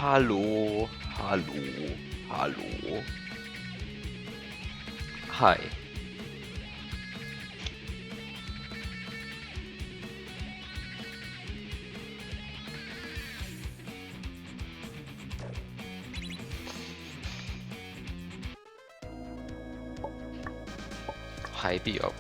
Hallo, hallo, hallo. Hi. Hi, Biop.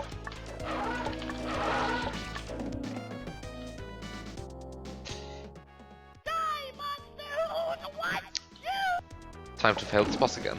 Time to fail this boss again.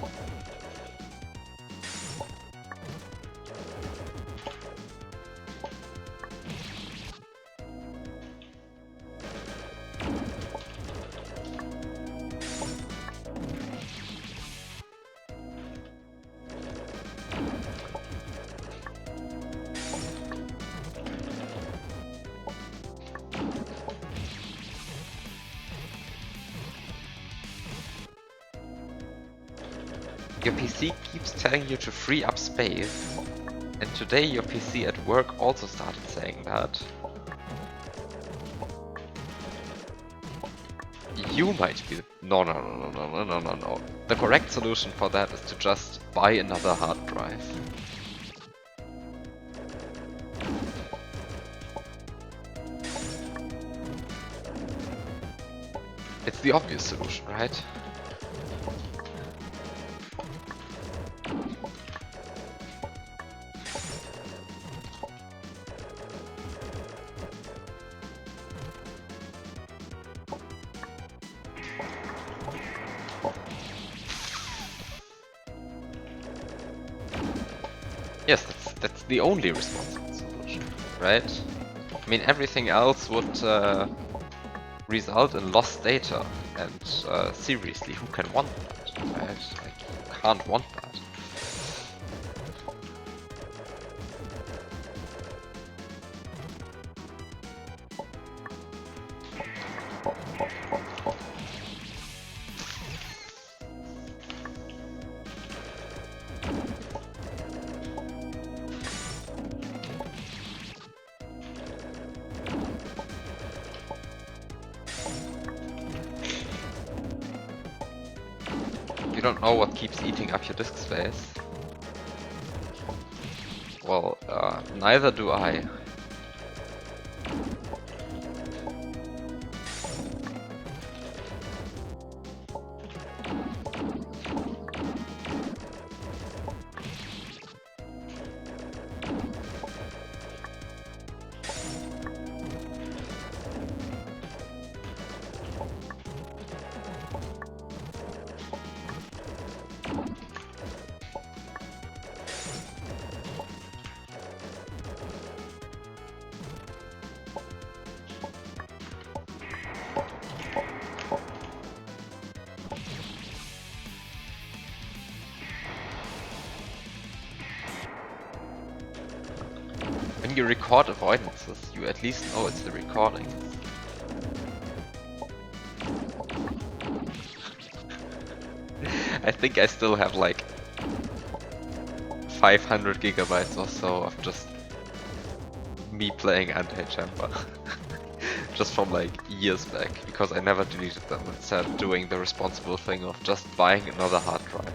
Your PC keeps telling you to free up space, and today your PC at work also started saying that. You might be... No, no, no, no, no, no, no, no, no. The correct solution for that is to just buy another hard drive. It's the obvious solution, right? Yes, that's the only responsible solution, right? I mean, everything else would result in lost data, and seriously, who can want that, right? Like, you can't want that. You don't know what keeps eating up your disk space? Well, neither do I. When you record avoidances, you at least know it's the recording. I think I still have like 500 gigabytes or so of just me playing Anti-Chamber. Just from like years back, because I never deleted them instead of doing the responsible thing of just buying another hard drive.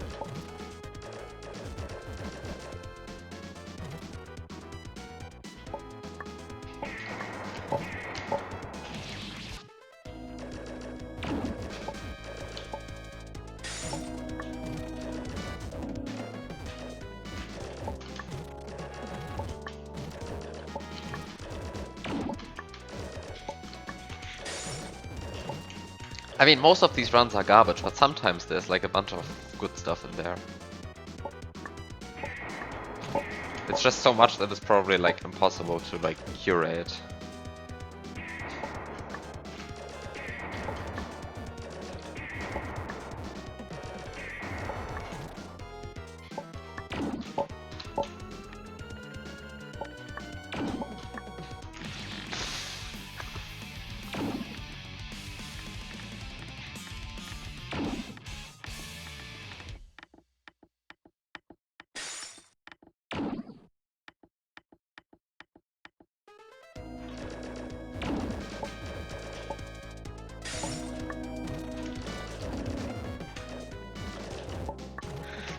I mean, most of these runs are garbage, but sometimes there's like a bunch of good stuff in there. It's just so much that it's probably like impossible to like curate.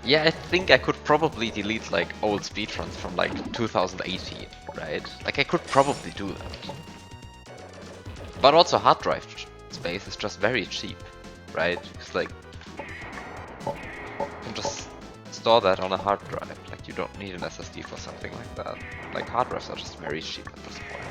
Yeah, I think I could probably delete like old speedruns from like 2018, right? Like I could probably do that. But also hard drive space is just very cheap, right? It's like you can just store that on a hard drive. Like you don't need an SSD for something like that. Like hard drives are just very cheap at this point.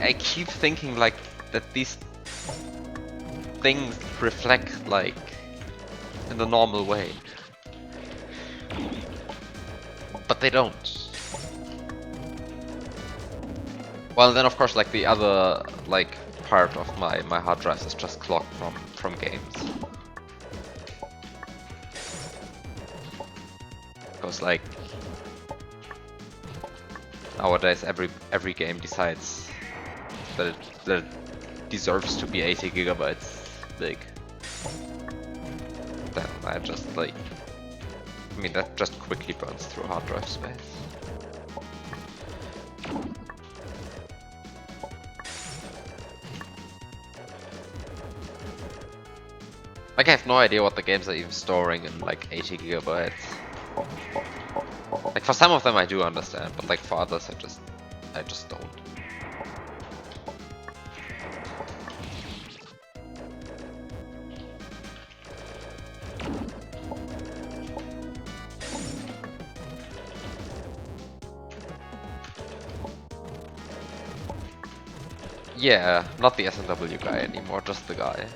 I keep thinking like that these things reflect like in the normal way, but they don't. Well, then of course like the other like part of my hard drives is just clocked from games. Because like nowadays every game decides that it deserves to be 80 gigabytes big. Then I just like, I mean that just quickly burns through hard drive space. Like I have no idea what the games are even storing in like 80 gigabytes. Like for some of them I do understand, but like for others I just don't. Yeah, not the SNW guy anymore, just the guy.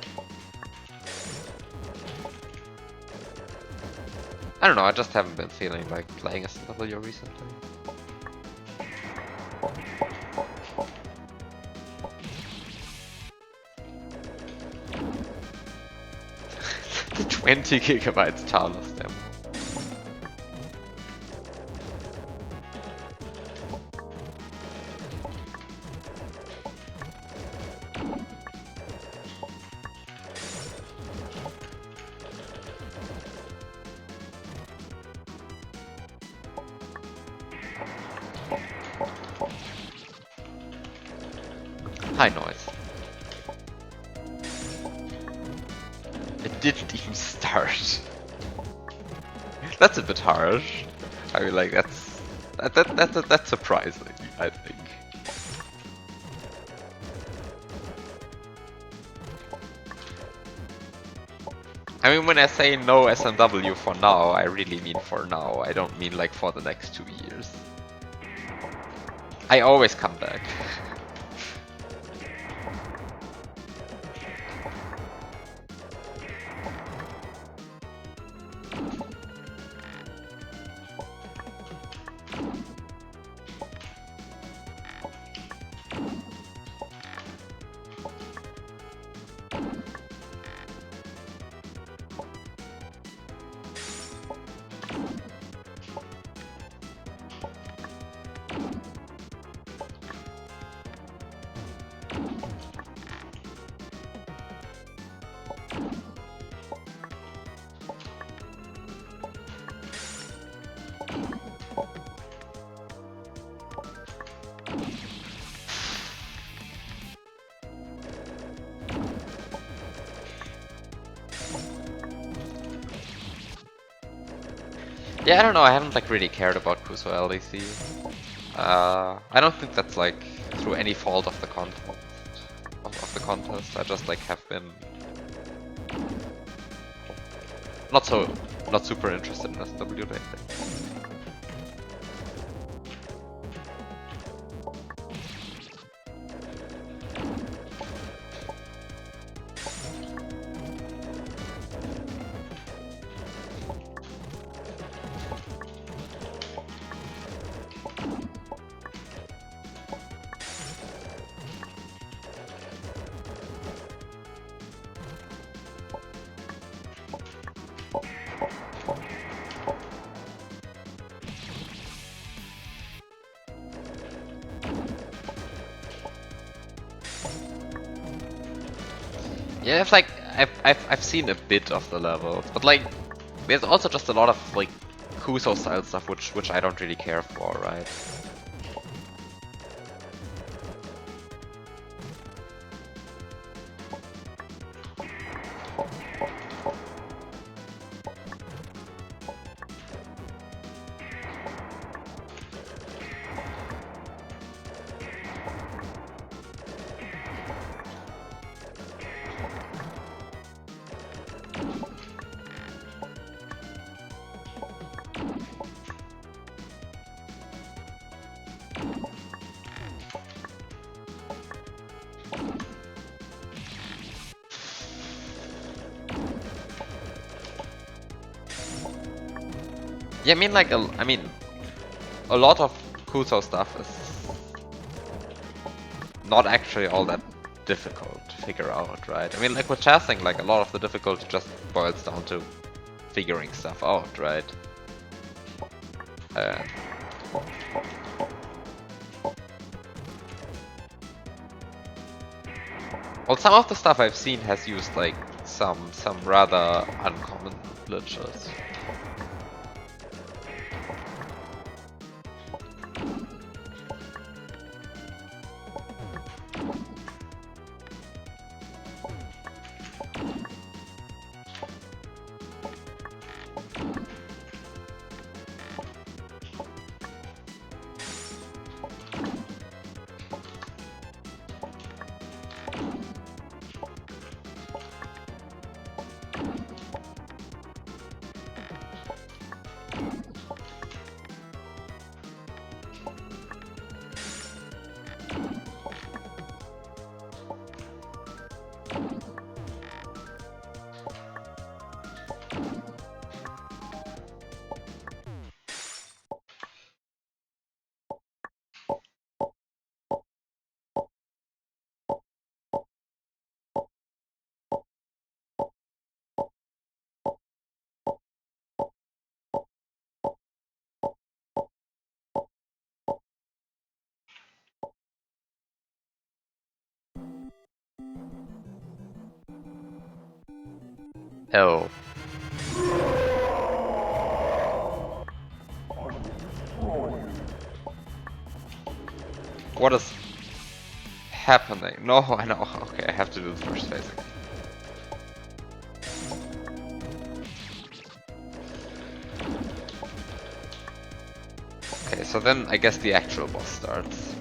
I don't know, I just haven't been feeling like playing SNW recently. The 20 gigabytes Talos demo. High noise. It didn't even start. That's a bit harsh. I mean, like that's surprising, I think. I mean, when I say no SMW for now, I really mean for now. I don't mean like for the next 2 years. I always come back. Yeah, I don't know, I haven't like really cared about Kuso LDC. I don't think that's like through any fault of the content of the contest. I just like have been not super interested in SW lately. Yeah, it's like I've seen a bit of the levels, but like there's also just a lot of like Kuso style stuff which I don't really care for, right? Yeah, I mean like a lot of Kuso stuff is not actually all that difficult to figure out, right? I mean, like with chessing, like a lot of the difficulty just boils down to figuring stuff out, right? Uh, well, some of the stuff I've seen has used like some rather uncommon glitches. Oh. What is happening? No, I know. Okay, I have to do the first phasing. Okay, so then I guess the actual boss starts.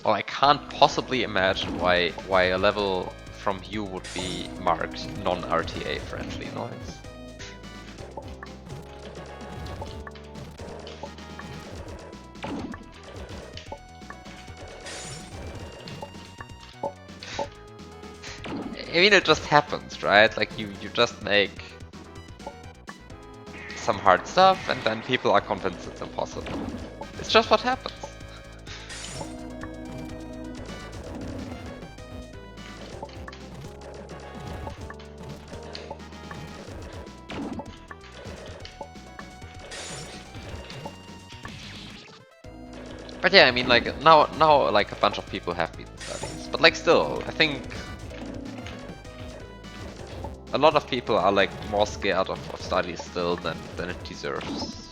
Well, I can't possibly imagine why a level from you would be marked non-RTA friendly noise. I mean, it just happens, right? Like you just make some hard stuff and then people are convinced it's impossible. It's just what happens. But yeah, I mean, like now, like a bunch of people have beaten studies, but like still, I think a lot of people are like more scared of studies still than it deserves.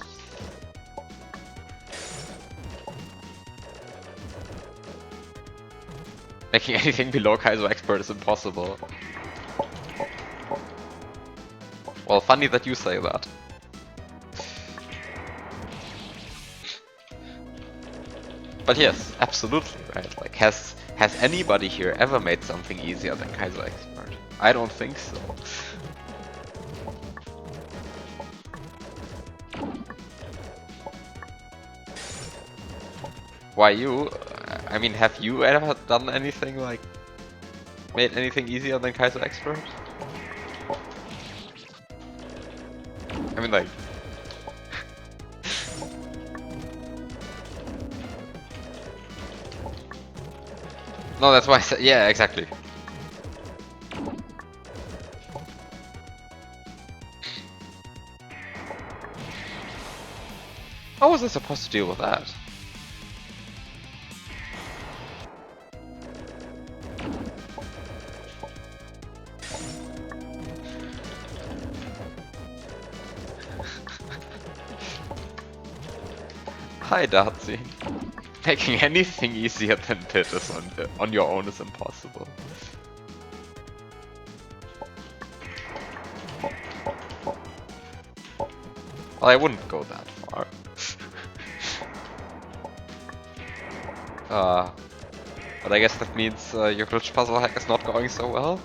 Making anything below Kaizo Expert is impossible. Well, funny that you say that. But yes, absolutely, right? Like, has anybody here ever made something easier than Kaizo Expert? I don't think so. Why you? I mean, have you ever done anything like made anything easier than Kaiser Expert? I mean, like. No, that's why I said, yeah, exactly. How was I supposed to deal with that? Hi, Darcy. Making anything easier than Pit is on your own is impossible. Well, I wouldn't go that far. But I guess that means your glitch puzzle hack is not going so well.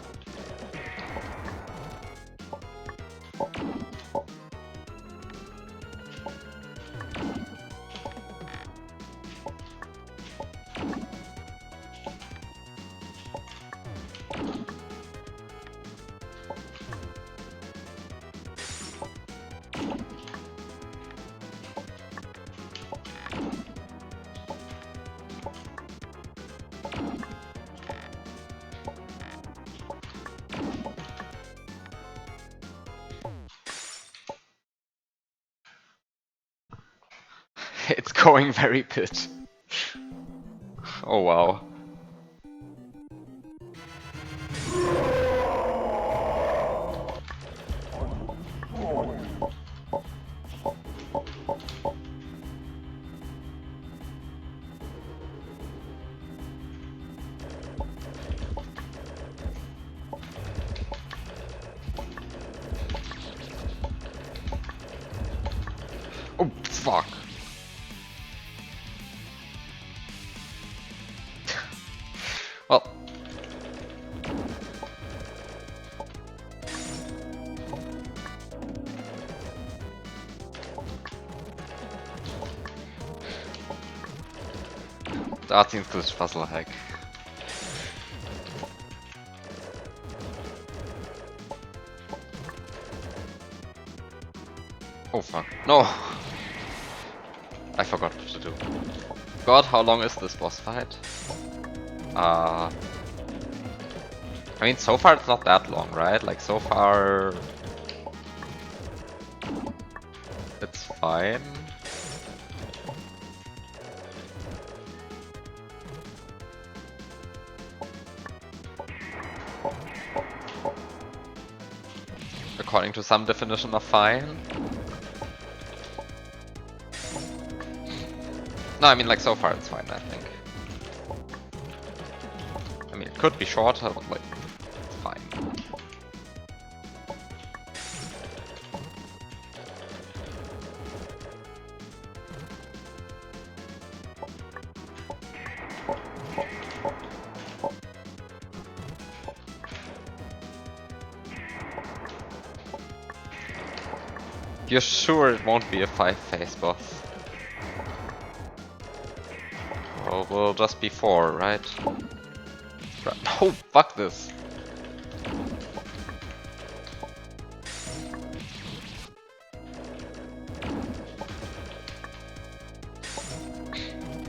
It's going very Pit. Oh wow. Oh fuck. Well. Darcy's glitch puzzle hack. Oh fuck. No! I forgot what to do. God, how long is this boss fight? I mean, so far it's not that long, right? Like, so far... it's fine. According to some definition of fine. No, I mean, like, so far it's fine, I think. I mean, it could be shorter, but, like, it's fine. You're sure it won't be a 5-phase boss? Well, we'll just be 4, right? Oh, fuck this!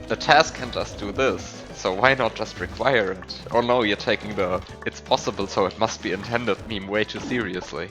The task can just do this, so why not just require it? Oh no, you're taking the "it's possible so it must be intended" meme way too seriously.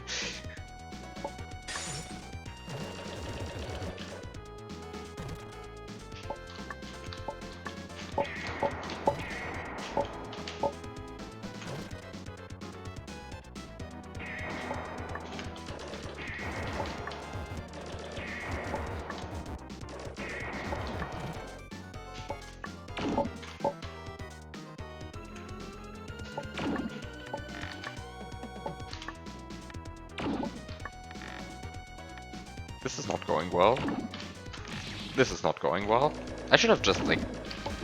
This is not going well. This is not going well. I should have just, like,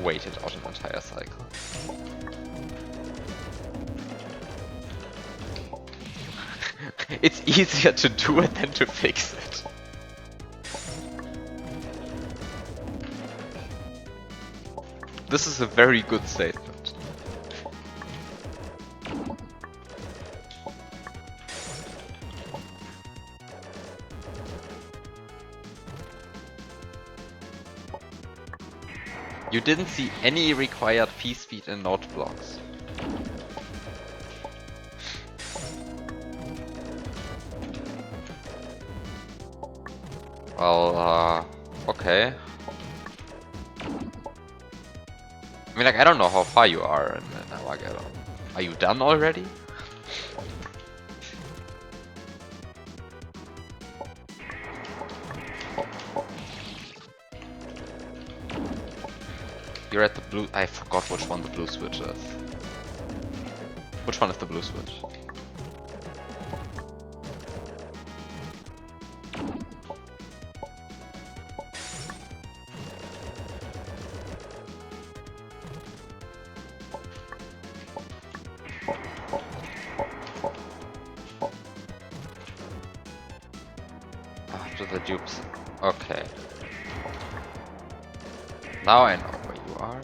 waited out an entire cycle. It's easier to do it than to fix it. This is a very good statement. You didn't see any required p-speed in node blocks. Well, okay. I mean, like, I don't know how far you are in Armageddon. Are you done already? You're at the blue. I forgot which one the blue switch is. Which one is the blue switch? After the dupes. Okay. Now I know where you are.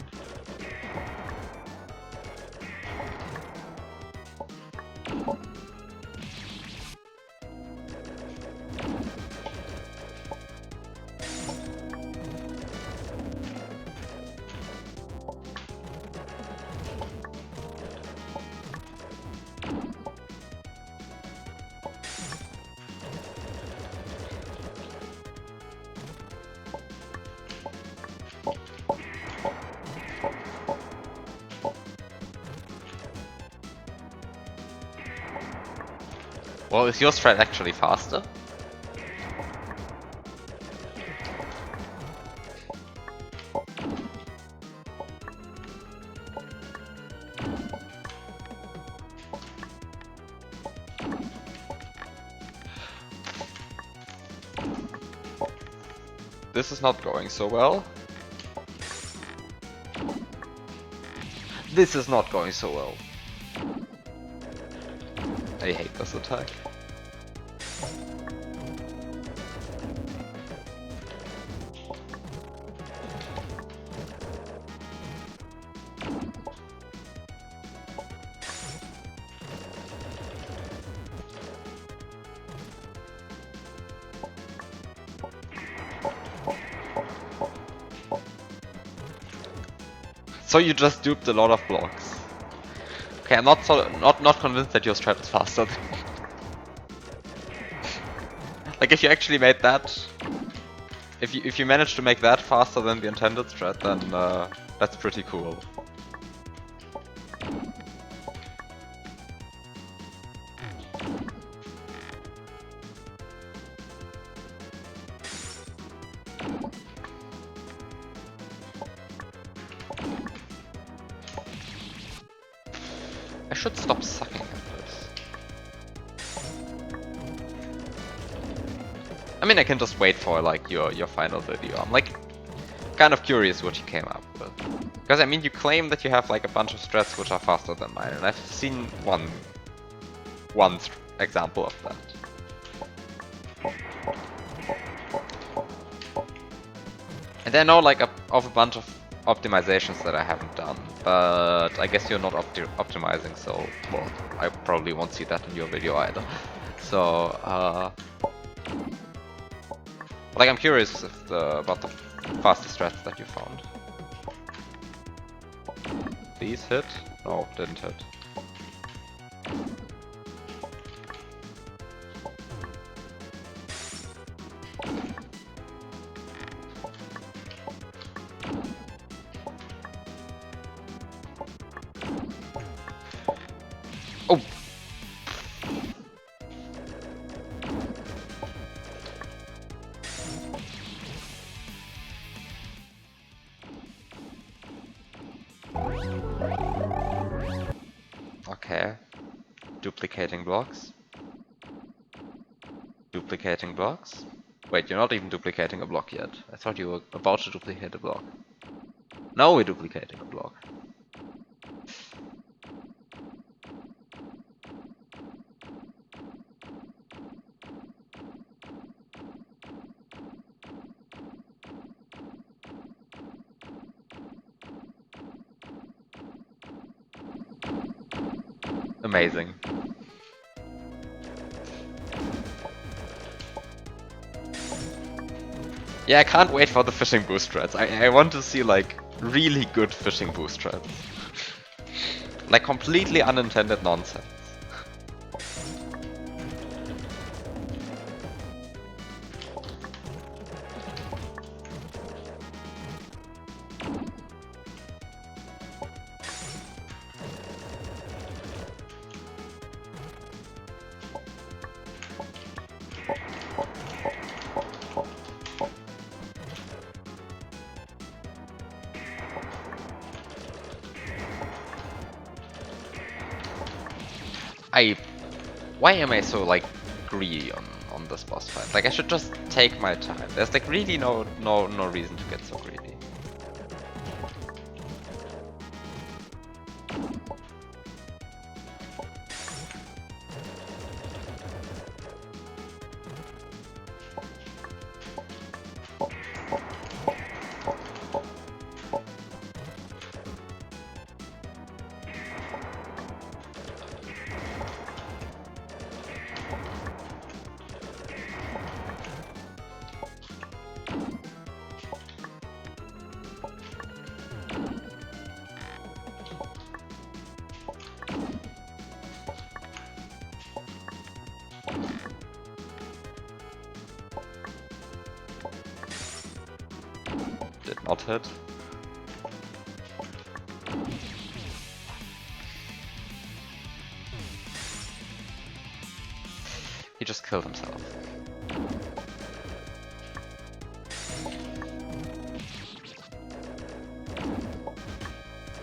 Well, is your strat actually faster? This is not going so well. This is not going so well. I hate this attack. So you just duped a lot of blocks. Okay, I'm not convinced that your strat is faster. Like if you actually made that, if you managed to make that faster than the intended strat, then that's pretty cool. I should stop sucking at this. I mean, I can just wait for like your final video. I'm like kind of curious what you came up with. Because I mean, you claim that you have like a bunch of strats which are faster than mine, and I've seen one example of that. And I know like of a bunch of optimizations that I haven't done, but I guess you're not optimizing, so well, I probably won't see that in your video either. So, like I'm curious if about the fastest strats that you found. These hit? No, didn't hit. Oh! Okay. Duplicating blocks. Duplicating blocks. Wait, you're not even duplicating a block yet. I thought you were about to duplicate a block. Now we're duplicating a block. Amazing. Yeah, I can't wait for the fishing boost threads. I want to see like really good fishing boost threads. Like completely unintended nonsense. Why am I so like greedy on this boss fight? Like I should just take my time. There's like really no reason to get so greedy. Did not hit. He just killed himself.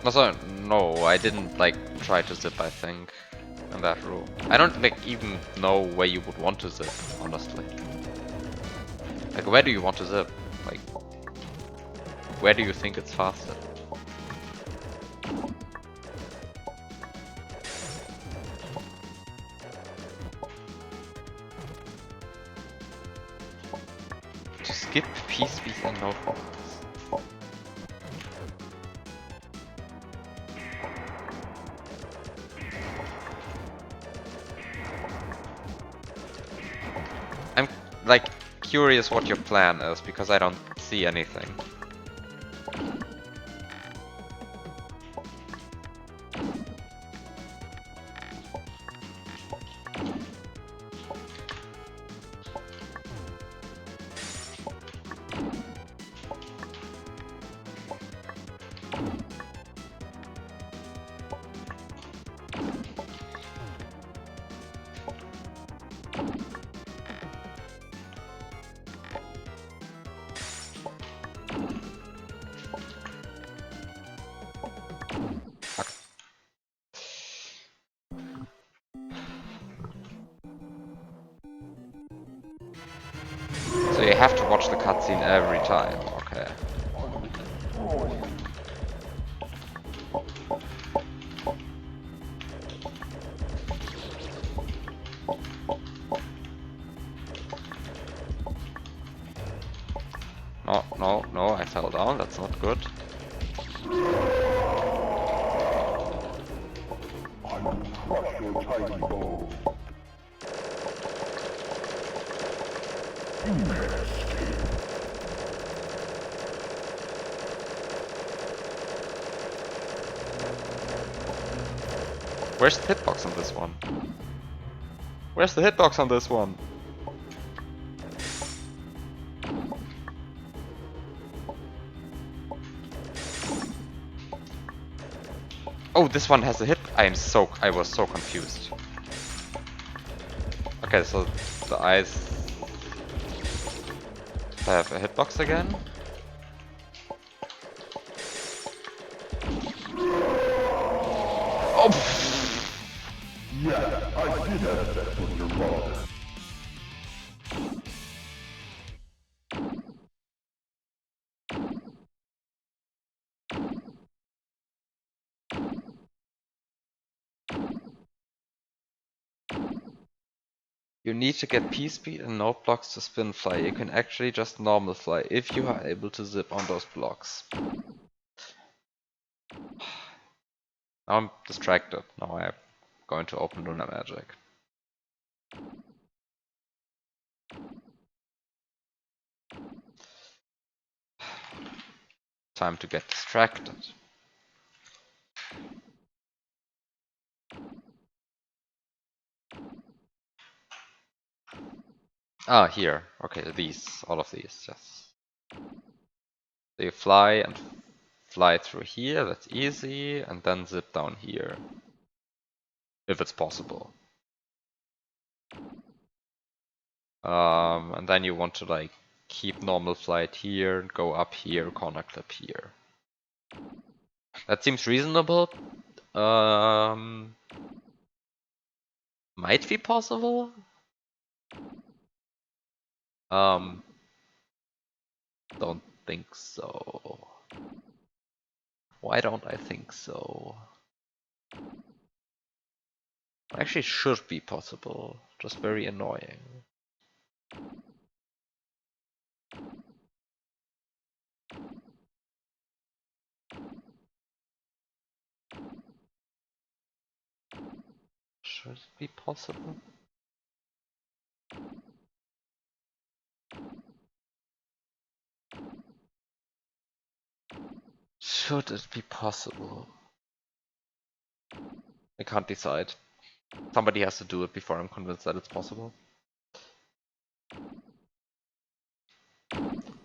Also, no, I didn't like try to zip, I think, in that row. I don't like even know where you would want to zip, honestly. Like where do you want to zip? Like where do you think it's faster? To skip peace and no focus. I'm like curious what your plan is because I don't see anything. So you have to watch the cutscene every time, okay. No, I fell down, that's not good. Where's the hitbox on this one? Where's the hitbox on this one? Oh, this one has a hit. I was so confused. Okay, so the eyes have a hitbox again. Oh! Yeah, I did have sex with your mother. You need to get P-speed and no blocks to spin fly. You can actually just normal fly if you are able to zip on those blocks. Now I'm distracted. Now I going to open Lunar Magic. Time to get distracted. Ah, here. Okay, these. All of these, yes. So you fly and fly through here, that's easy, and then zip down here. If it's possible. And then you want to like keep normal flight here, go up here, corner clip here. That seems reasonable. Might be possible. Don't think so. Why don't I think so? Actually, should be possible. Just very annoying. Should it be possible? Should it be possible? I can't decide. Somebody has to do it before I'm convinced that it's possible.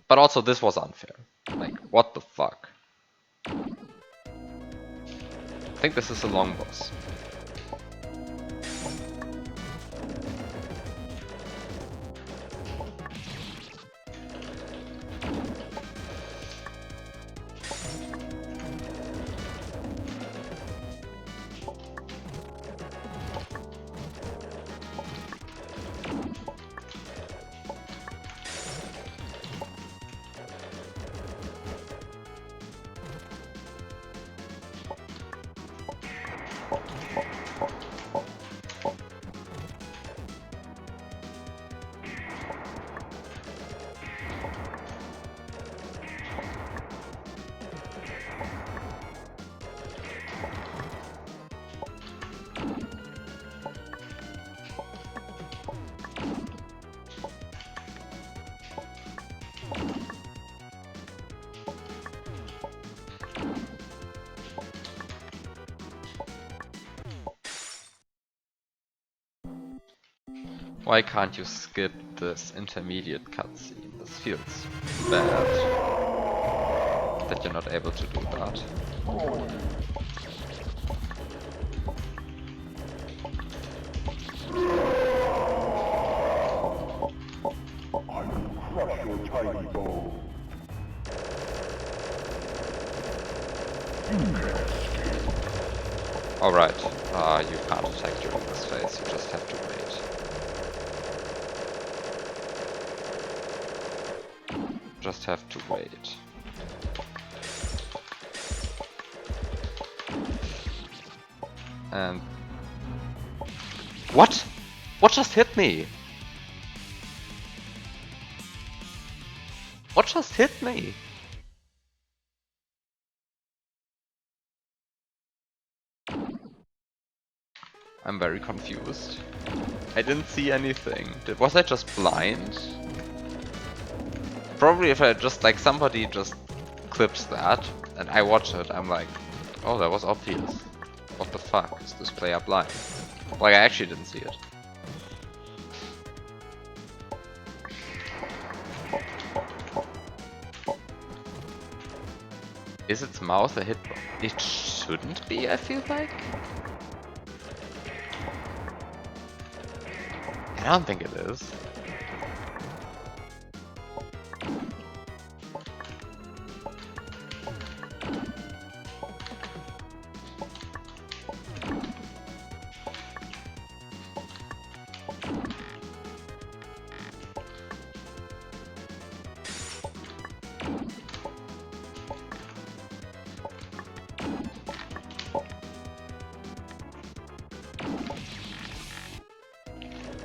But also, this was unfair. Like, what the fuck? I think this is a long boss. Why can't you skip this intermediate cutscene? This feels bad that you're not able to do that. I will crush your tiny bones. Alright, you can't attack during this phase, you just have to wait. Just have to wait. And... What? What just hit me? What just hit me? I'm very confused. I didn't see anything. Was I just blind? Probably if I just like somebody just clips that and I watch it, I'm like, oh, that was obvious. What the fuck? Is this player blind? Like, I actually didn't see it. Is its mouth a hitbox? It shouldn't be, I feel like. I don't think it is.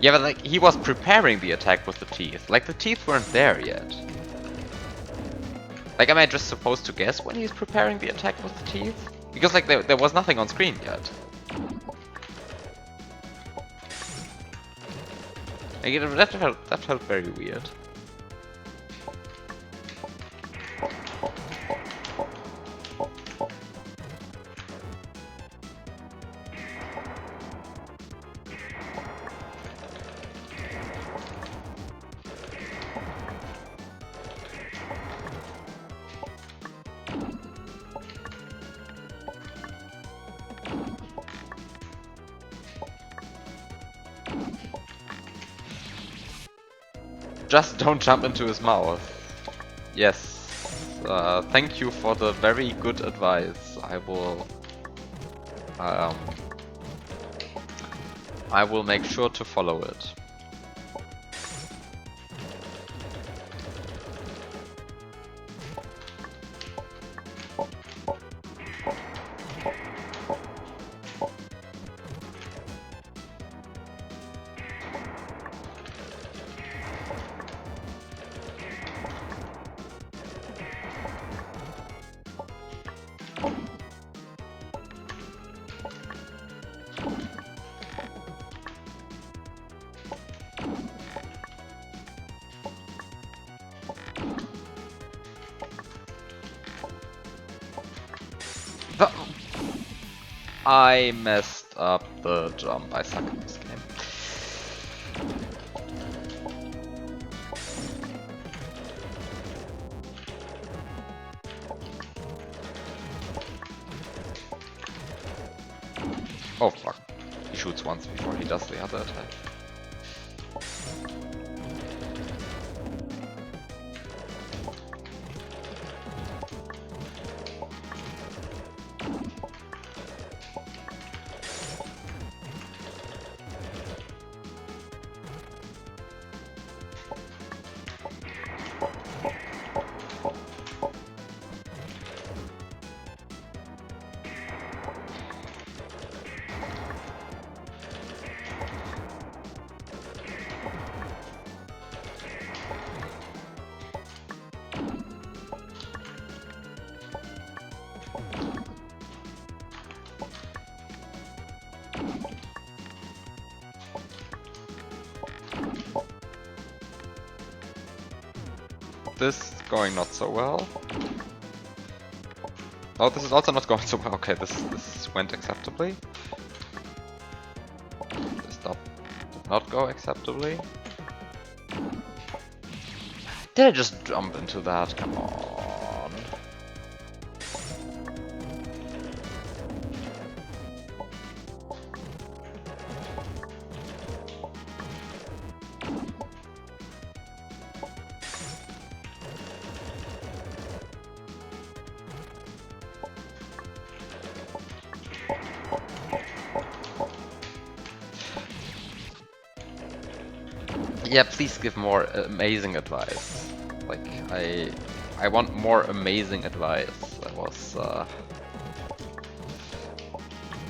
Yeah, but like, he was preparing the attack with the teeth. Like, the teeth weren't there yet. Like, am I just supposed to guess when he's preparing the attack with the teeth? Because like, there was nothing on screen yet. Like, that felt very weird. Just don't jump into his mouth. Yes. Thank you for the very good advice. I will make sure to follow it. I messed up the jump. I suck at this game. Oh fuck. He shoots once before he does the other attack. This is going not so well. Oh, this is also not going so well. Okay, this went acceptably. This did not go acceptably. Did I just jump into that? Come on. Yeah, please give more amazing advice. Like, I want more amazing advice. That was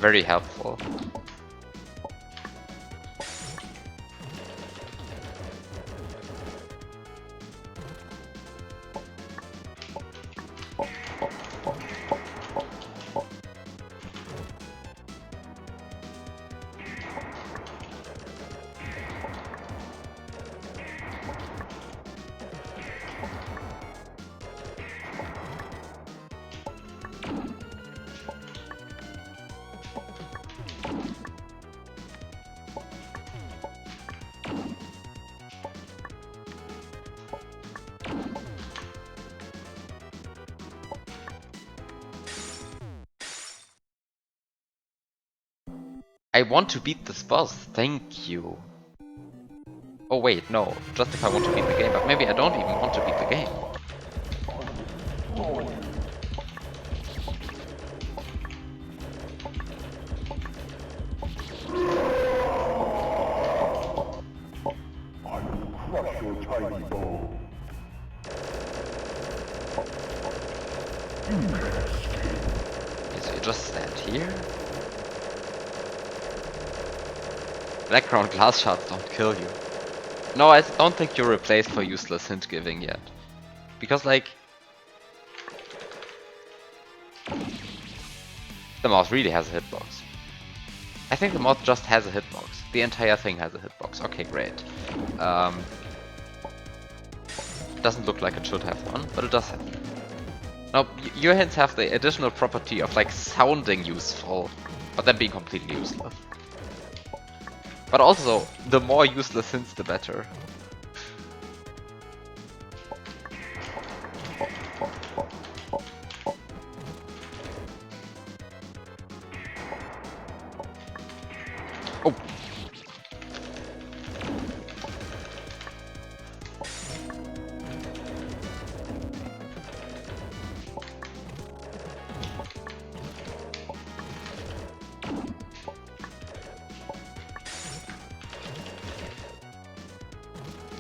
very helpful. I want to beat this boss, thank you. Oh wait, no, just if I want to beat the game, but maybe I don't even want to beat the game. I will crush your tiny ball. Okay, so you just stand here. Background glass shards don't kill you. No, I don't think you're replaced for useless hint giving yet. Because, like, the mouse really has a hitbox. I think the mod just has a hitbox. The entire thing has a hitbox. Okay, great. Doesn't look like it should have one, but it does have one. Now, your hints have the additional property of like sounding useful, but then being completely useless. But also, the more useless hints, the better. Oh!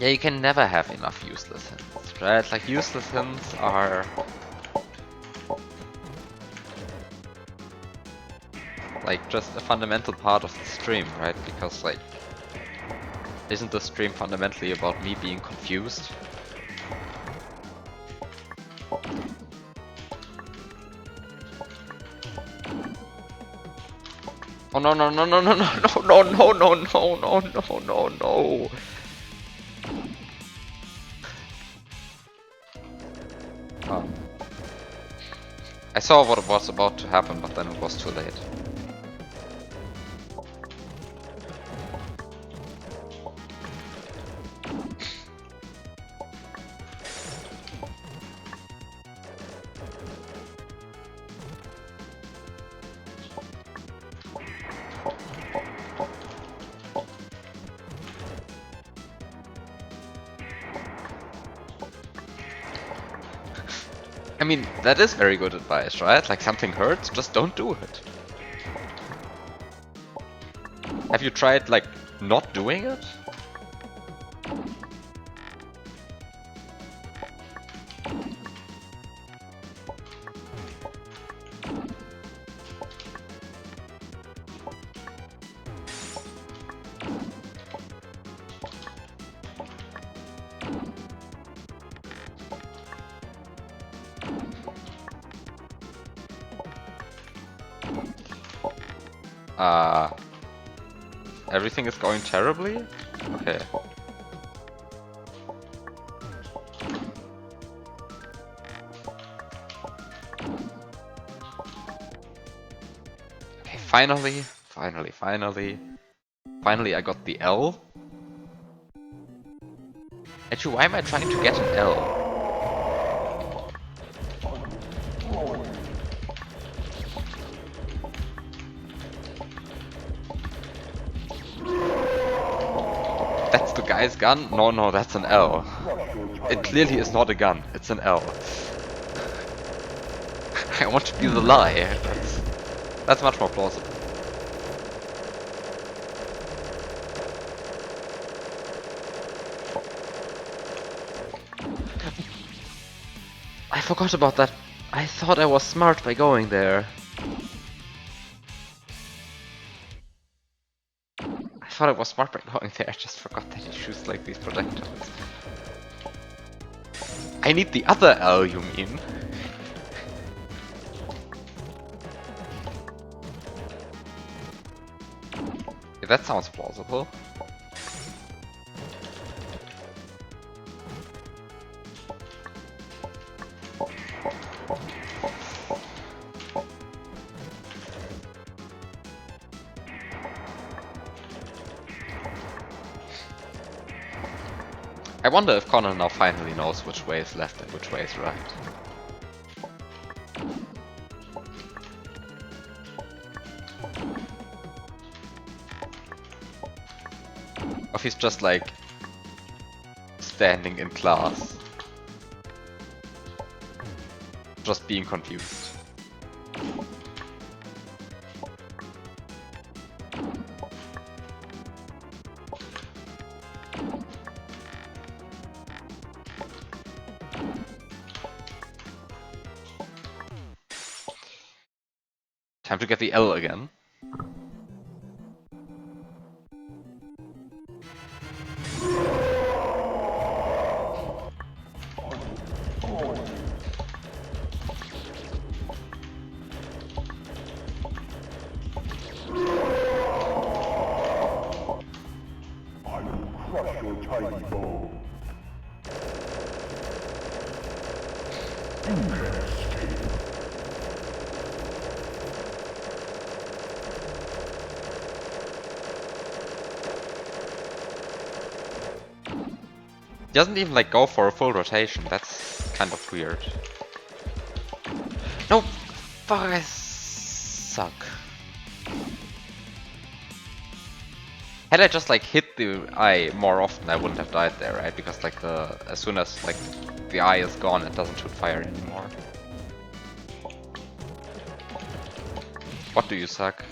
Yeah, you can never have enough useless hints, right? Like, useless hints are... like, just a fundamental part of the stream, right? Because, like... isn't the stream fundamentally about me being confused? Oh no no no no no no no no no no no no no no no. I saw what was about to happen, but then it was too late. I mean, that is very good advice, right? Like, something hurts, just don't do it. Have you tried, like, not doing it? Everything is going terribly? Okay. Okay, finally I got the L. Actually, why am I trying to get an L? That's the guy's gun? No, no, that's an L. It clearly is not a gun, it's an L. I want to be the lie. That's much more plausible. I forgot about that. I thought I was smart by going there. I thought I was smart by going there, I just forgot that he shoots like these projectiles. I need the other L, you mean? Yeah, that sounds plausible. I wonder if Connor now finally knows which way is left and which way is right. Or if he's just like standing in class, just being confused. Time to get the L again. He doesn't even like go for a full rotation. That's kind of weird. No, fuck! I suck. Had I just like hit the eye more often, I wouldn't have died there, right? Because like as soon as like the eye is gone, it doesn't shoot fire anymore. What do you suck?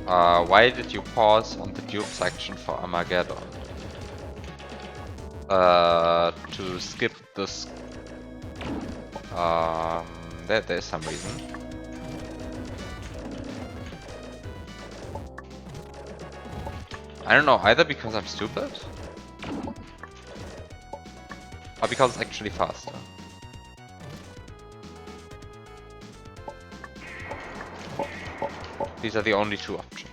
Why did you pause on the dupe section for Armageddon? To skip this. There's some reason. I don't know, either because I'm stupid or because it's actually faster. These are the only two options.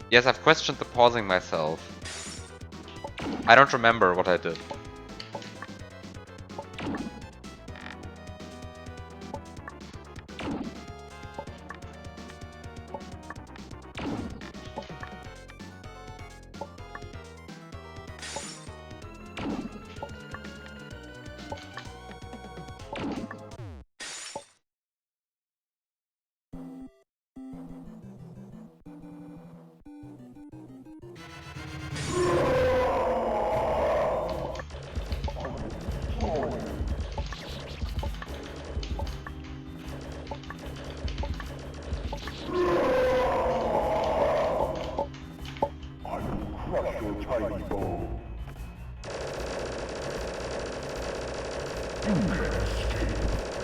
Yes, I've questioned the pausing myself. I don't remember what I did.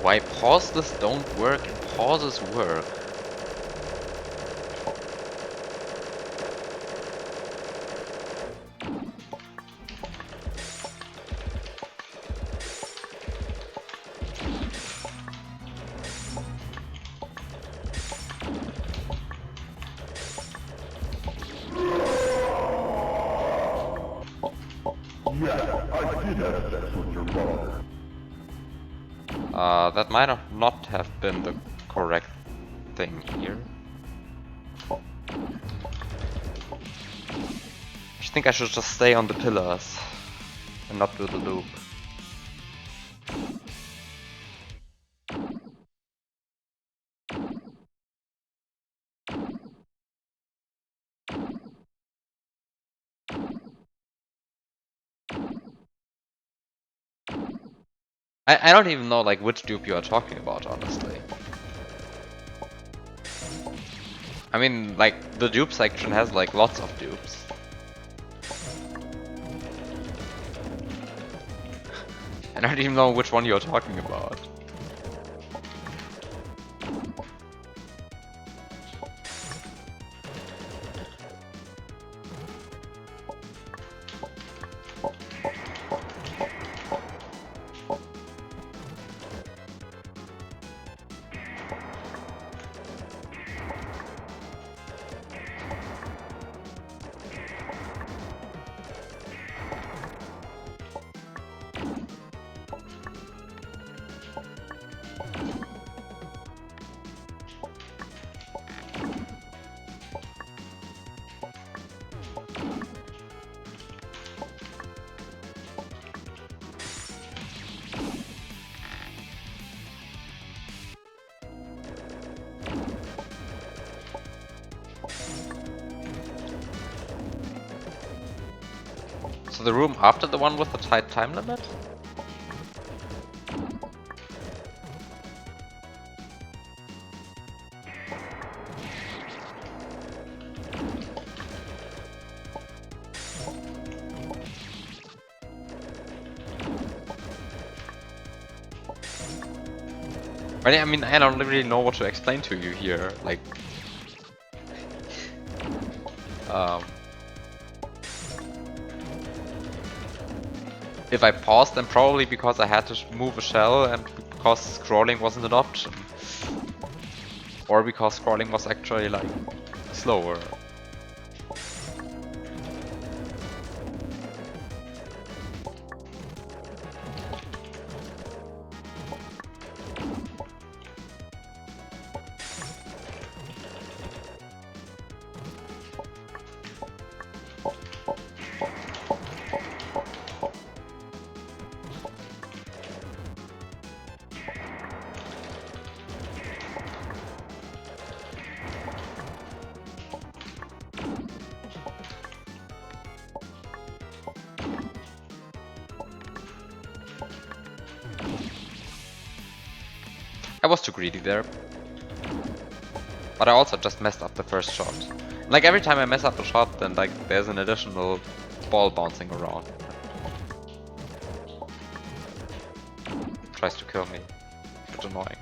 Why pauses don't work and pauses work? That might not have been the correct thing here. I think I should just stay on the pillars and not do the loop. I don't even know like which dupe you are talking about, honestly. I mean, like, the dupe section has like lots of dupes. I don't even know which one you're talking about. So the room after the one with the tight time limit? But I mean, I don't really know what to explain to you here. Like, if I paused, then probably because I had to move a shell and because scrolling wasn't an option. Or because scrolling was actually like slower. I was too greedy there. But I also just messed up the first shot. Like every time I mess up a shot, then like there's an additional ball bouncing around. Tries to kill me. It's annoying.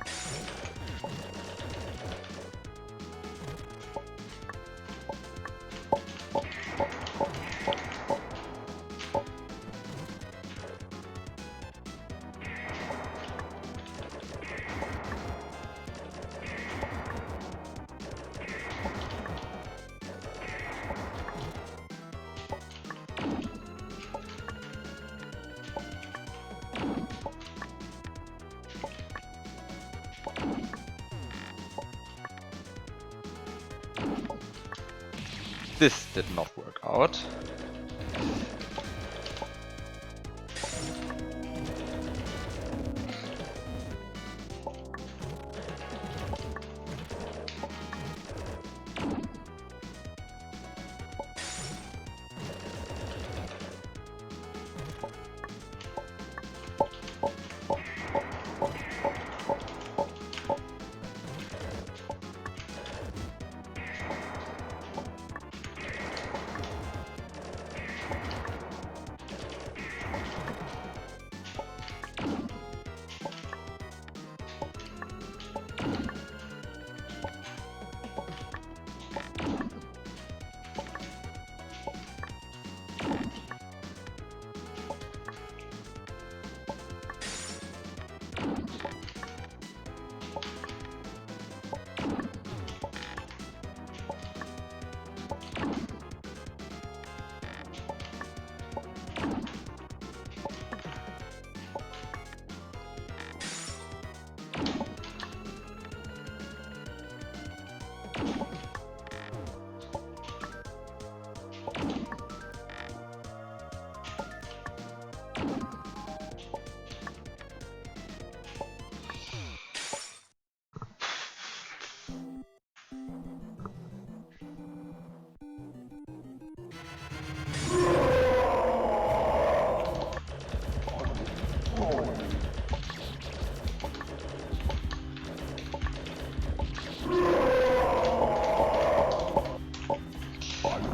This did not work out.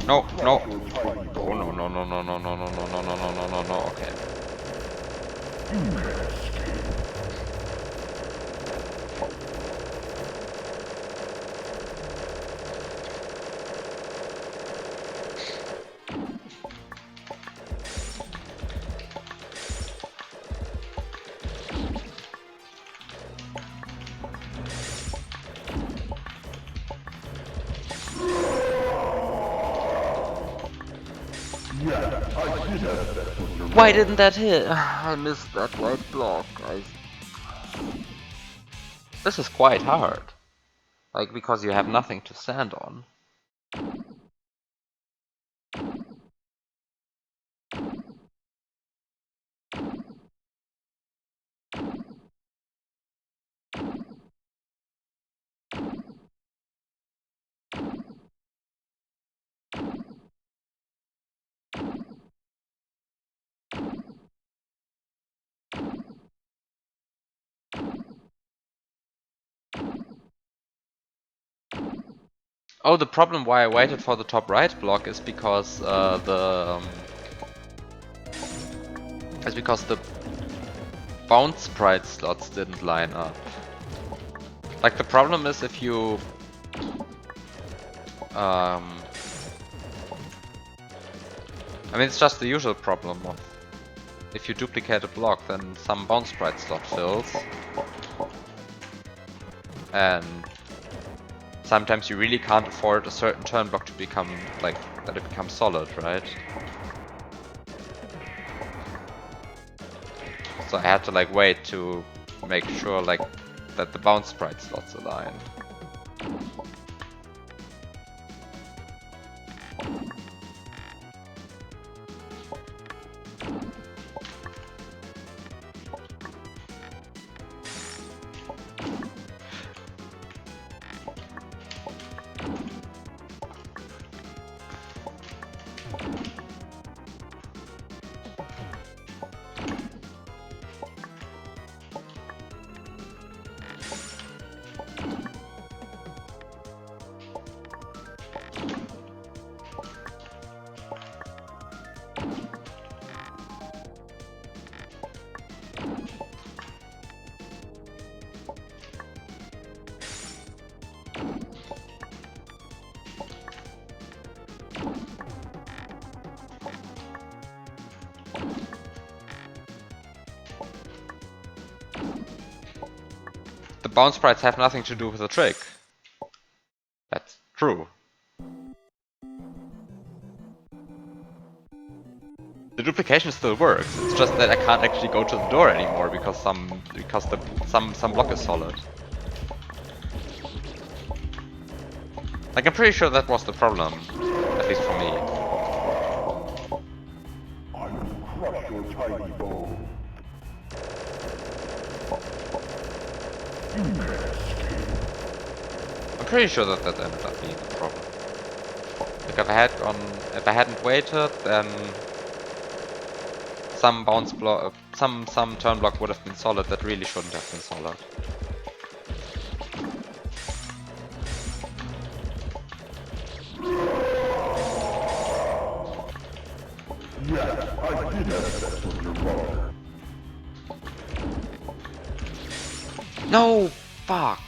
No, no. Oh no, no, no, no, no, no, no, no, no, no, no, no, no, no, okay. Why didn't that hit? I missed that white block. This is quite hard. Like, because you have nothing to stand on. Oh, the problem why I waited for the top right block is because the bounce sprite slots didn't line up. Like the problem is if you I mean it's just the usual problem of if you duplicate a block then some bounce sprite slot fills and sometimes you really can't afford a certain turn block to become like that it becomes solid, right? So I had to like wait to make sure like that the bounce sprite slots align. The bounce sprites have nothing to do with the trick. That's true. The duplication still works. It's just that I can't actually go to the door anymore because some block is solid. Like I'm pretty sure that was the problem, at least for me. I will crush your tiny bones. You can't escape. I'm pretty sure that that ended up being the problem. Like if I hadn't waited, then some bounce block, some turn block would have been solid that really shouldn't have been solid. Yes, I did have sex with your mother. No, fuck.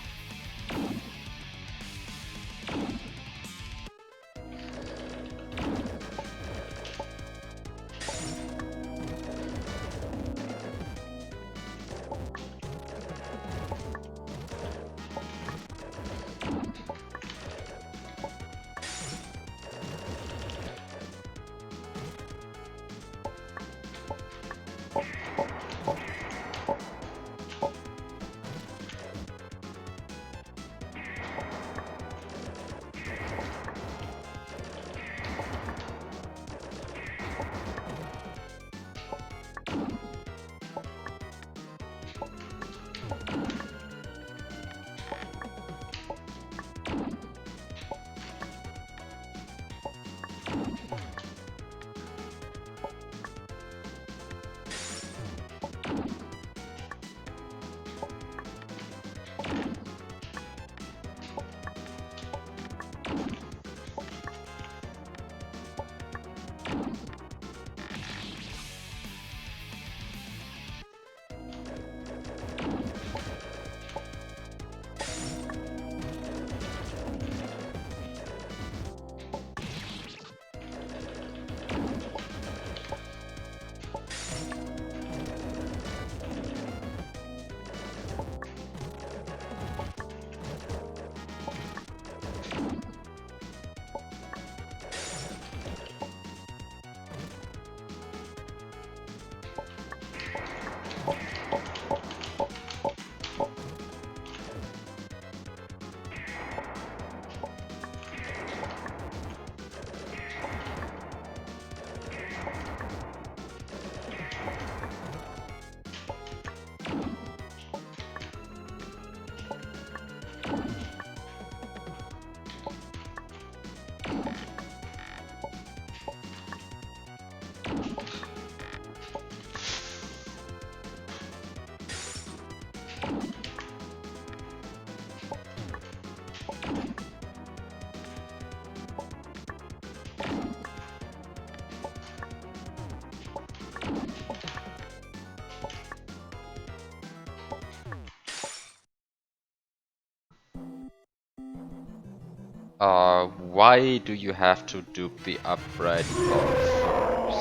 Why do you have to dupe the upright block first?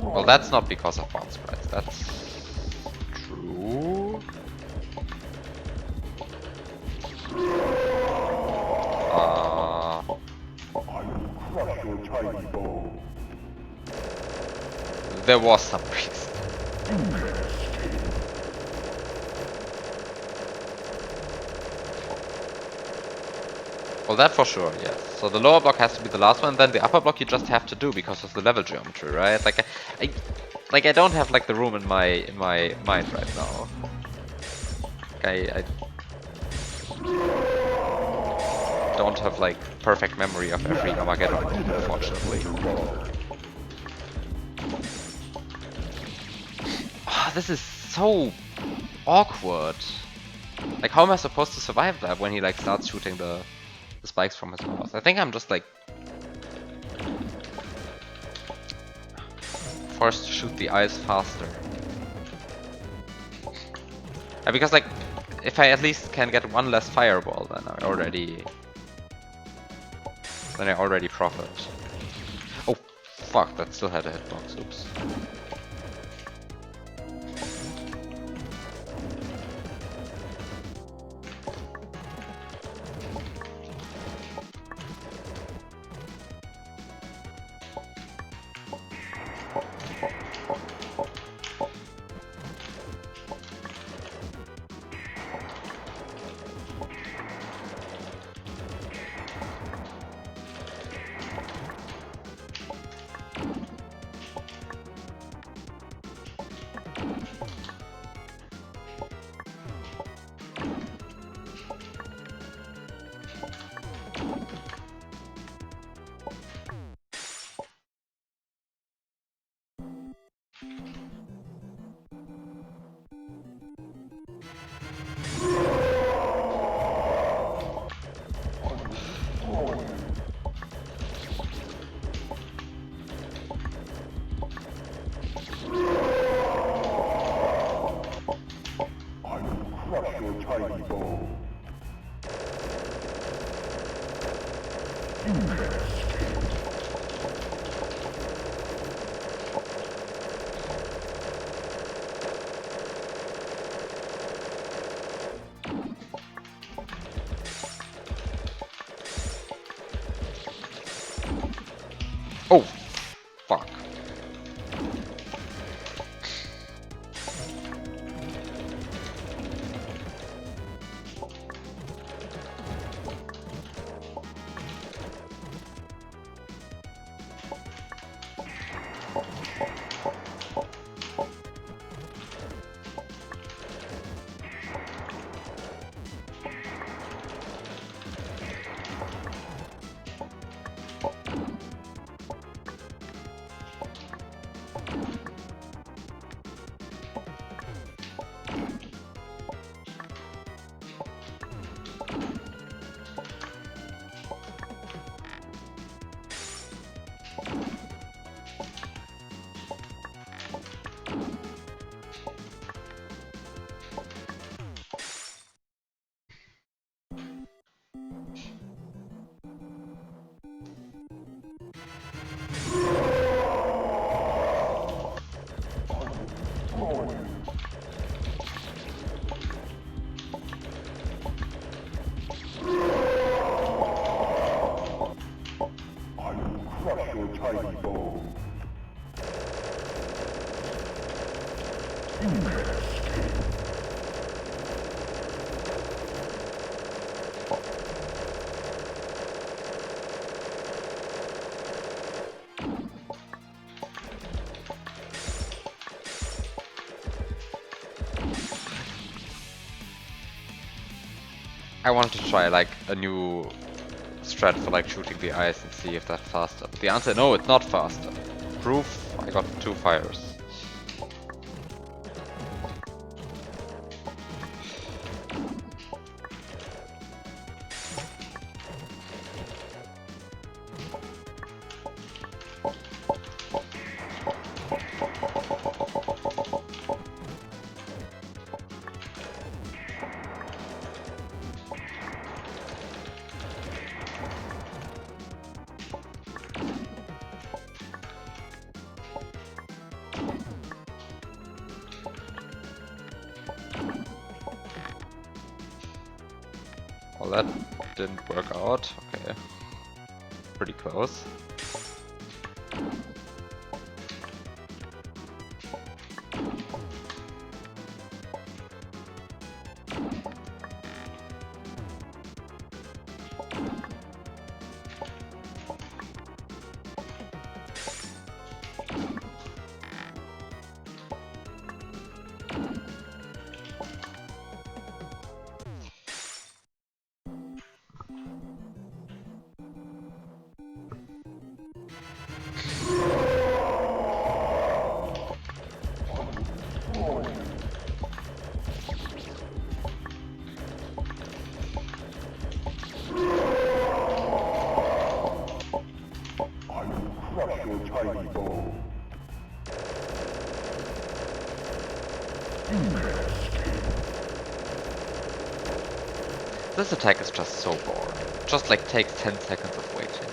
Well, that's not because of bounce sprites, that's true. Crush your tiny bow. There was some reason. Well, that for sure, yes. So the lower block has to be the last one, then the upper block you just have to do because of the level geometry, right? Like I don't have like the room in my mind right now. I don't have like perfect memory of every Armageddon room, unfortunately. This is so awkward. Like, how am I supposed to survive that when he like starts shooting the spikes from his mouth? I think I'm just like forced to shoot the eyes faster. Because like, if I at least can get one less fireball, then I already profit. Oh, fuck! That still had a hitbox. Oops. Crush your tiny bow. Oh, fuck. Crush your tiny bow. I wanted to try like a new strat for like shooting the eyes and see if that's faster. But the answer, no, it's not faster. Proof, I got 2 fires. Well, that didn't work out. Okay. Pretty close. I will crush your tiny bow. This attack is just so boring. Just like takes 10 seconds of waiting.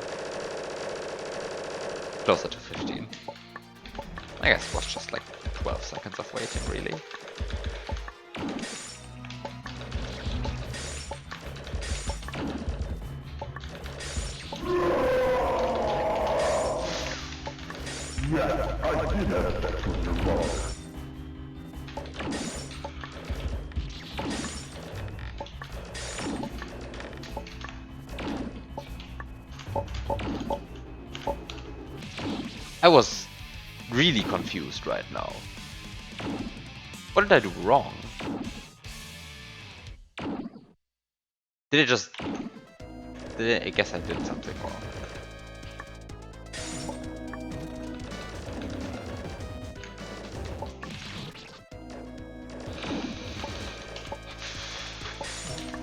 Closer to 15. I guess it was just like 12 seconds of waiting, really. Yes, I did have sex with your mother. I was really confused right now. What did I do wrong? Did it just... I guess I did something wrong.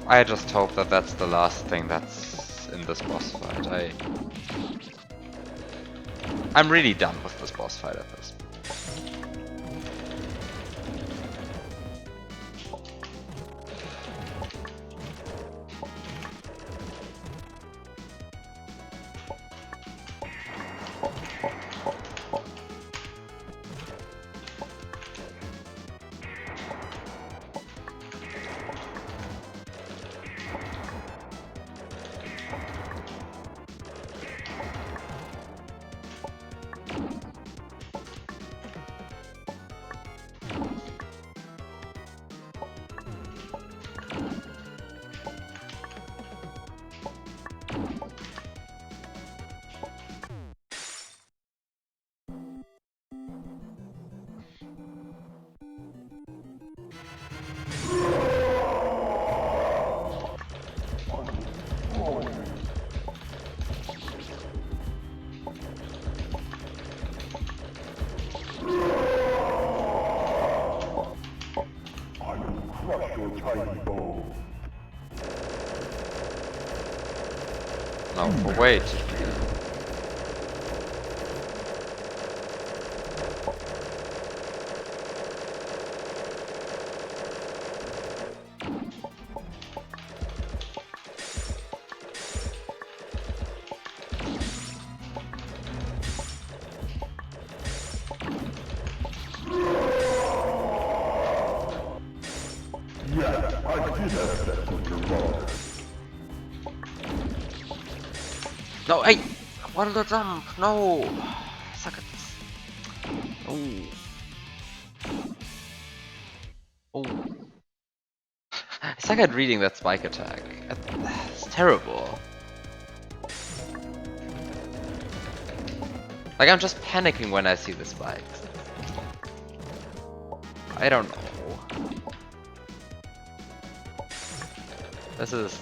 I just hope that that's the last thing that's in this boss fight. I'm really done with this boss fight at this point. I will crush your tiny bow. Now for wait. Yes, I did have sex with your mother. No, hey! What the jump? No! Suck at this. Oh. Oh. I suck at reading that spike attack. It's terrible. Like, I'm just panicking when I see the spikes. I don't know. This is...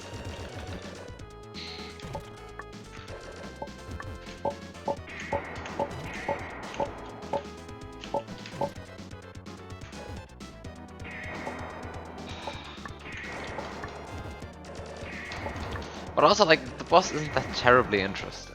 But also, like, the boss isn't that terribly interesting.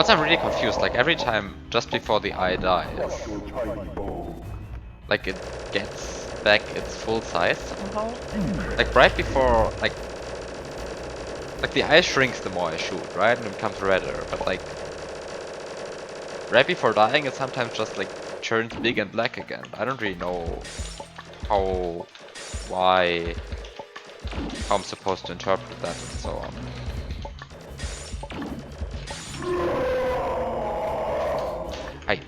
also I'm really confused, like every time just before the eye dies, Crush your tiny bow. like it gets back its full size somehow? Like right before, like the eye shrinks the more I shoot, right? And it becomes redder, but like right before dying it sometimes just like turns big and black again. I don't really know how, why, how I'm supposed to interpret that and so on. Hi.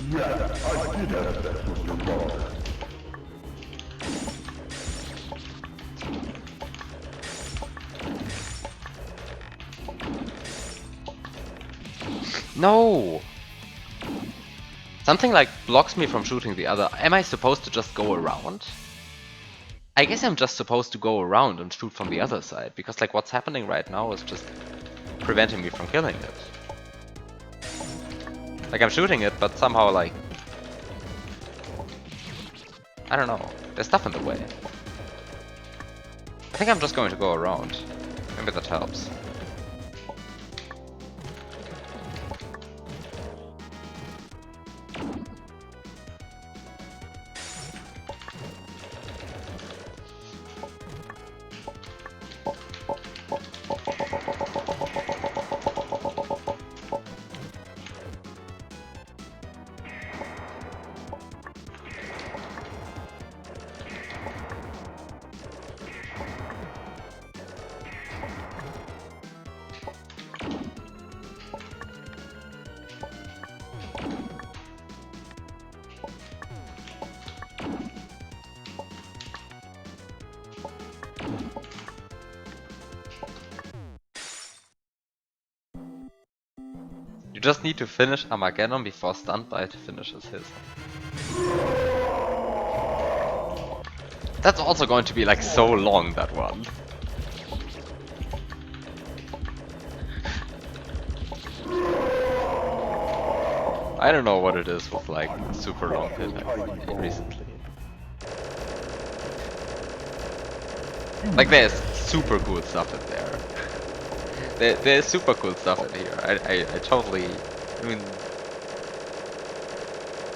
Yeah, I did have sex with your mother. No! Something like blocks me from shooting the other. Am I supposed to just go around? I guess I'm just supposed to go around and shoot from the other side, because like what's happening right now is just preventing me from killing it. Like I'm shooting it, but somehow like... I don't know. There's stuff in the way. I think I'm just going to go around. Maybe that helps. You just need to finish Armageddon before Stuntbite finishes his. That's also going to be like so long, that one. I don't know what it is with like super long hit recently. Like there's super cool stuff in there. There's super cool stuff in here. I totally, I mean,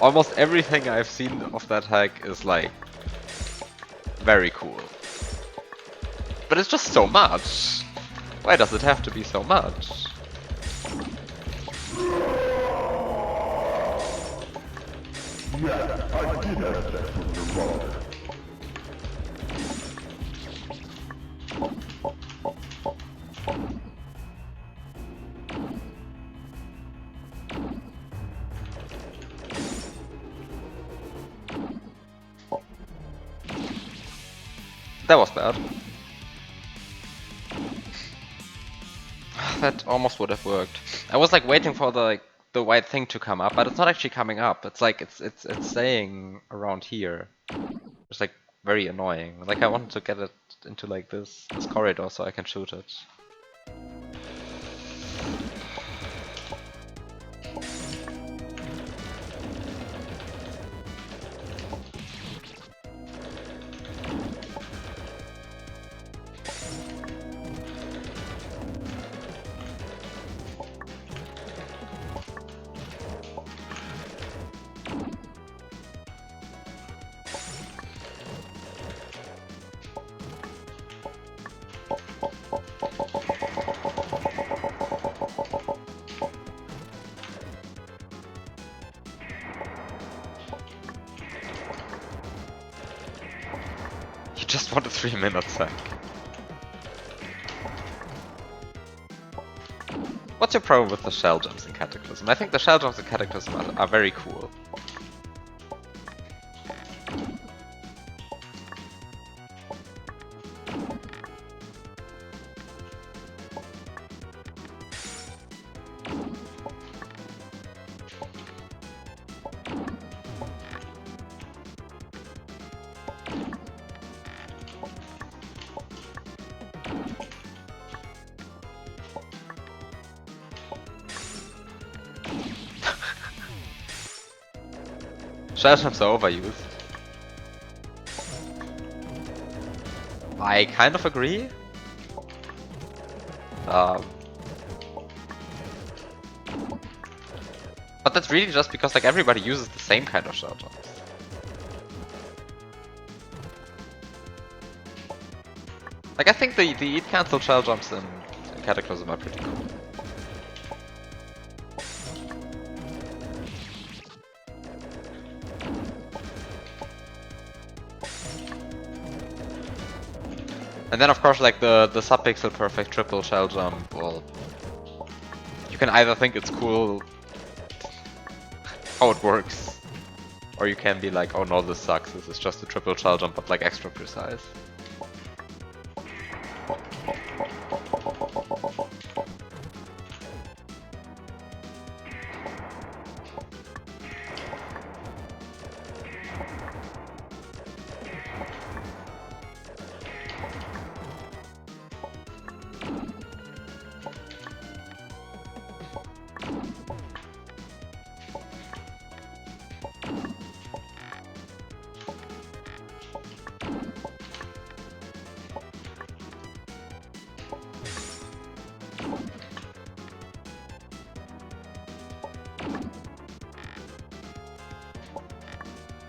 almost everything I've seen of that hack is like very cool. But it's just so much. Why does it have to be so much? Yeah, I did have sex with your mother. That was bad. That almost would have worked. I was like waiting for the white thing to come up, but it's not actually coming up. It's like it's staying around here. It's like very annoying. Like I wanted to get it into like this corridor so I can shoot it. You just want a 3-minute sack. What's your problem with the shell jumps in Cataclysm? I think the shell jumps in Cataclysm are very cool. Shell jumps are overused. I kind of agree. that's really just because like everybody uses the same kind of shell jumps. Like I think the eat cancel shell jumps in Cataclysm are pretty cool. And then of course like the subpixel perfect triple shell jump, well, you can either think it's cool how it works, or you can be like, oh no, this sucks, this is just a triple shell jump but like extra precise.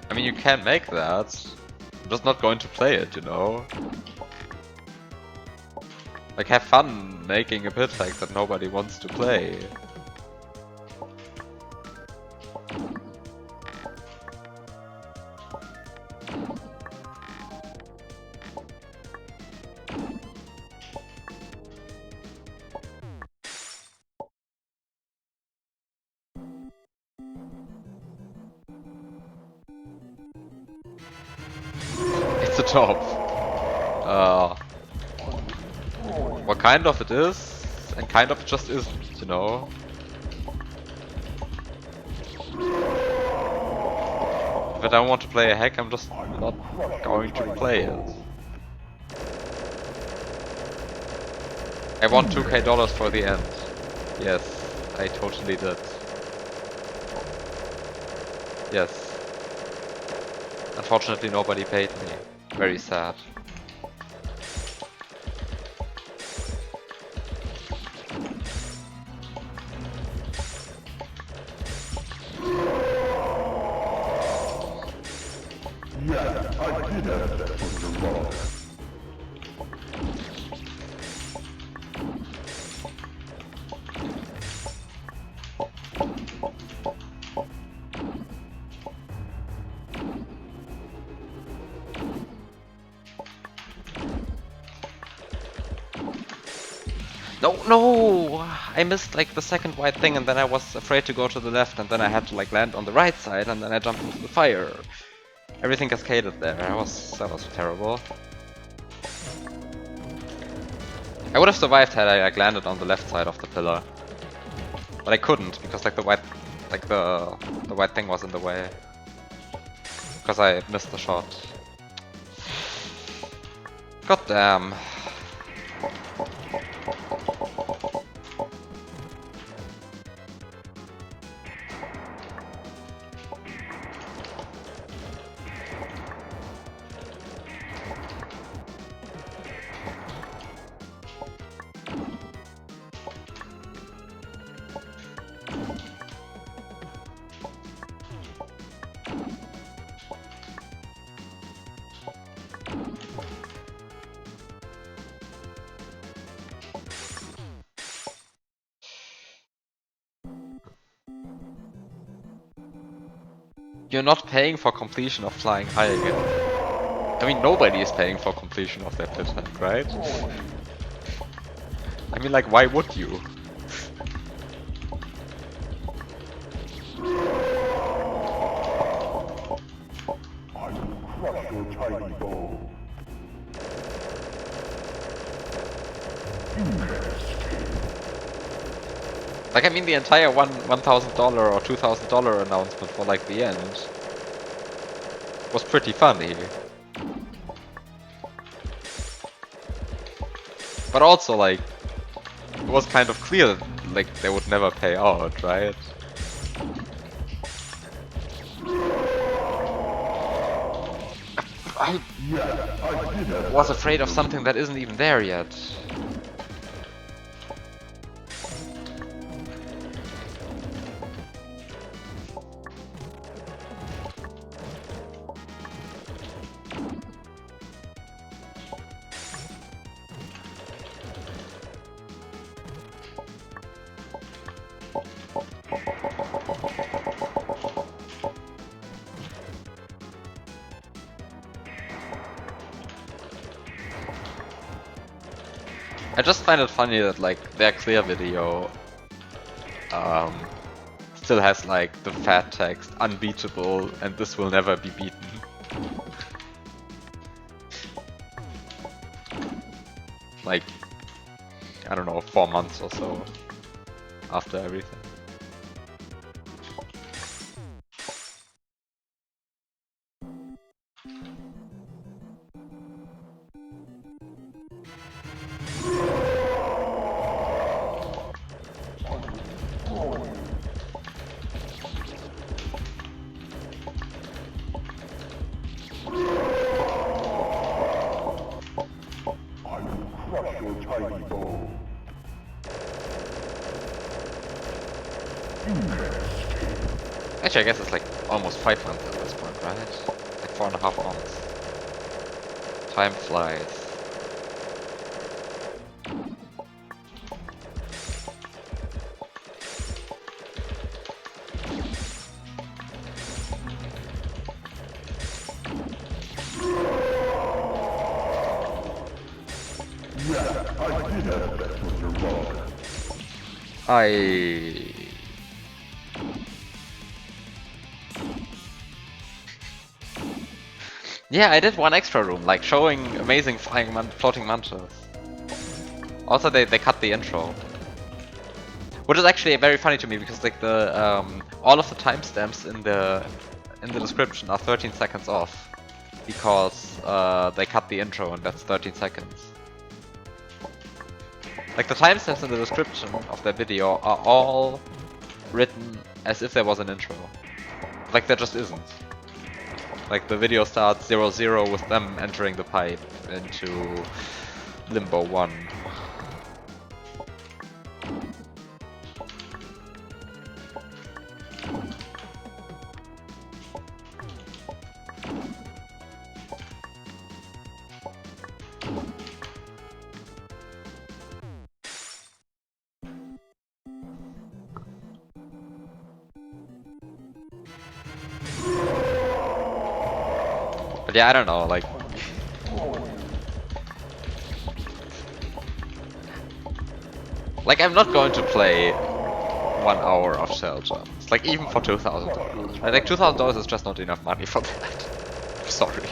I mean, you can make that. I'm just not going to play it, you know? Like, have fun making a pit hack that nobody wants to play. It's a top. What kind of it is, and kind of just isn't, you know? If I don't want to play a hack, I'm just not going to play it. I won $2K for the end. Yes, I totally did. Yes. Unfortunately, nobody paid me. Very sad. Yeah, I did have that for the wrong. No! I missed like the second white thing and then I was afraid to go to the left and then I had to like land on the right side and then I jumped into the fire. Everything cascaded there. That was terrible. I would have survived had I like landed on the left side of the pillar. But I couldn't because like the white thing was in the way. Because I missed the shot. God damn. You're not paying for completion of flying high again. I mean, nobody is paying for completion of that pit hack, right? I mean, like, why would you? I will crush your tiny bow. Like, I mean, the entire $1,000 or $2,000 announcement for like the end was pretty funny. But also, like, it was kind of clear, like, they would never pay out, right? I was afraid of something that isn't even there yet. I just find it funny that like their clear video still has like the fat text unbeatable and this will never be beaten. Like, I don't know, 4 months or so after everything. Crush your tiny bow. Actually, I guess it's like almost 5 months at this point, right? Like 4.5 months. Time flies. Yeah, I did have sex with your mother. Yeah, I did one extra room, like showing amazing flying floating mantas. Also, they cut the intro, which is actually very funny to me because like the all of the timestamps in the description are 13 seconds off because they cut the intro and that's 13 seconds. Like the timestamps in the description of their video are all written as if there was an intro. Like there just isn't. Like the video starts 0-0 with them entering the pipe into Limbo 1. But yeah, I don't know, like... Like, I'm not going to play 1 hour of shell jumps. Like, even for $2,000. Right? Like, $2,000 is just not enough money for that. I'm sorry.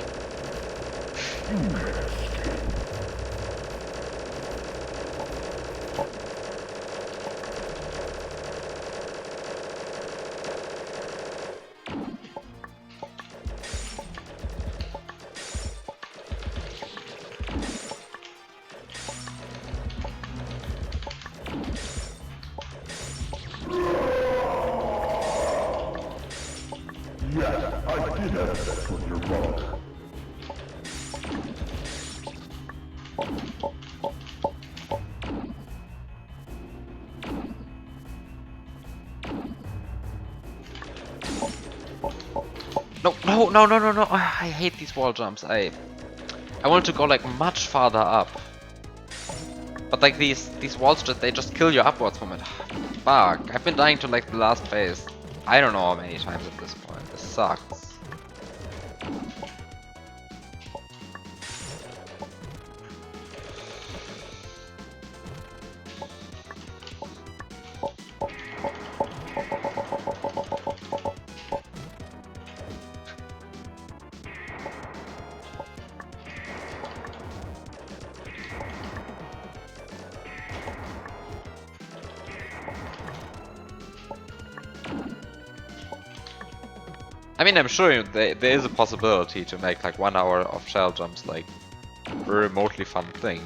Yeah, I did have sex with your mother. No. I hate these wall jumps. I want to go like much farther up. But like these walls they just kill you upwards from it. Fuck. I've been dying to like the last phase. I don't know how many times at this point. This sucks. I mean, I'm sure there is a possibility to make like 1 hour of shell jumps like a remotely fun thing.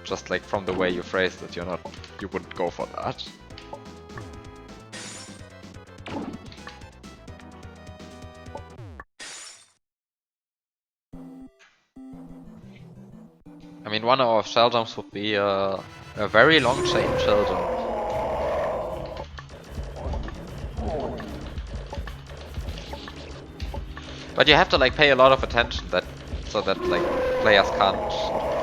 Just like from the way you phrased it, you wouldn't go for that. I mean, 1 hour of shell jumps would be a very long chain shell jump. But you have to like pay a lot of attention so that like players can't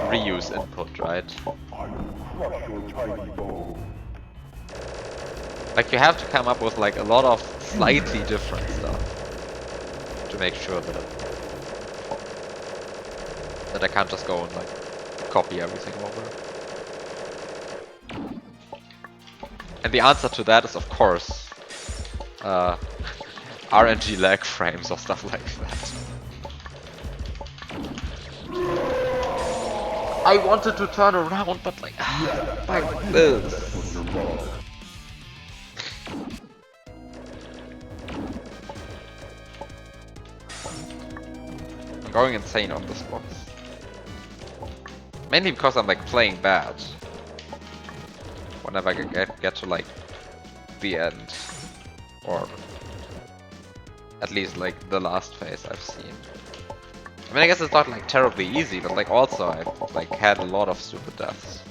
reuse input, right? I will crush your tiny bow. Like you have to come up with like a lot of slightly different stuff to make sure that I can't just go and like copy everything over? And the answer to that is, of course, RNG lag frames or stuff like that. I wanted to turn around, but like, like this. I'm going insane on this box. Mainly because I'm like playing bad. Whenever I get to like the end, or at least like the last phase I've seen. I mean, I guess it's not like terribly easy, but like also I've like had a lot of stupid deaths.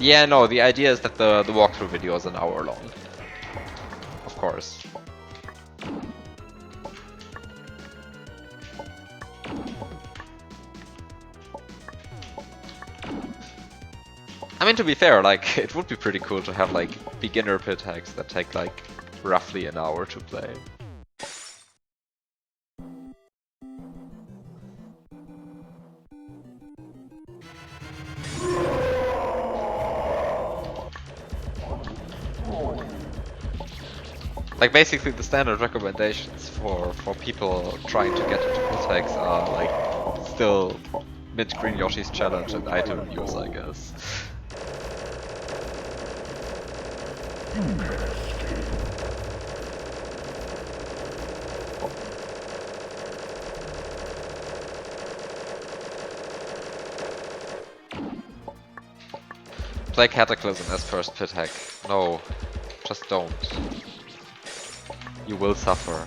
Yeah, no, the idea is that the walkthrough video is an hour long. Of course. I mean, to be fair, like, it would be pretty cool to have, like, beginner pit hacks that take, like, roughly an hour to play. Like, basically the standard recommendations for people trying to get into pit hacks are, like, still mid-green Yoshi's Challenge and item use, I guess. Play Cataclysm as first pit hack. No, just don't. You will suffer.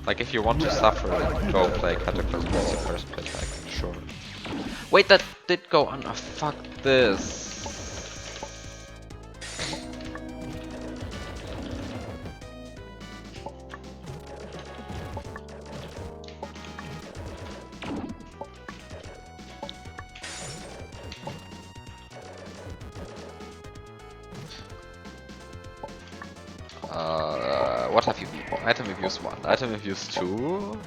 Like, if you want to suffer, then go play Cataclysm as your first pit hack, sure. Wait, that did go on. Oh, fuck this. What have you been? Item abuse 1, item abuse 2,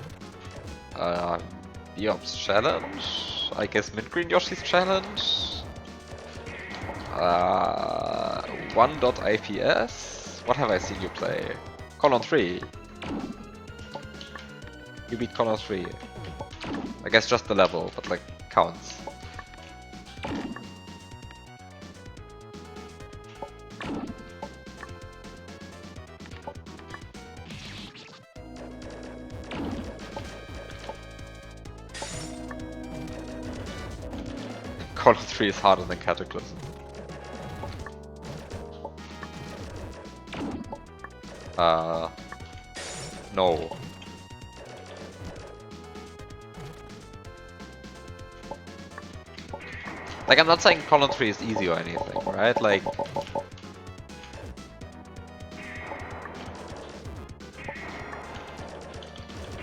Biops challenge, I guess mid-green Yoshi's challenge, 1.ips, what have I seen you play? Colon 3. You beat Colon 3. I guess just the level, but like, counts. Colon 3 is harder than Cataclysm. No. Like, I'm not saying Colon 3 is easy or anything, right? Like...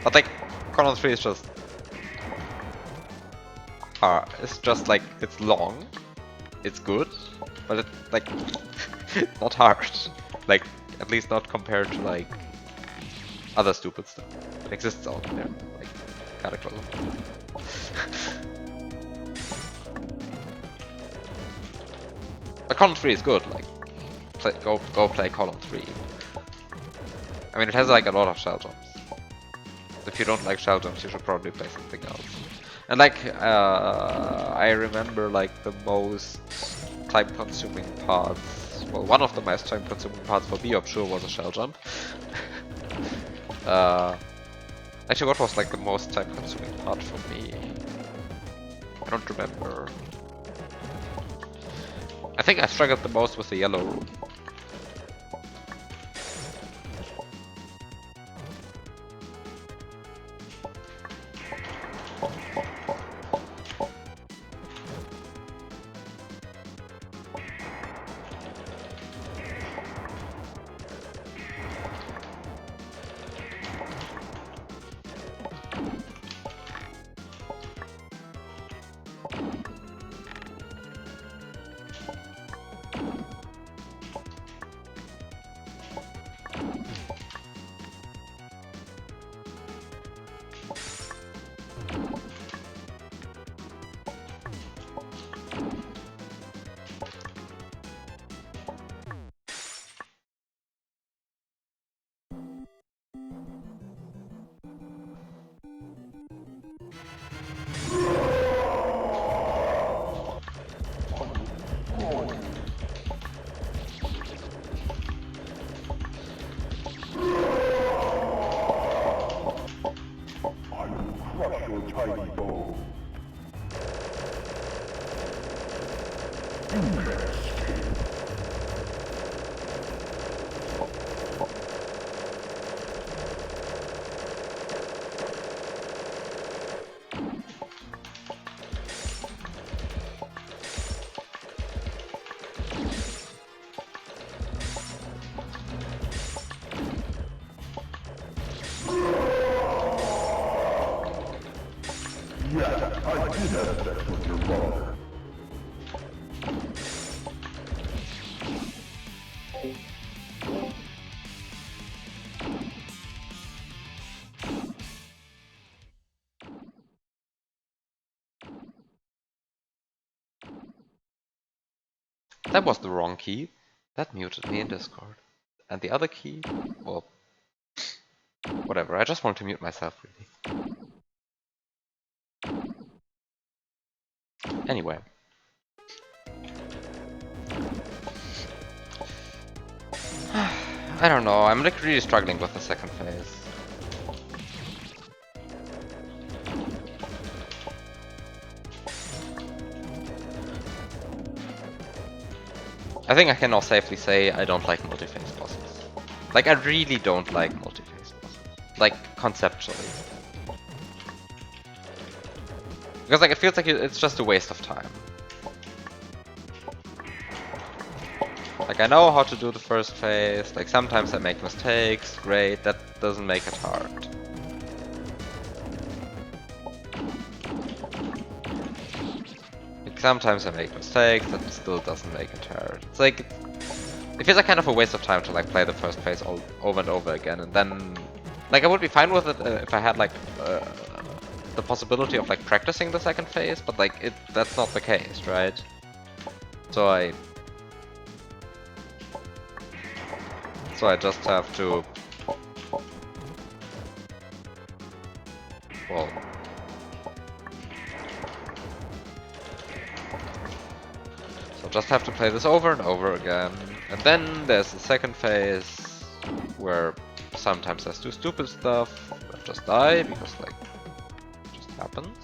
But like, Colon 3 is just... it's just like, it's long, it's good, but it's like, not hard. Like, at least not compared to like, other stupid stuff that exists out there, like Cataclysm. But Colon 3 is good, like, go play Colon 3. I mean, it has like a lot of shell jumps. If you don't like shell jumps, you should probably play something else. And like, I remember like the most time-consuming parts. Well, one of the most time-consuming parts for Biops sure was a shell jump. Actually, what was like the most time-consuming part for me? I don't remember. I think I struggled the most with the yellow room. Yes, I did have sex with your mother. That was the wrong key. That muted me in Discord. And the other key, well, whatever. I just want to mute myself, really. Anyway. I don't know, I'm like really struggling with the second phase. I think I can now safely say I don't like multi-phase bosses. Like, I really don't like multi-phase bosses. Like, conceptually. Because like, it feels like it's just a waste of time. Like, I know how to do the first phase, like sometimes I make mistakes, great, that doesn't make it hard. Like, sometimes I make mistakes, that still doesn't make it hard. It's like, it feels like kind of a waste of time to like play the first phase all over and over again, and then, like I would be fine with it if I had like the possibility of like practicing the second phase, but like that's not the case, right? So I just have to, well, so just have to play this over and over again. And then there's the second phase where sometimes I do stupid stuff and just die because like it just happens.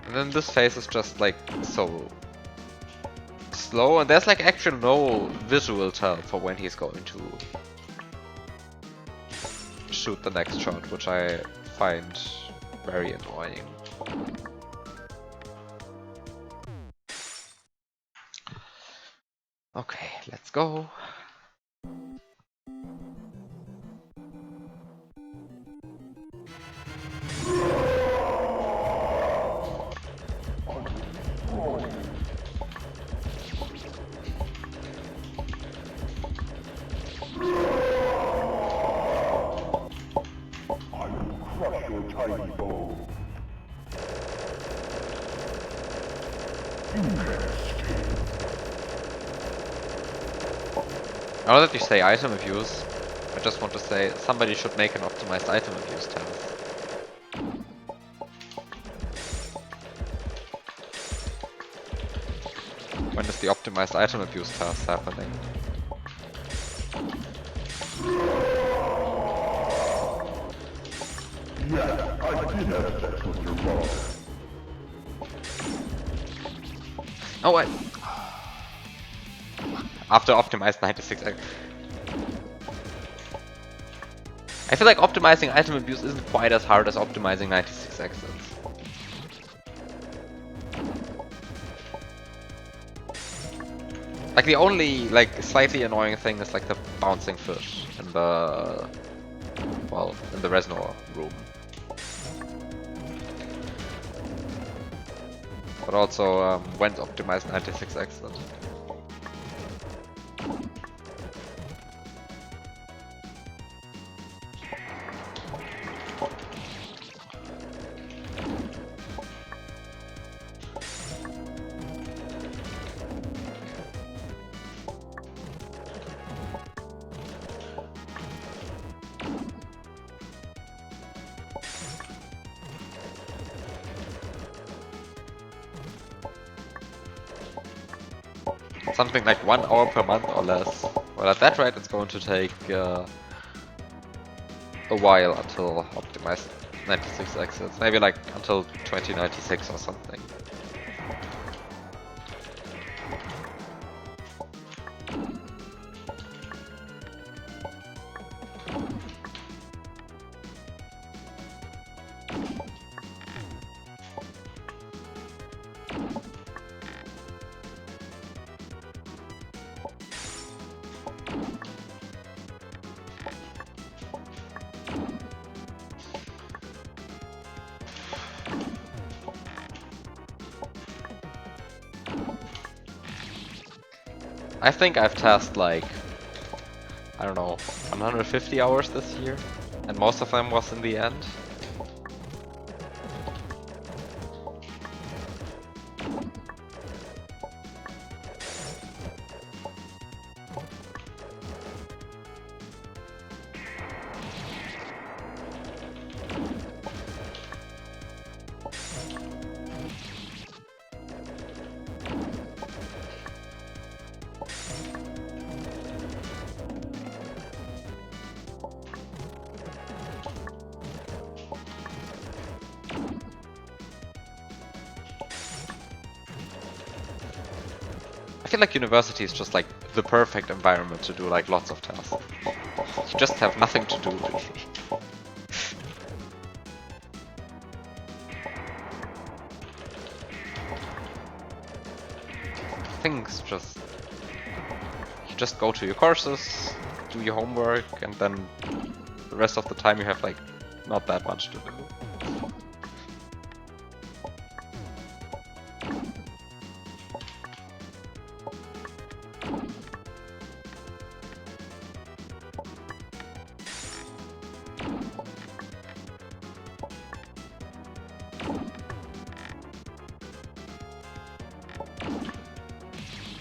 And then this phase is just like so slow, and there's like actually no visual tell for when he's going to shoot the next shot, which I find very annoying. Okay, let's go. Crush your tiny bones. Now that you say item abuse, I just want to say somebody should make an optimized item abuse task. When is the optimized item abuse task happening? Yes, I did have sex with your mother. Oh, what? After optimized 96. I feel like optimizing item abuse isn't quite as hard as optimizing 96 accents. Like the only like slightly annoying thing is like the bouncing fish in the, well, in the Reznor room. But also when optimized 96 accent. something like 1 hour per month or less. Well, at that rate, it's going to take a while until optimized 96 exits. Maybe like until 2096 or something. I think I've tasked like, I don't know, 150 hours this year, and most of them was in the end. I feel like university is just like the perfect environment to do like lots of tasks. You just have nothing to do really. Things just... You just go to your courses, do your homework, and then the rest of the time you have like not that much to do.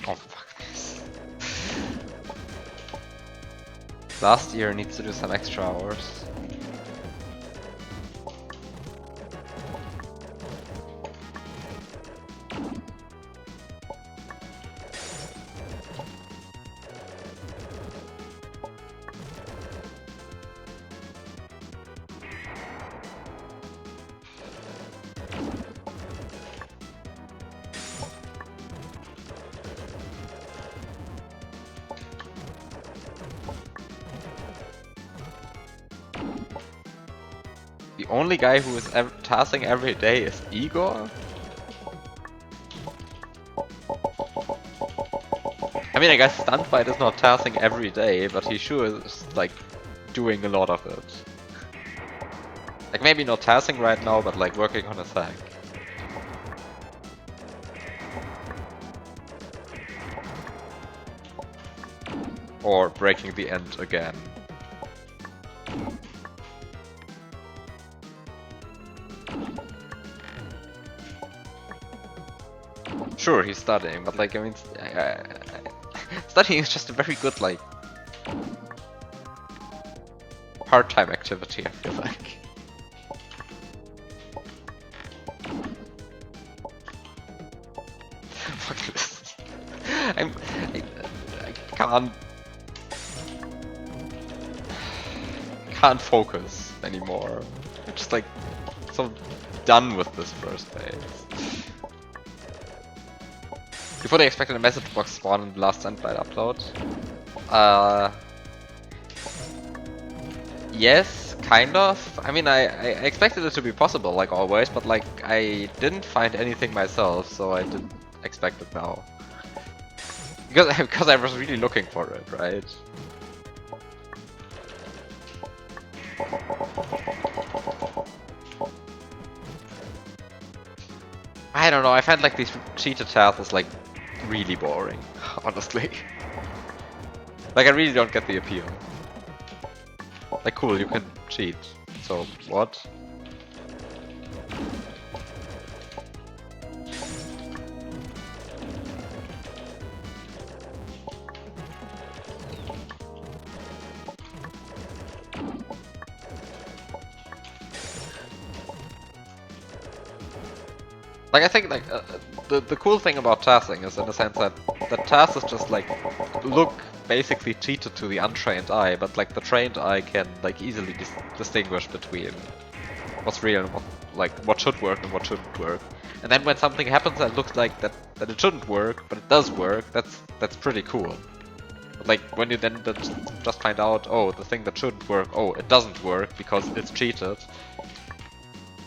Oh fuck this. Last year needs to do some extra hours. The only guy who is tasking every day is Igor? I mean, I guess Stuntfight is not tasking every day, but he sure is like doing a lot of it. Like maybe not tasking right now, but like working on a sack. Or breaking the end again. Sure, he's studying, but like, I mean, studying is just a very good, like, part-time activity, I feel like. Fuck this. I can't focus anymore. I'm just like, so done with this first phase. You fully expected a message box spawn in the last Sandlight upload? Yes, kind of. I mean, I expected it to be possible, like always, but like, I didn't find anything myself, so I didn't expect it now. Because I was really looking for it, right? I don't know, I find like these cheated tasks like really boring, honestly. Like I really don't get the appeal. Like cool, you can cheat. So what? Like I think like the cool thing about tassing is in the sense that the task is just like look basically cheated to the untrained eye, but like the trained eye can like easily distinguish between what's real and what should work and what shouldn't work. And then when something happens that looks like that it shouldn't work, but it does work, that's pretty cool. But like when you then just find out, oh, the thing that shouldn't work, oh, it doesn't work because it's cheated.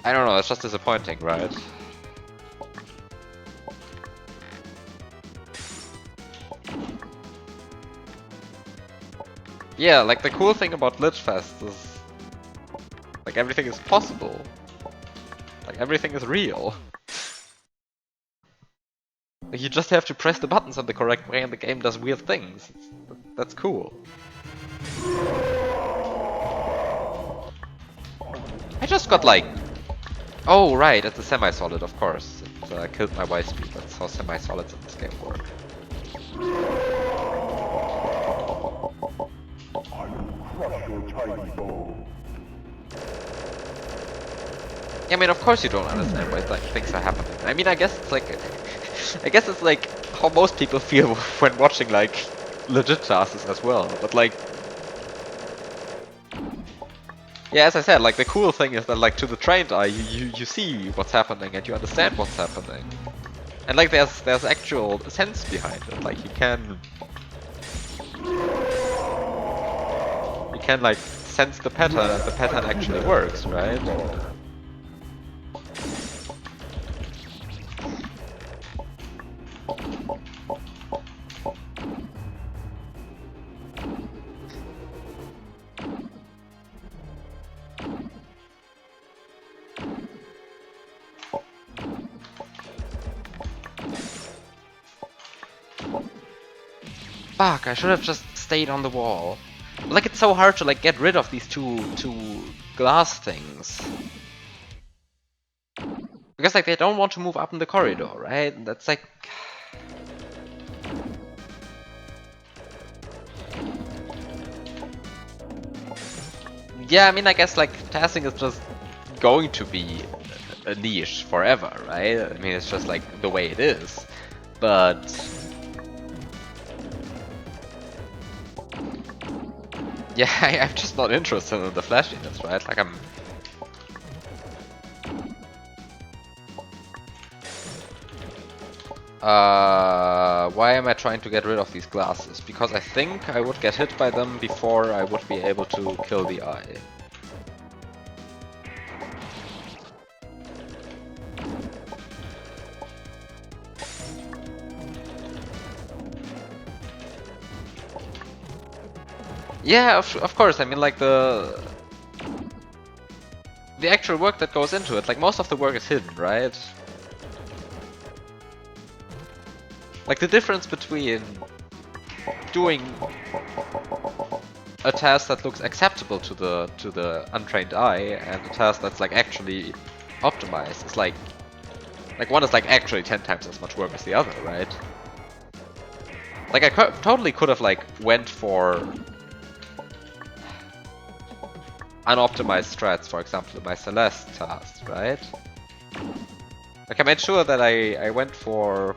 I don't know, it's just disappointing, right? Yeah, like the cool thing about Glitchfest is like everything is possible. Like everything is real. Like, you just have to press the buttons in the correct way and the game does weird things. That's cool. I just got like... Oh right, it's a semi-solid, of course. It killed my Y speed, that's how semi-solids in this game work. Yeah, I mean, of course you don't understand why like things are happening. I mean, I guess it's like... I guess it's like how most people feel when watching like legit tasks as well, but like... Yeah, as I said, like the cool thing is that like to the trained eye, you see what's happening and you understand what's happening. And like there's actual sense behind it, like you can like sense the pattern and the pattern actually works, right? Fuck, I should have just stayed on the wall. Like it's so hard to like get rid of these two glass things. Because like they don't want to move up in the corridor, right? That's like... Yeah, I mean, I guess like tassing is just going to be a niche forever, right? I mean, it's just like the way it is. But... yeah, I'm just not interested in the flashiness, right? Like I'm... why am I trying to get rid of these glasses? Because I think I would get hit by them before I would be able to kill the eye. Yeah, of course, I mean like the actual work that goes into it, like most of the work is hidden, right? Like the difference between doing a task that looks acceptable to the untrained eye and a task that's like actually optimized is like one is like actually 10 times as much work as the other, right? Like I totally could have like went for unoptimized strats, for example, in my Celeste task, right? Like I made sure that I went for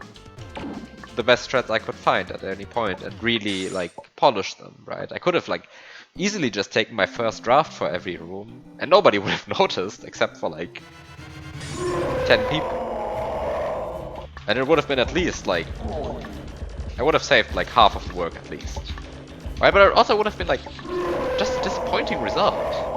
the best strats I could find at any point and really like polish them, right? I could have like easily just taken my first draft for every room and nobody would have noticed except for like 10 people. And it would have been at least like... I would have saved like half of the work at least. Right, but it also would have been like just a disappointing result.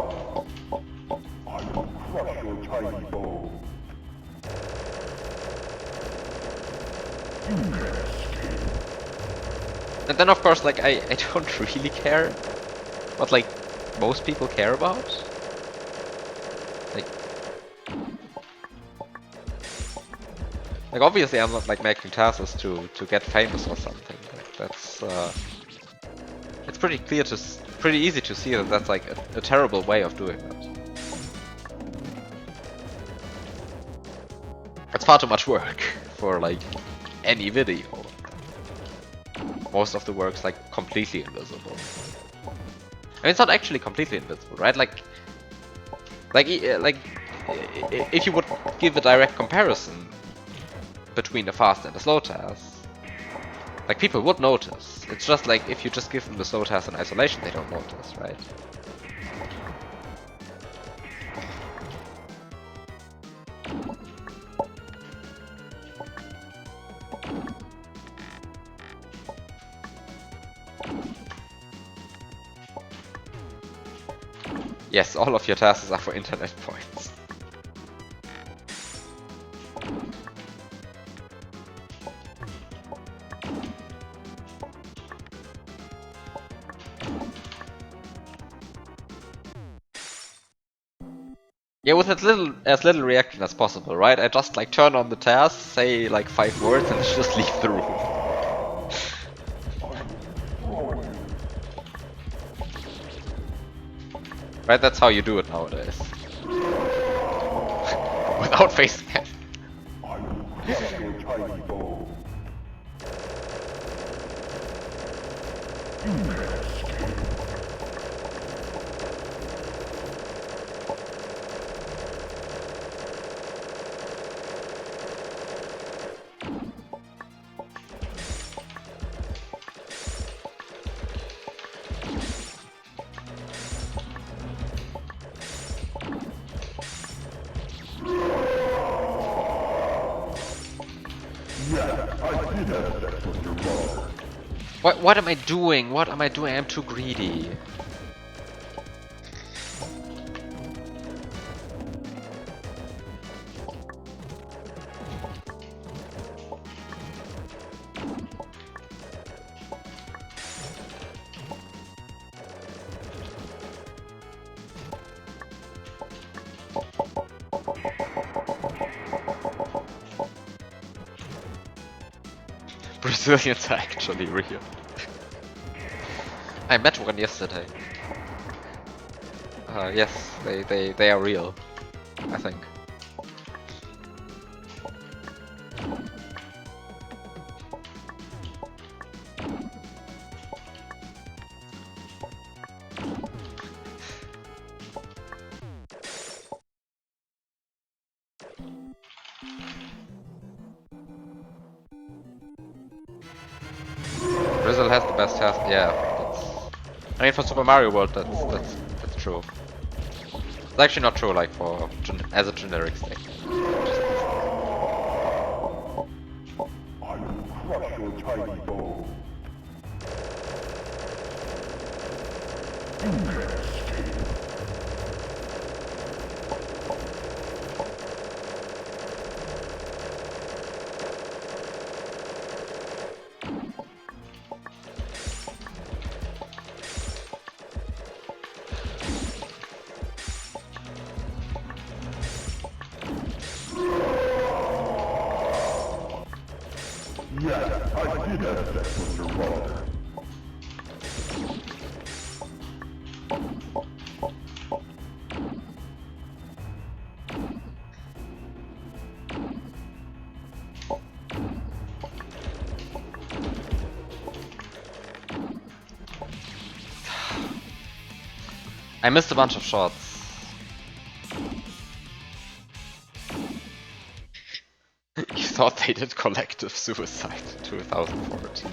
And then of course like I don't really care what like most people care about. Like obviously I'm not like making tasks to get famous or something. Like, that's it's pretty clear to pretty easy to see that that's like a terrible way of doing it. It's far too much work for like any video. Most of the work's like completely invisible. I mean, it's not actually completely invisible, right? Like if you would give a direct comparison, between a fast and a slow task, like people would notice. It's just like if you just give them the slow task in isolation, they don't notice, right? Yes, all of your tasks are for internet points. Yeah, with as little reaction as possible, right? I just like turn on the task, say like 5 words, and just leave the room. Right, that's how you do it nowadays. Without facing it. I will crush your tiny bow. Yeah, I did have sex with your mother. What am I doing? What am I doing? I'm too greedy. Brazilians are actually real. I met one yesterday. Yes, they are real, I think. Brazil has the best task. Yeah, I mean for Super Mario World, that's true. It's actually not true, like for as a generic state. I will crush your tiny bow. Yeah, I did have sex with your mother. I missed a bunch of shots. You thought they did collective suicide in 2014.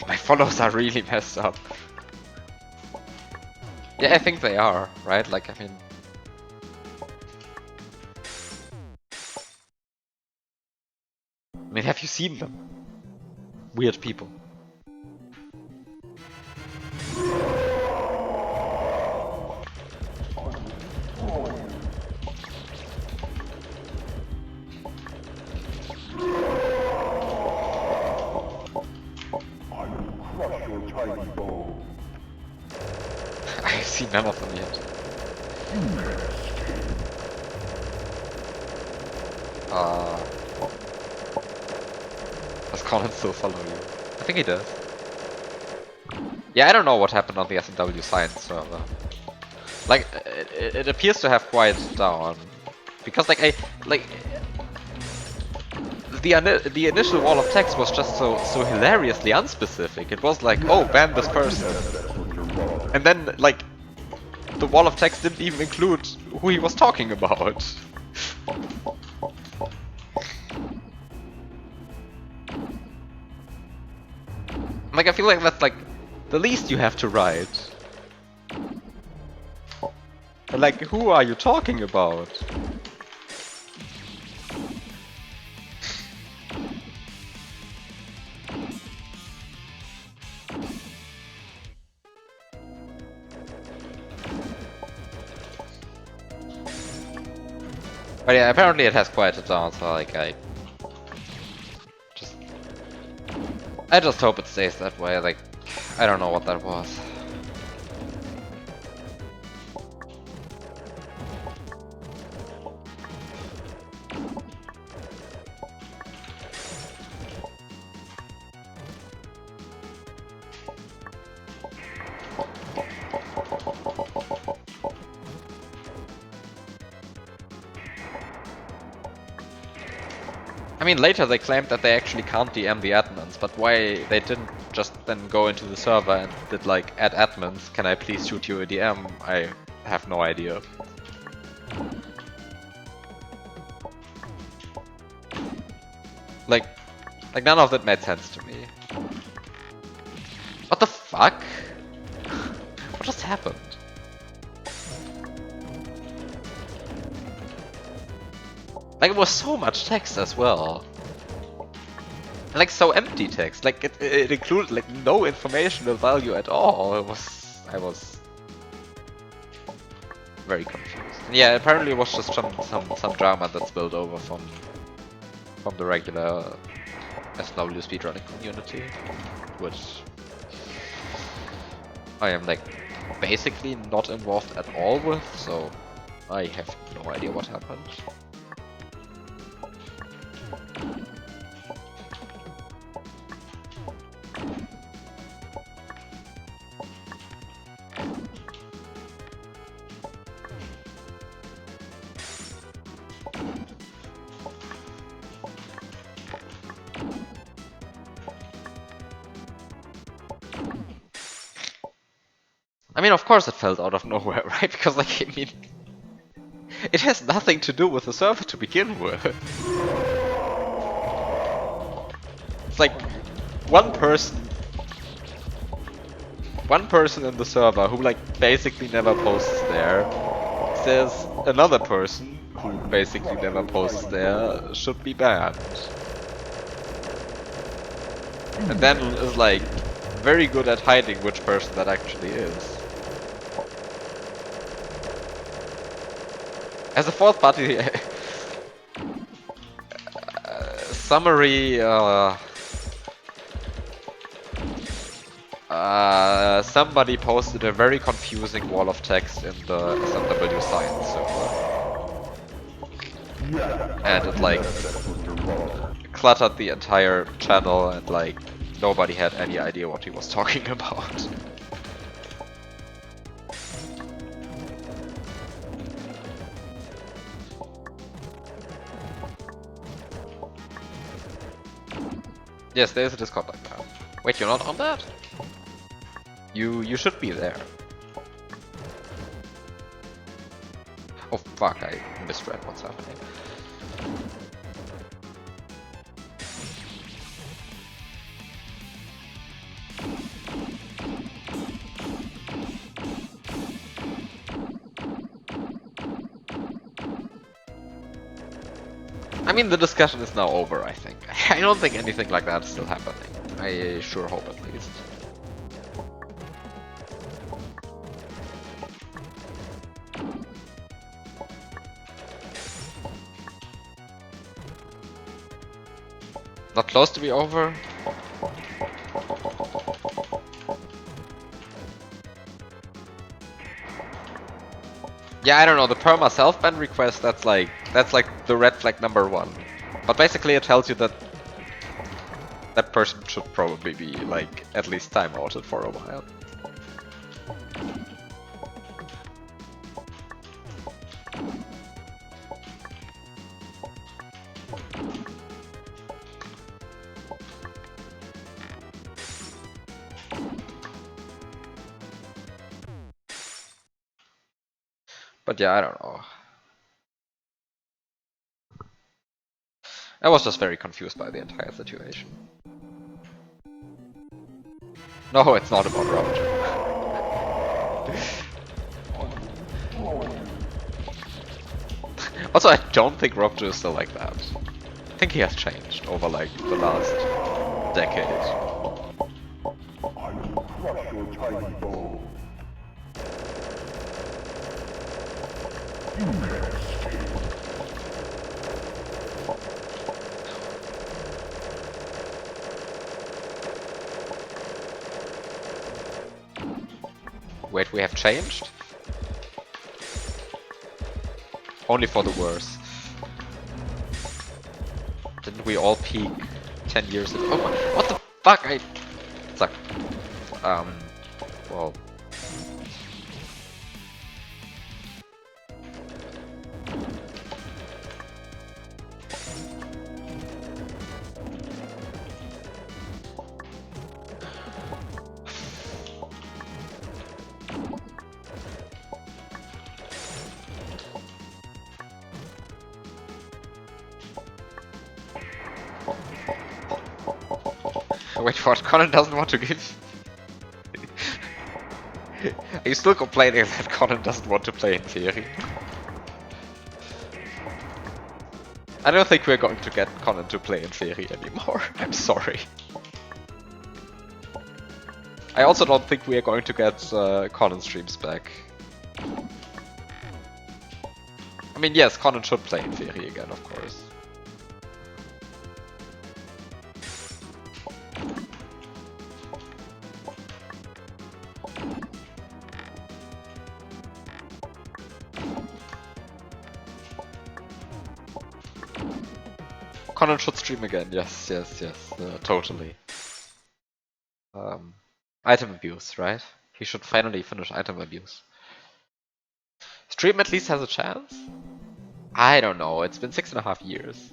My follows are really messed up. Yeah, I think they are, right? Like, I mean, have you seen them? Weird people. I will crush your tiny bow. seen none of them yet. Does Colin still follow you? I think he does. Yeah, I don't know what happened on the SMW science server. Like, it appears to have quieted down. Because, like, the initial wall of text was just so hilariously unspecific. It was like, oh, ban this person. And then, like, the wall of text didn't even include who he was talking about. Like, I feel like that's, like, the least you have to write. Like, who are you talking about? But yeah, apparently it has quieted down, so like I just hope it stays that way. Like, I don't know what that was. I mean, later they claimed that they actually can't DM the admins, but why they didn't just then go into the server and did like, add admins, can I please shoot you a DM? I have no idea. Like none of that made sense to me. What the fuck? What just happened? Like, it was so much text as well. And, like, so empty text. Like, it included, like, no informational value at all. I was very confused. And yeah, apparently it was just some drama that spilled over from the regular SW speedrunning community, which I am, like, basically not involved at all with, so I have no idea what happened. I mean, of course it felt out of nowhere, right? Because, like, I mean, it has nothing to do with the server to begin with. It's like one person in the server who, like, basically never posts there says another person who basically never posts there should be banned. And then is, like, very good at hiding which person that actually is. As a fourth party summary, somebody posted a very confusing wall of text in the SMW science server. And it, like, cluttered the entire channel and, like, nobody had any idea what he was talking about. Yes, there's a Discord like that. Wait, you're not on that? You should be there. Oh fuck, I misread what's happening. I mean, the discussion is now over, I think. I don't think anything like that is still happening. I sure hope at least. Not close to be over? Yeah, I don't know, the perma self-ban request, that's like the red flag #1. But basically it tells you that that person should probably be like at least timeouted for a while. But yeah, I don't know. I was just very confused by the entire situation. No, it's not about Rupture. Also, I don't think Rupture is still like that. I think he has changed over like the last decade. I will crush your tiny bones. You can't escape. Wait, we have changed? Only for the worse. Didn't we all peak 10 years ago? Oh, what the fuck? I suck. Well. Wait, what? Conan doesn't want to give? Are you still complaining that Conan doesn't want to play in theory? I don't think we're going to get Conan to play in theory anymore. I'm sorry. I also don't think we are going to get Conan streams back. I mean, yes, Conan should play in theory again, of course. Conan should stream again, yes, totally. Item abuse, right? He should finally finish item abuse. Stream at least has a chance? I don't know, it's been 6.5 years.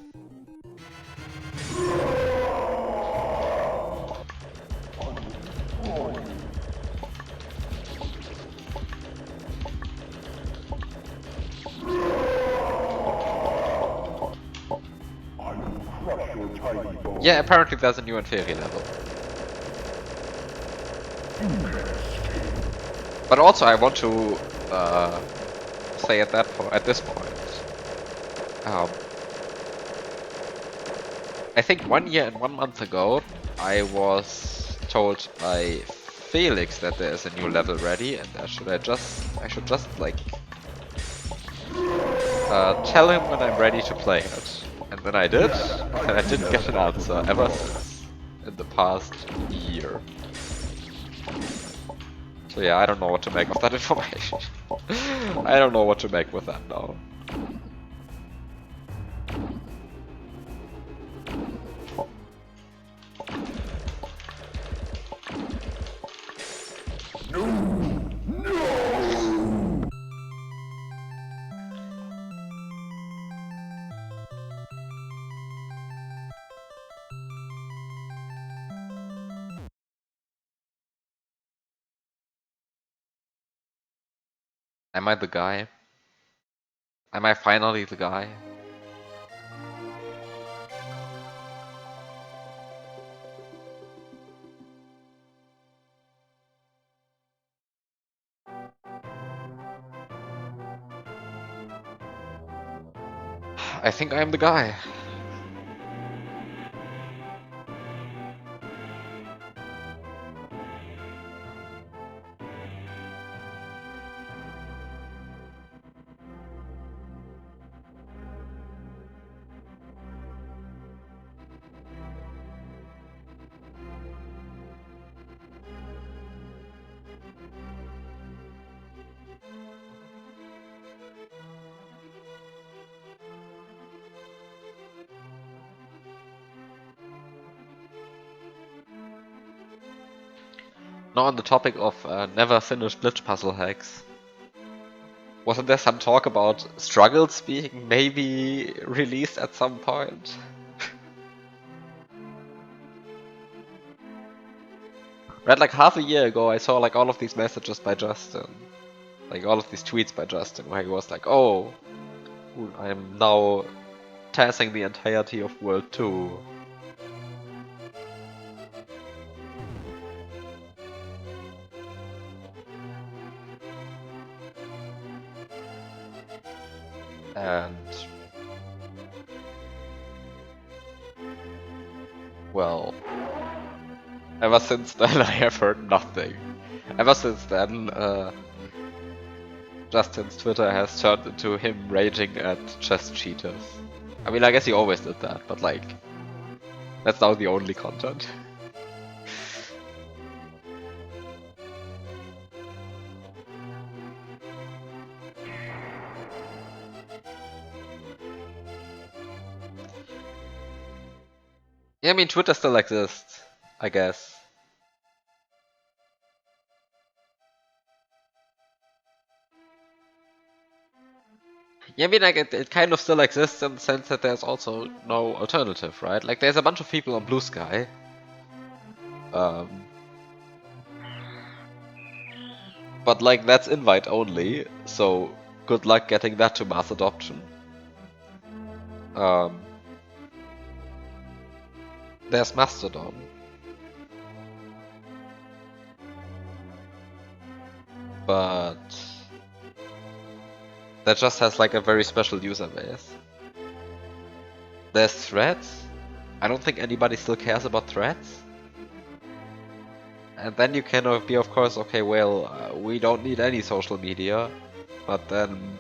Yeah, apparently there's a new Inferi level. But also I want to say at this point, I think 1 year and 1 month ago, I was told by Felix that there's a new level ready, and I should just like tell him when I'm ready to play it. And then I did, and I didn't get an answer ever since in the past year. So yeah, I don't know what to make of that information. I don't know what to make with that now. Am I the guy? Am I finally the guy? I think I'm the guy. Now on the topic of never finished glitch puzzle hacks. Wasn't there some talk about struggles being maybe released at some point? Right, like half a year ago I saw like all of these messages by Justin. Like all of these tweets by Justin where he was like, oh, I'm now tassing the entirety of World 2. And well, ever since then I have heard nothing. Ever since then, Justin's Twitter has turned into him raging at chess cheaters. I mean, I guess he always did that, but like, that's now the only content. Yeah, I mean, Twitter still exists, I guess. Yeah, I mean, like, it kind of still exists in the sense that there's also no alternative, right? Like, there's a bunch of people on Blue Sky. But, like, that's invite only, so good luck getting that to mass adoption. There's Mastodon. But that just has like a very special user base. There's Threads. I don't think anybody still cares about Threads. And then you can be, of course, okay, well, we don't need any social media. But then,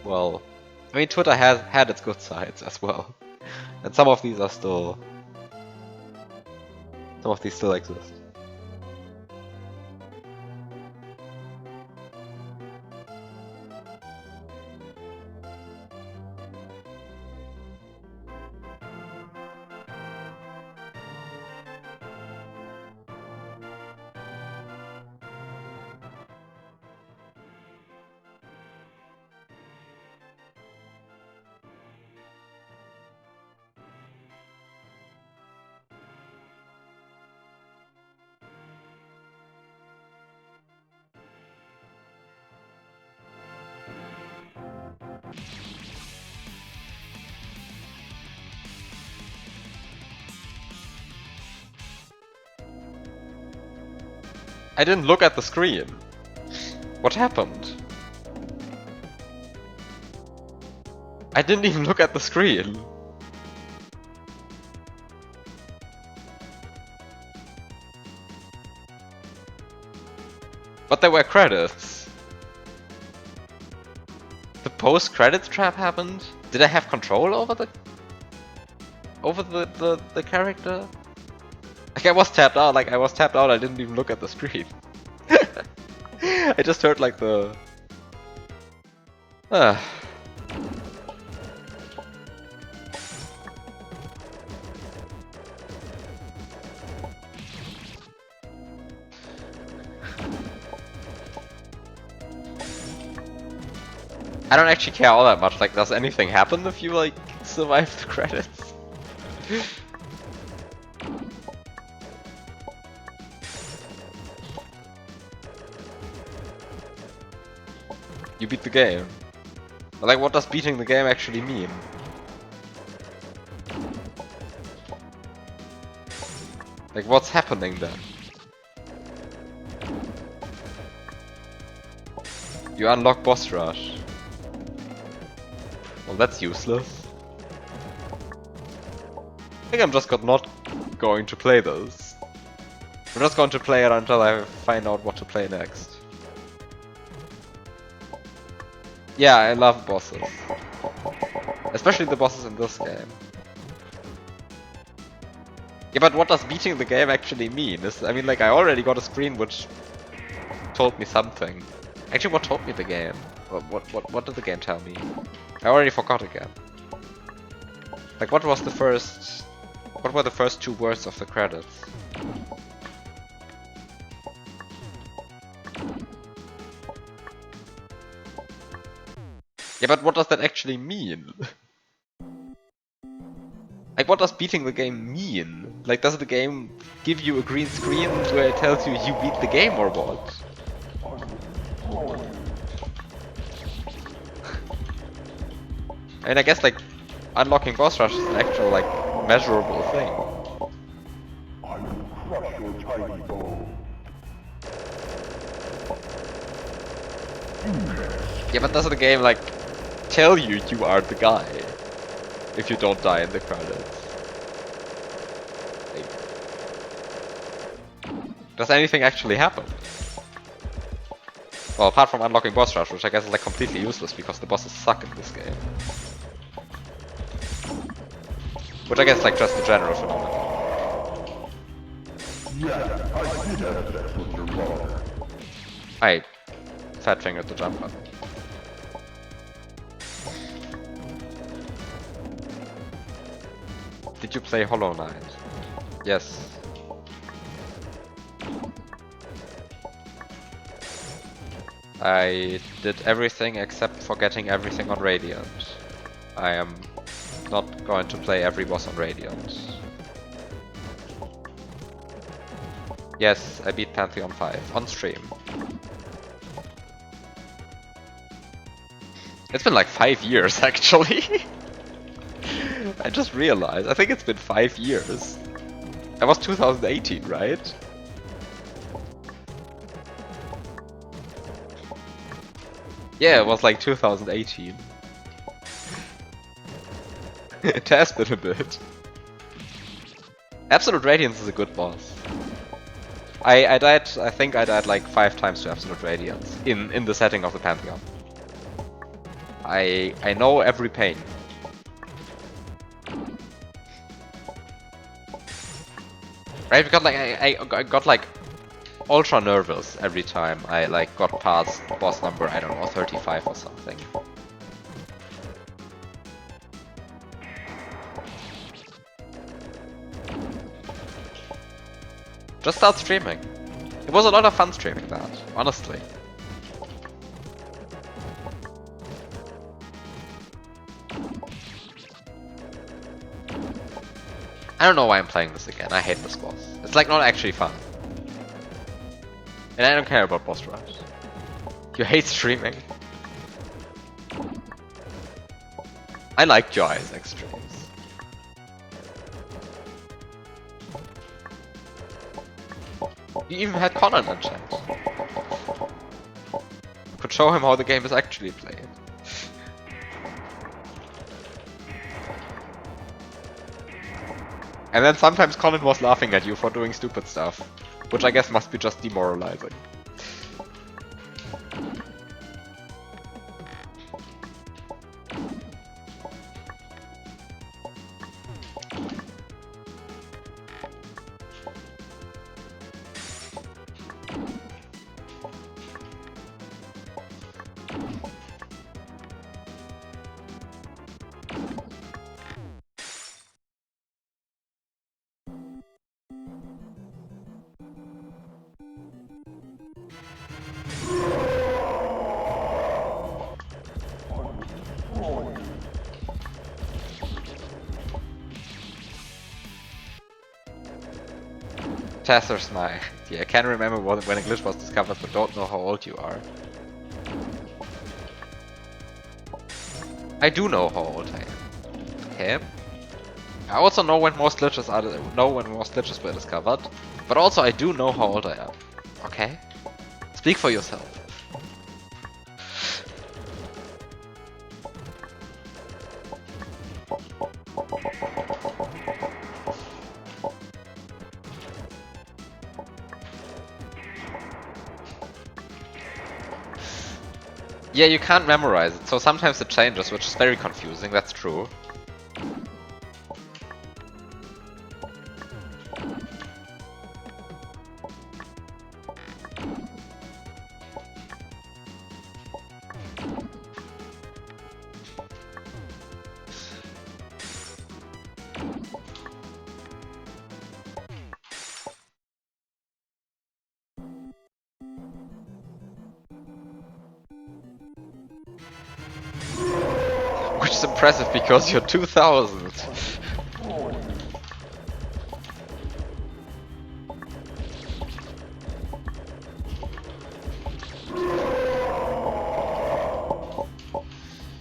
well, I mean, Twitter has had its good sides as well. And some of these still exist. I didn't look at the screen. What happened? I didn't even look at the screen. But there were credits. The post-credits trap happened? Did I have control over the character? Like I was tapped out, I didn't even look at the screen. I just heard like the... I don't actually care all that much, like does anything happen if you like survive the credits? You beat the game. Like, what does beating the game actually mean? Like, what's happening then? You unlock boss rush. Well, that's useless. I think I'm just not going to play this. I'm just going to play it until I find out what to play next. Yeah, I love bosses. Especially the bosses in this game. Yeah, but what does beating the game actually mean? I mean, like, I already got a screen which told me something. Actually, what told me the game? What did the game tell me? I already forgot again. Like, what were the first 2 words of the credits? Yeah, but what does that actually mean? Like, what does beating the game mean? Like, does the game give you a green screen where it tells you beat the game or what? I mean, I guess, like, unlocking boss rush is an actual, like, measurable thing. I will crush your tiny bow. Yeah, but doesn't the game, like, tell you are the guy if you don't die in the credits? Like, does anything actually happen? Well, apart from unlocking boss rush, which I guess is like completely useless because the bosses suck in this game. Which I guess is like just a general phenomenon. Yeah, I did have sex with your mother. I fat fingered the jump button. Did you play Hollow Knight? Yes. I did everything except for getting everything on Radiant. I am not going to play every boss on Radiant. Yes, I beat Pantheon 5 on stream. It's been like 5 years actually. I just realized. I think it's been 5 years. That was 2018, right? Yeah, it was like 2018. It has been a bit. Absolute Radiance is a good boss. I died, I think I died like 5 times to Absolute Radiance in the setting of the Pantheon. I know every pain. Right, because like I got like ultra nervous every time I like got past boss number, I don't know, 35 or something. Just start streaming. It was a lot of fun streaming that, honestly. I don't know why I'm playing this again. I hate this boss. It's like not actually fun. And I don't care about boss rush. You hate streaming? I liked your Isaac streams. You even had Conan in chat. Could show him how the game is actually played. And then sometimes Conan was laughing at you for doing stupid stuff, which I guess must be just demoralizing. Tasser's my... Yeah, I can't remember when a glitch was discovered, but don't know how old you are. I do know how old I am. Okay. I also know when most glitches were discovered, but also I do know how old I am. Okay? Speak for yourself. Yeah, you can't memorize it, so sometimes it changes, which is very confusing, that's true. Which is impressive because you're 2000.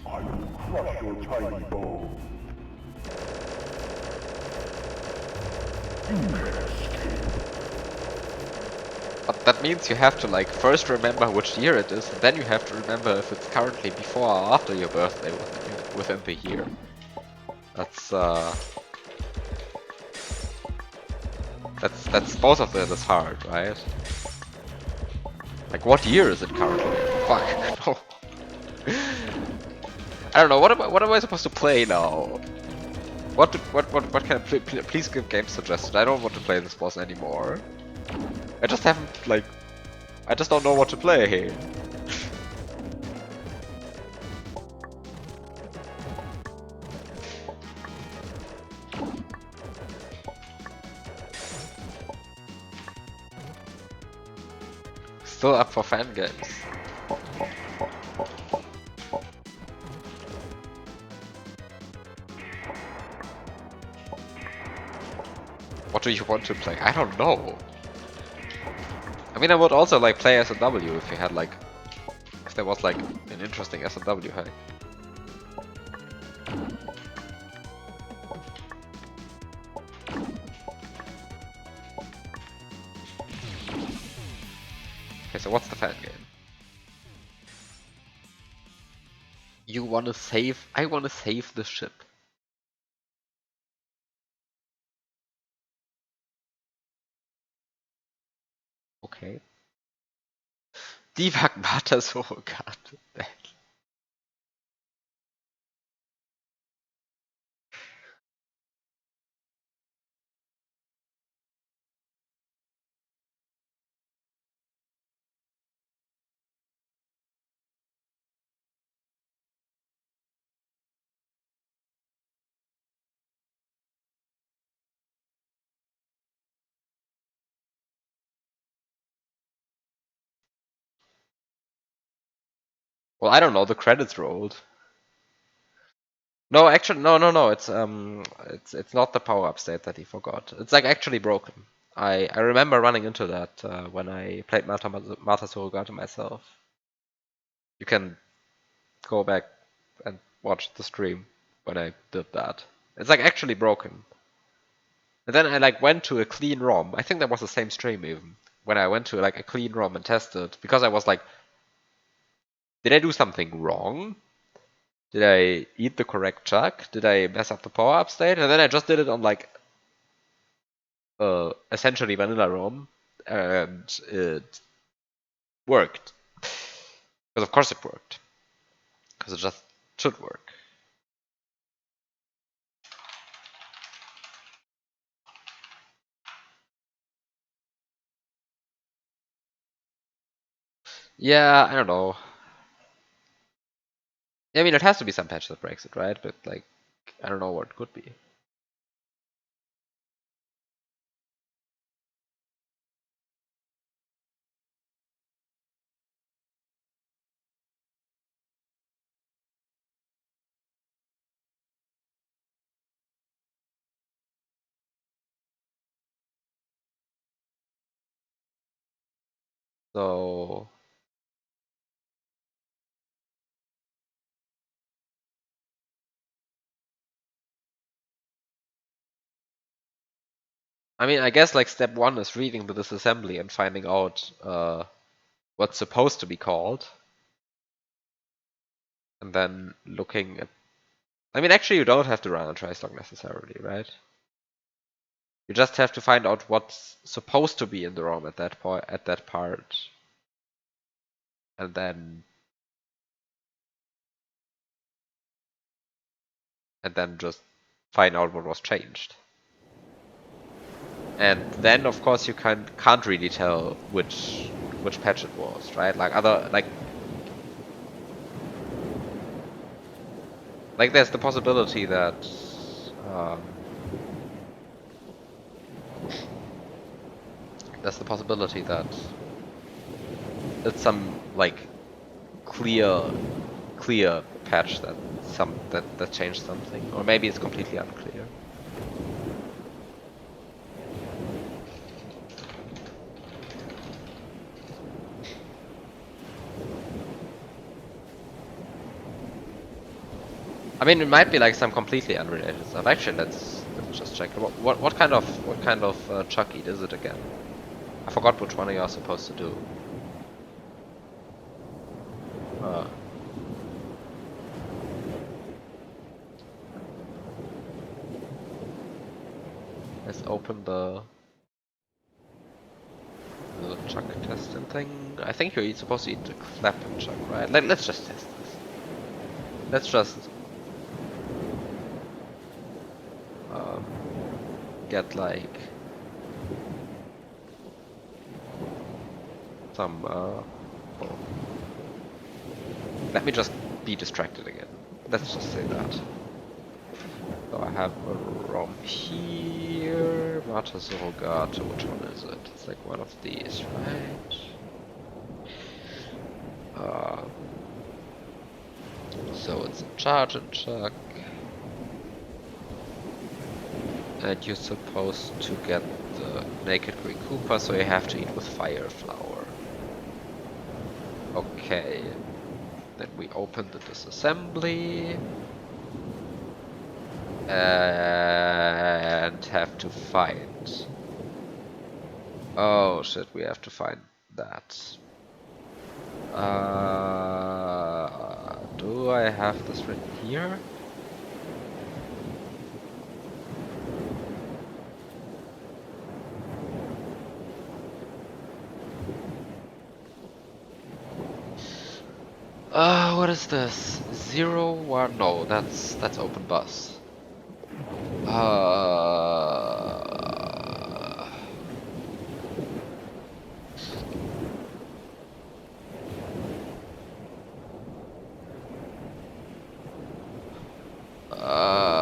I will crush your tiny bones. You can escape. But that means you have to like first remember which year it is, and then you have to remember if it's currently before or after your birthday within the year. That's both of it is hard, right? Like what year is it currently? Fuck no. I don't know. What am I supposed to play now? What can I please give game suggestions? I don't want to play this boss anymore. I just haven't like I just don't know what to play. Still up for fan games. What do you want to play? I don't know. I mean, I would also like play SNW if you had like, if there was like an interesting SNW hack. Okay, so what's the fan game? You wanna save? I wanna save the ship. Okay. Debug Mata Surrogat. Well, I don't know. The credits rolled. No, actually, no. It's not the power-up state that he forgot. It's like actually broken. I remember running into that when I played Mata Surrogat myself. You can go back and watch the stream when I did that. It's like actually broken. And then I like went to a clean ROM. I think that was the same stream even. When I went to like a clean ROM and tested, because I was like, did I do something wrong? Did I eat the correct chunk? Did I mess up the power-up state? And then I just did it on like essentially vanilla ROM, and it worked. Because of course it worked. Because it just should work. Yeah, I don't know. I mean, it has to be some patch that breaks it, right? But like, I don't know what it could be. So I mean, I guess like step one is reading the disassembly and finding out what's supposed to be called. And then looking at... I mean, actually you don't have to run a try-slog necessarily, right? You just have to find out what's supposed to be in the ROM at that point, at that part. And then just find out what was changed. And then of course you can't really tell which patch it was, right? Like there's the possibility that it's some like clear patch that's that changed something, or maybe it's completely unclear. I mean, it might be like some completely unrelated stuff. Actually, let's just check. What kind of Chuck Eat is it again? I forgot which one you are supposed to do. Uh, let's open the Chuck testing thing. I think you're supposed to eat the clap and Chuck, right? Let's just test this. Let's just um, get like some. Oh, let me just be distracted again. Let's just say that. So I have a ROM here. Mata Surrogato. Which one is it? It's like one of these, right? Um, so it's a charge and chuck. And you're supposed to get the naked green Koopa, so you have to eat with fire flower. Okay. Then we open the disassembly. And have to find. Oh shit, we have to find that. Do I have this written here? What is this? 01? No, that's open bus. Uh, uh,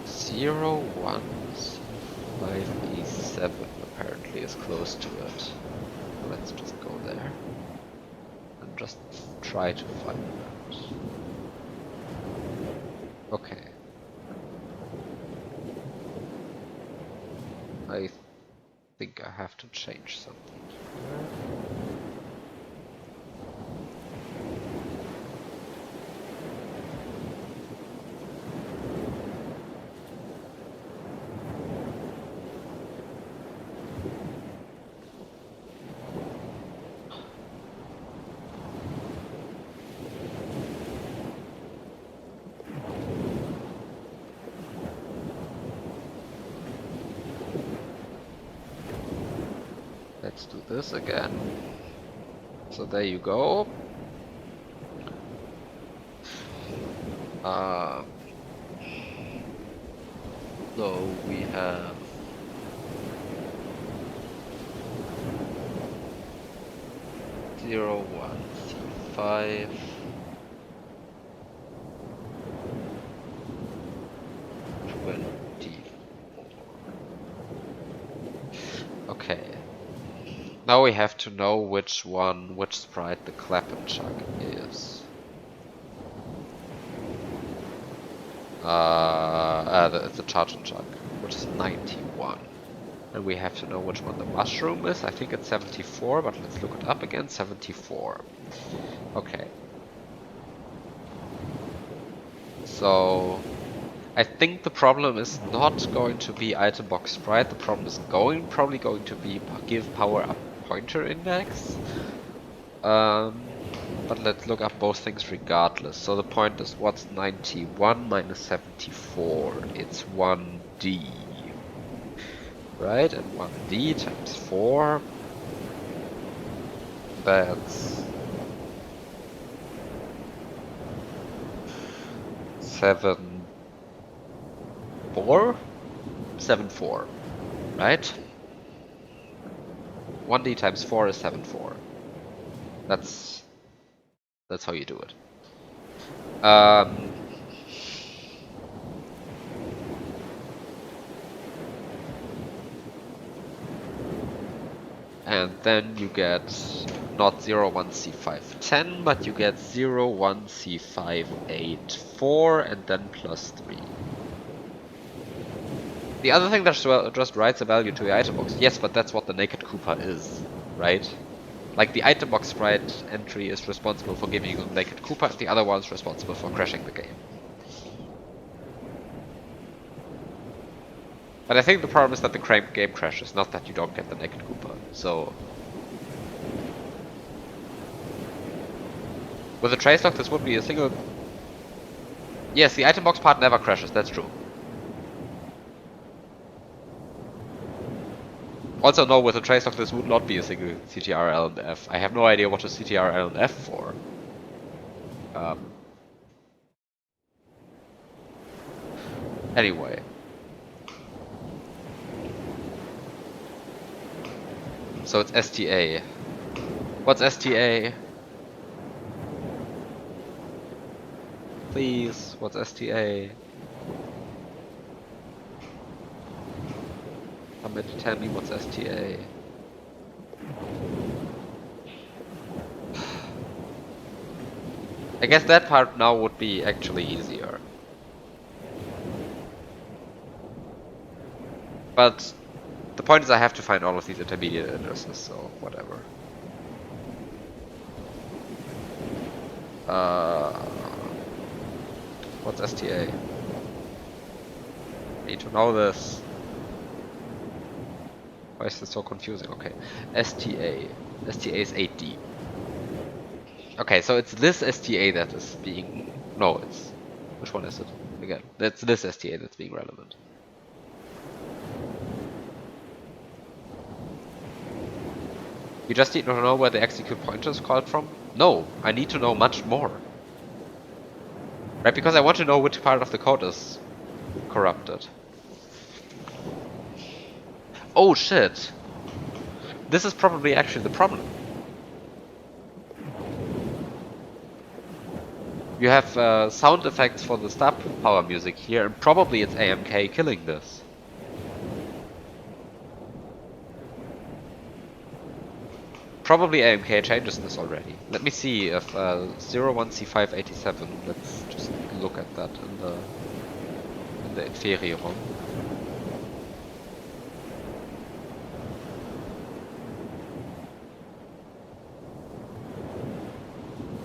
01C5E7 apparently is close to it. So let's just go there and just try to find that. Okay. I think I have to change something here. Let's do this again. So there you go. Um, so we have 01C5. Okay. Now we have to know which sprite the Clap and Chuck is. It's the Charge and Chuck, which is 91. And we have to know which one the mushroom is. I think it's 74, but let's look it up again. 74. Okay. So I think the problem is not going to be item box sprite. The problem is probably going to be give power up pointer index. But let's look up both things regardless. So the point is, what's 91 minus 74? It's 1D. Right? And 1D times 4. That's 7, 4? 7, 4. Right? 1D times 4 is 7, 4. That's how you do it. And then you get not 01C510, but you get 01C584 and then +3. The other thing that just writes a value to your item box. Yes, but that's what the Naked Koopa is, right? Like the item box sprite entry is responsible for giving you the Naked Koopa, and the other one's responsible for crashing the game. But I think the problem is that the game crashes, not that you don't get the Naked Koopa. So with a trace lock, this would be a single. Yes, the item box part never crashes. That's true. Also, no, with a trace lock, this would not be a single CTR L and F. I have no idea what a CTR L and F for. Anyway. So it's STA. What's STA? Please, what's STA? Somebody tell me what's STA. I guess that part now would be actually easier. But the point is I have to find all of these intermediate addresses, so whatever. What's STA? I need to know this. Why is this so confusing? Okay. STA. STA is 8D. Okay, so it's this STA that is being... No, it's... Which one is it? Again, that's this STA that's being relevant. You just need to know where the execute pointer is called from? No, I need to know much more. Right, because I want to know which part of the code is corrupted. Oh shit! This is probably actually the problem. You have sound effects for the star power music here, and probably it's AMK killing this. Probably AMK changes this already. Let me see if 01C587, let's just look at that in the Inferior.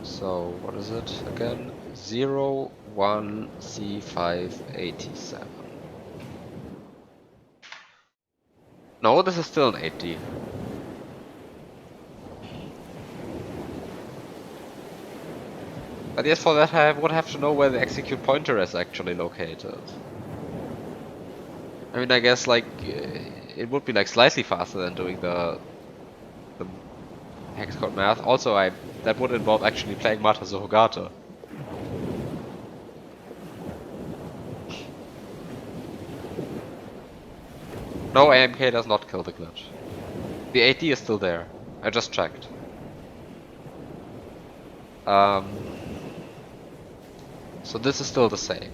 So what is it again? 01C587. No, this is still an 8D. But yes, for that I would have to know where the execute pointer is actually located. I mean, I guess like it would be like slightly faster than doing the hex code math. Also, that would involve actually playing Mata Surrogata. No, AMK does not kill the glitch. The 8D is still there. I just checked. So this is still the same.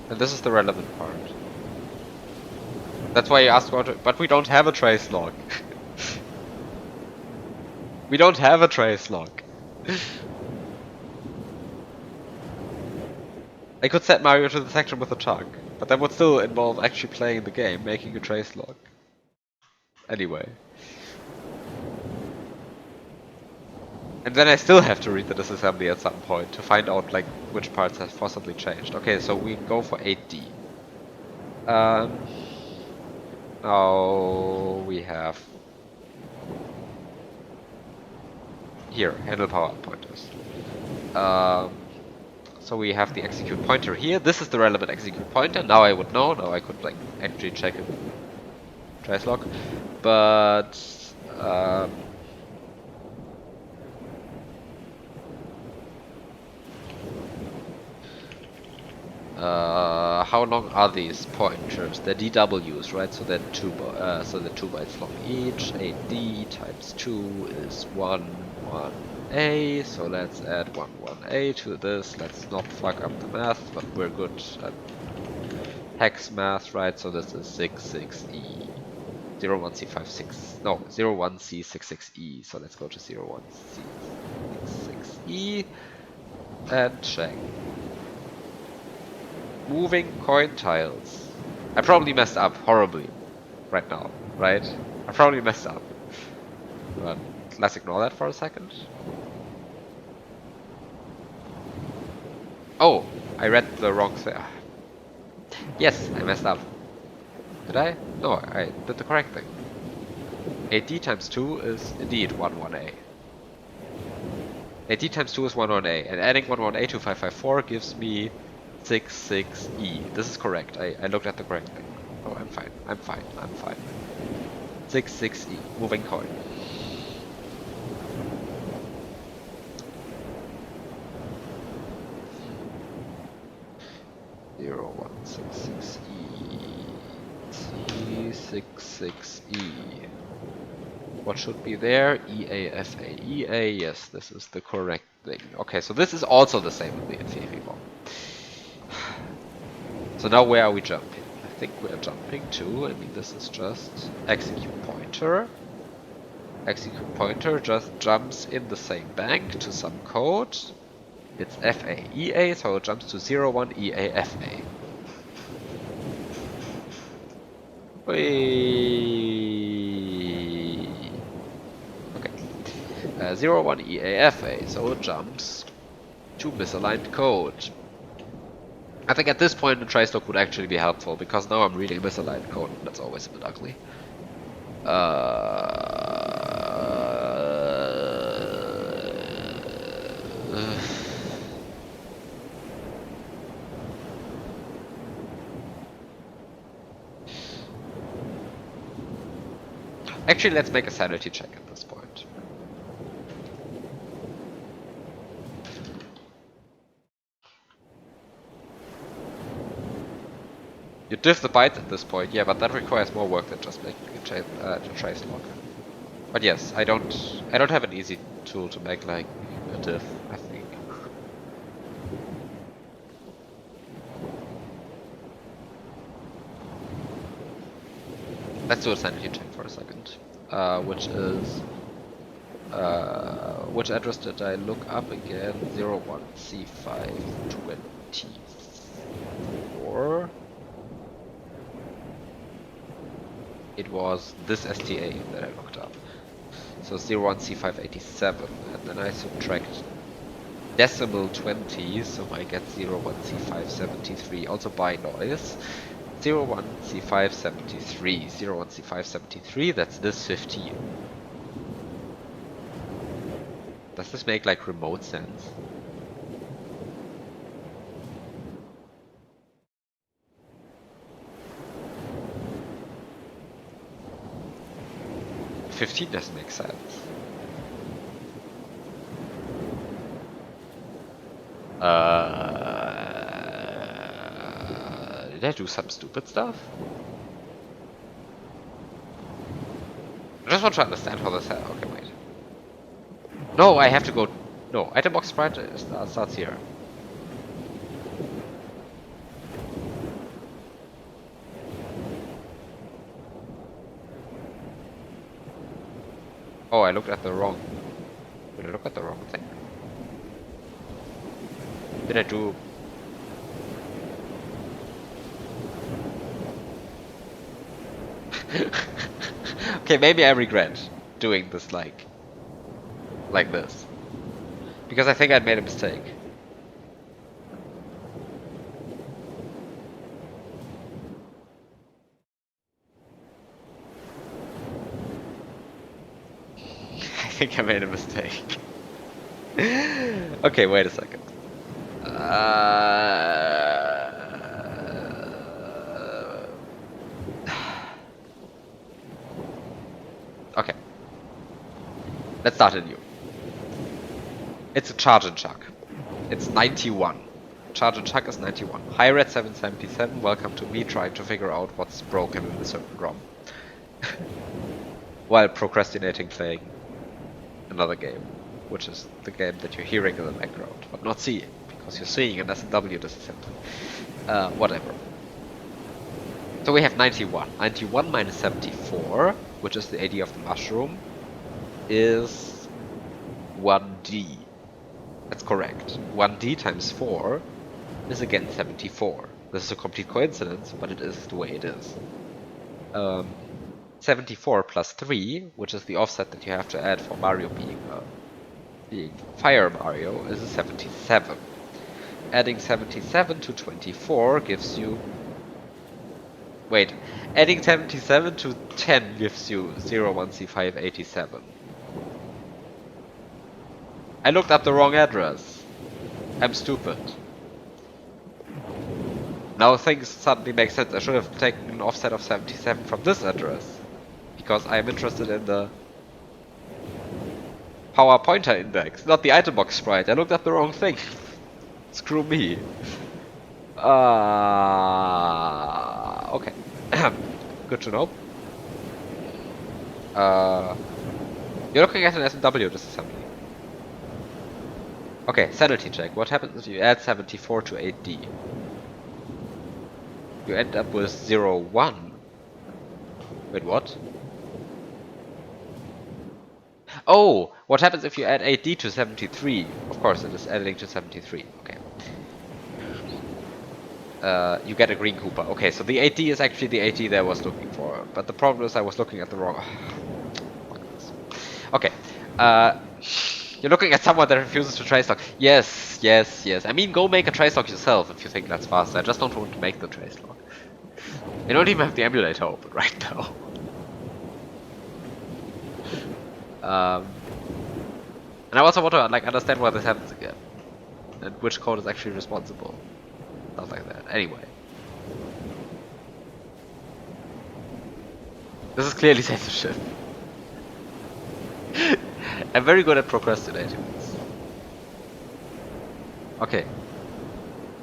And this is the relevant part. That's why you asked about it, but we don't have a trace log. We don't have a trace log. I could set Mario to the section with a chunk, but that would still involve actually playing the game, making a trace log. Anyway. And then I still have to read the disassembly at some point to find out like which parts have possibly changed. Okay, so we go for 8D. Now we have here, handle power pointers. So we have the execute pointer here. This is the relevant execute pointer. Now I would know. Now I could like actually check it. Trace log. But how long are these pointers? They're DWs, right? So they're 2 bytes long each. 8D times 2 is 11A. So let's add 11A to this. Let's not fuck up the math, but we're good at hex math, right? So this is 66E. 01 C56, no, 01 C66E. So let's go to 01 C66E and check. Moving coin tiles. I probably messed up horribly right now, right? I probably messed up. But let's ignore that for a second. Oh, I read the wrong thing. Yes, I messed up. Did I? No, I did the correct thing. 8D times 2 is indeed 11A. 8D times 2 is 11A, and adding 11A to 554 gives me 66E. This is correct. I looked at the correct thing. Oh, I'm fine. I'm fine. I'm fine. 66E. Moving coin. Zero one six six E C66E. What should be there? EAFA. EA, yes, this is the correct thing. Okay, so this is also the same in the Inferi bomb. So now where are we jumping? I think we are jumping to, I mean, this is just execute pointer. Execute pointer just jumps in the same bank to some code. It's FAEA, so it jumps to 01 EAFA. Whee! Okay. 01 EAFA, so it jumps to misaligned code. I think at this point the tracelock would actually be helpful, because now I'm reading misaligned code, and that's always a bit ugly. Actually, let's make a sanity check at this point. You diff the bytes at this point, yeah, but that requires more work than just making a trace log. But yes, I don't have an easy tool to make like a diff, I think. Let's do a sanity check for a second. Which is which address did I look up again? 01C524. It was this STA that I looked up. So 01C587, and then I subtract decimal 20, so I get 01C573, also by noise. 01C573, 01C573, that's this 15. Does this make like remote sense? $15 doesn't make sense. Did I do some stupid stuff? I just want to understand how this happens. Okay, wait. No, I have to go. No, item box sprite starts here. Oh, I looked at the wrong. Did I look at the wrong thing? Did I do? Okay, maybe I regret doing this like this. Because I think I'd made a mistake. I think I made a mistake. Okay, wait a second. Okay. Let's start anew. It's a charge and chuck. It's 91. Charge and chuck is 91. Hi Red 777, welcome to me trying to figure out what's broken in a certain ROM. While procrastinating playing another game, which is the game that you're hearing in the background, but not seeing, because you're seeing an S&W disassembly. Whatever. So we have 91. 91 minus 74, which is the AD of the mushroom, is 1D. That's correct. 1D times 4 is again 74. This is a complete coincidence, but it is the way it is. 74 plus 3, which is the offset that you have to add for Mario being Fire Mario, is a 77. Adding 77 to 24 gives you... Wait, adding 77 to 10 gives you 01C587. I looked up the wrong address. I'm stupid. Now things suddenly make sense. I should have taken an offset of 77 from this address. Because I am interested in the power pointer index, not the item box sprite. I looked up the wrong thing. Screw me. Okay. Good to know. You're looking at an SMW disassembly. Okay, sanity check. What happens if you add 74 to 8D? You end up with 0, 1. Wait, what? Oh, what happens if you add 8D to 73? Of course, it is adding to 73. Okay. You get a green Koopa. Okay, so the 8D is actually the 8D that I was looking for. But the problem is I was looking at the wrong... Okay. You're looking at someone that refuses to trace lock. Yes, yes, yes. I mean, go make a trace lock yourself if you think that's faster. I just don't want to make the trace lock. I don't even have the emulator open right now. And I also want to understand why this happens again. And which code is actually responsible. Stuff like that. Anyway. This is clearly censorship. I'm very good at procrastinating. Okay.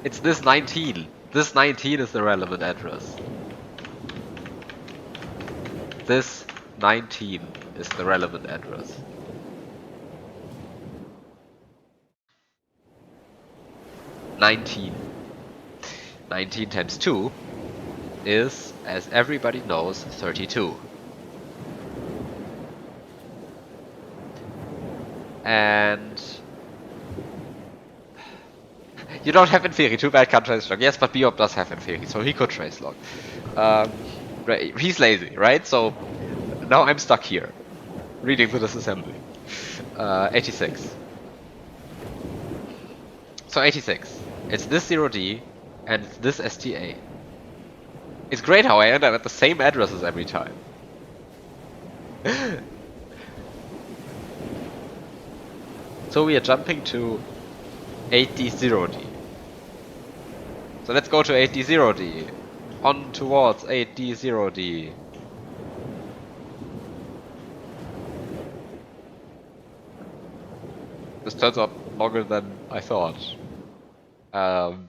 It's this 19. This 19 is the relevant address. This 19 is the relevant address. Nineteen times 2 is, as everybody knows, 32. And you don't have Inferi, too bad, can't trace log. Yes, but Bebop does have Inferi, so he could trace log. He's lazy, right? So now I'm stuck here, reading the disassembly. 86. So 86. It's this 0D and it's this STA. It's great how I end up at the same addresses every time. So we are jumping to 8D0D. So let's go to 8D0D. On towards 8D0D. This turns out longer than I thought. On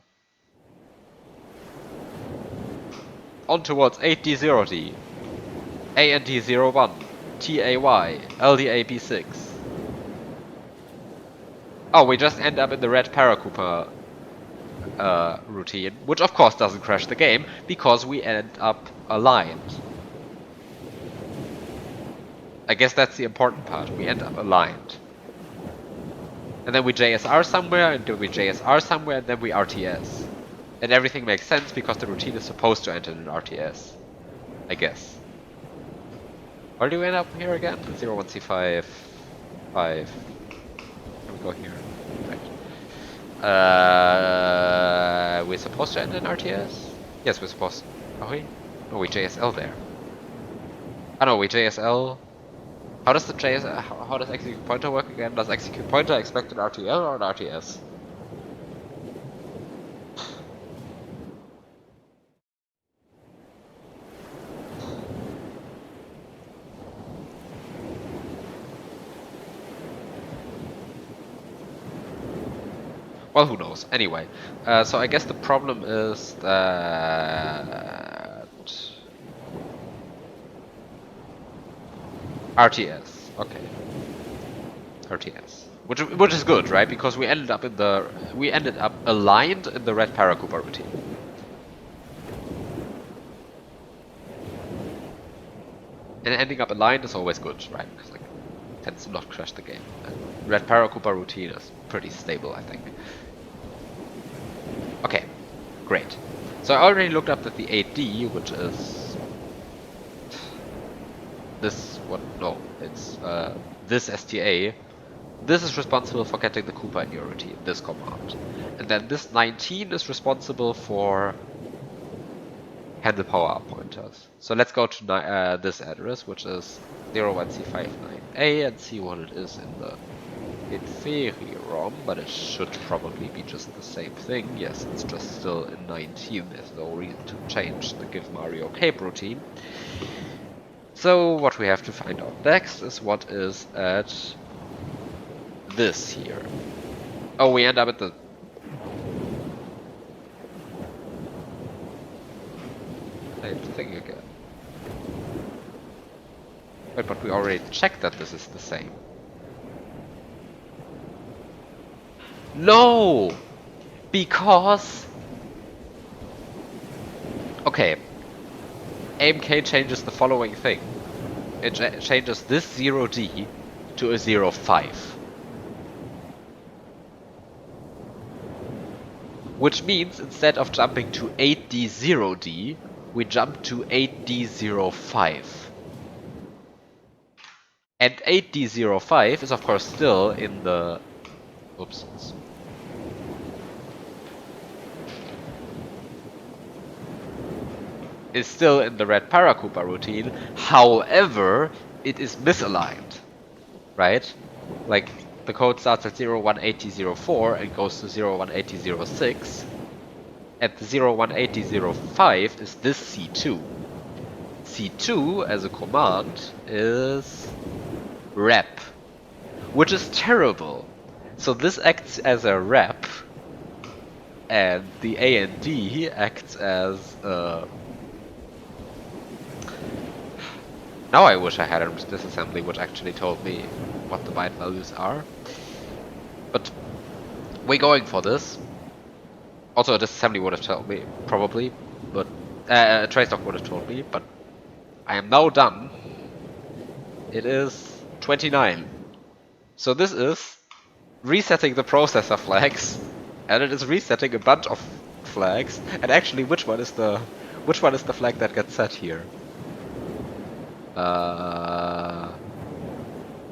towards 8D0D. AND01. TAY. LDAB6. Oh, we just end up in the red Paracooper routine, which of course doesn't crash the game, because we end up aligned. I guess that's the important part, we end up aligned. And then we JSR somewhere, and then we JSR somewhere, and then we RTS. And everything makes sense because the routine is supposed to enter in an RTS. I guess. Where do we end up here again? 01C5... 5... Can we go here? Right. We're supposed to end in RTS? Yes, we're supposed to. Are we? No, we JSL there. Oh no, we JSL... How does the JSL... How does execute pointer work again? Does execute pointer expect an RTL or an RTS? Well, who knows? Anyway, so I guess the problem is that... RTS. Okay. RTS. Which is good, right? Because we ended up aligned in the red Paracooper routine. And ending up aligned is always good, right? Because like tends to not crash the game. And Red Paracupa routine is pretty stable, I think. Okay, great. So I already looked up that the 8D, which is this what? No, it's this STA. This is responsible for getting the Koopa in your routine, this command. And then this 19 is responsible for handle power-up pointers. So let's go to this address, which is 01C59A, and see what it is in the Inferi ROM, but it should probably be just the same thing. Yes, it's just still in 19, there's no reason to change the Give Mario Cape routine. So what we have to find out next is what is at this here. Oh, we end up at the same thing again. Wait, but we already checked that this is the same. No! Because... Okay. AMK changes the following thing. It changes this 0D to a 05. Which means instead of jumping to 8D0D, we jump to 8D05. And 8D05 is of course still in the... Oops. Is still in the Red Paracupa routine, however, it is misaligned, right? Like, the code starts at 018004 and goes to 018006, and the 018005 is this C2. C2, as a command, is rep, which is terrible. So this acts as a rep, and the A and D acts as Now I wish I had a disassembly which actually told me what the byte values are. But we're going for this. Also, a disassembly would have told me, probably, but a tracedock would have told me, but I am now done. It is 29. So this is resetting the processor flags, and it is resetting a bunch of flags. And actually, which one is the flag that gets set here?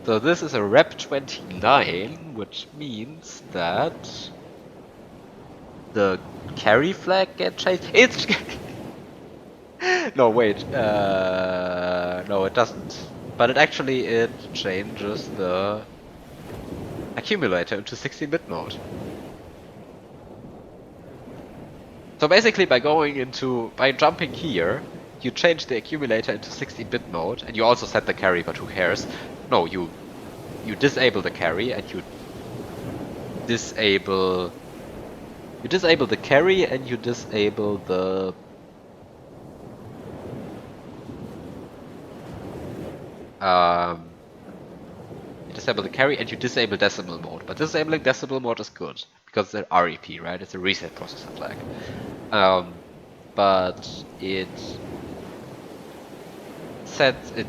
So this is a rep 29, which means that the carry flag gets changed. It's no, wait. No, it doesn't. But it changes the accumulator into 16-bit mode. So basically, by jumping here, you change the accumulator into 16-bit mode, and you also set the carry, but who cares? No, you disable the carry, and you disable the carry, and you disable the you disable decimal mode. But disabling decimal mode is good because it's an REP, right? It's a reset processor flag. But it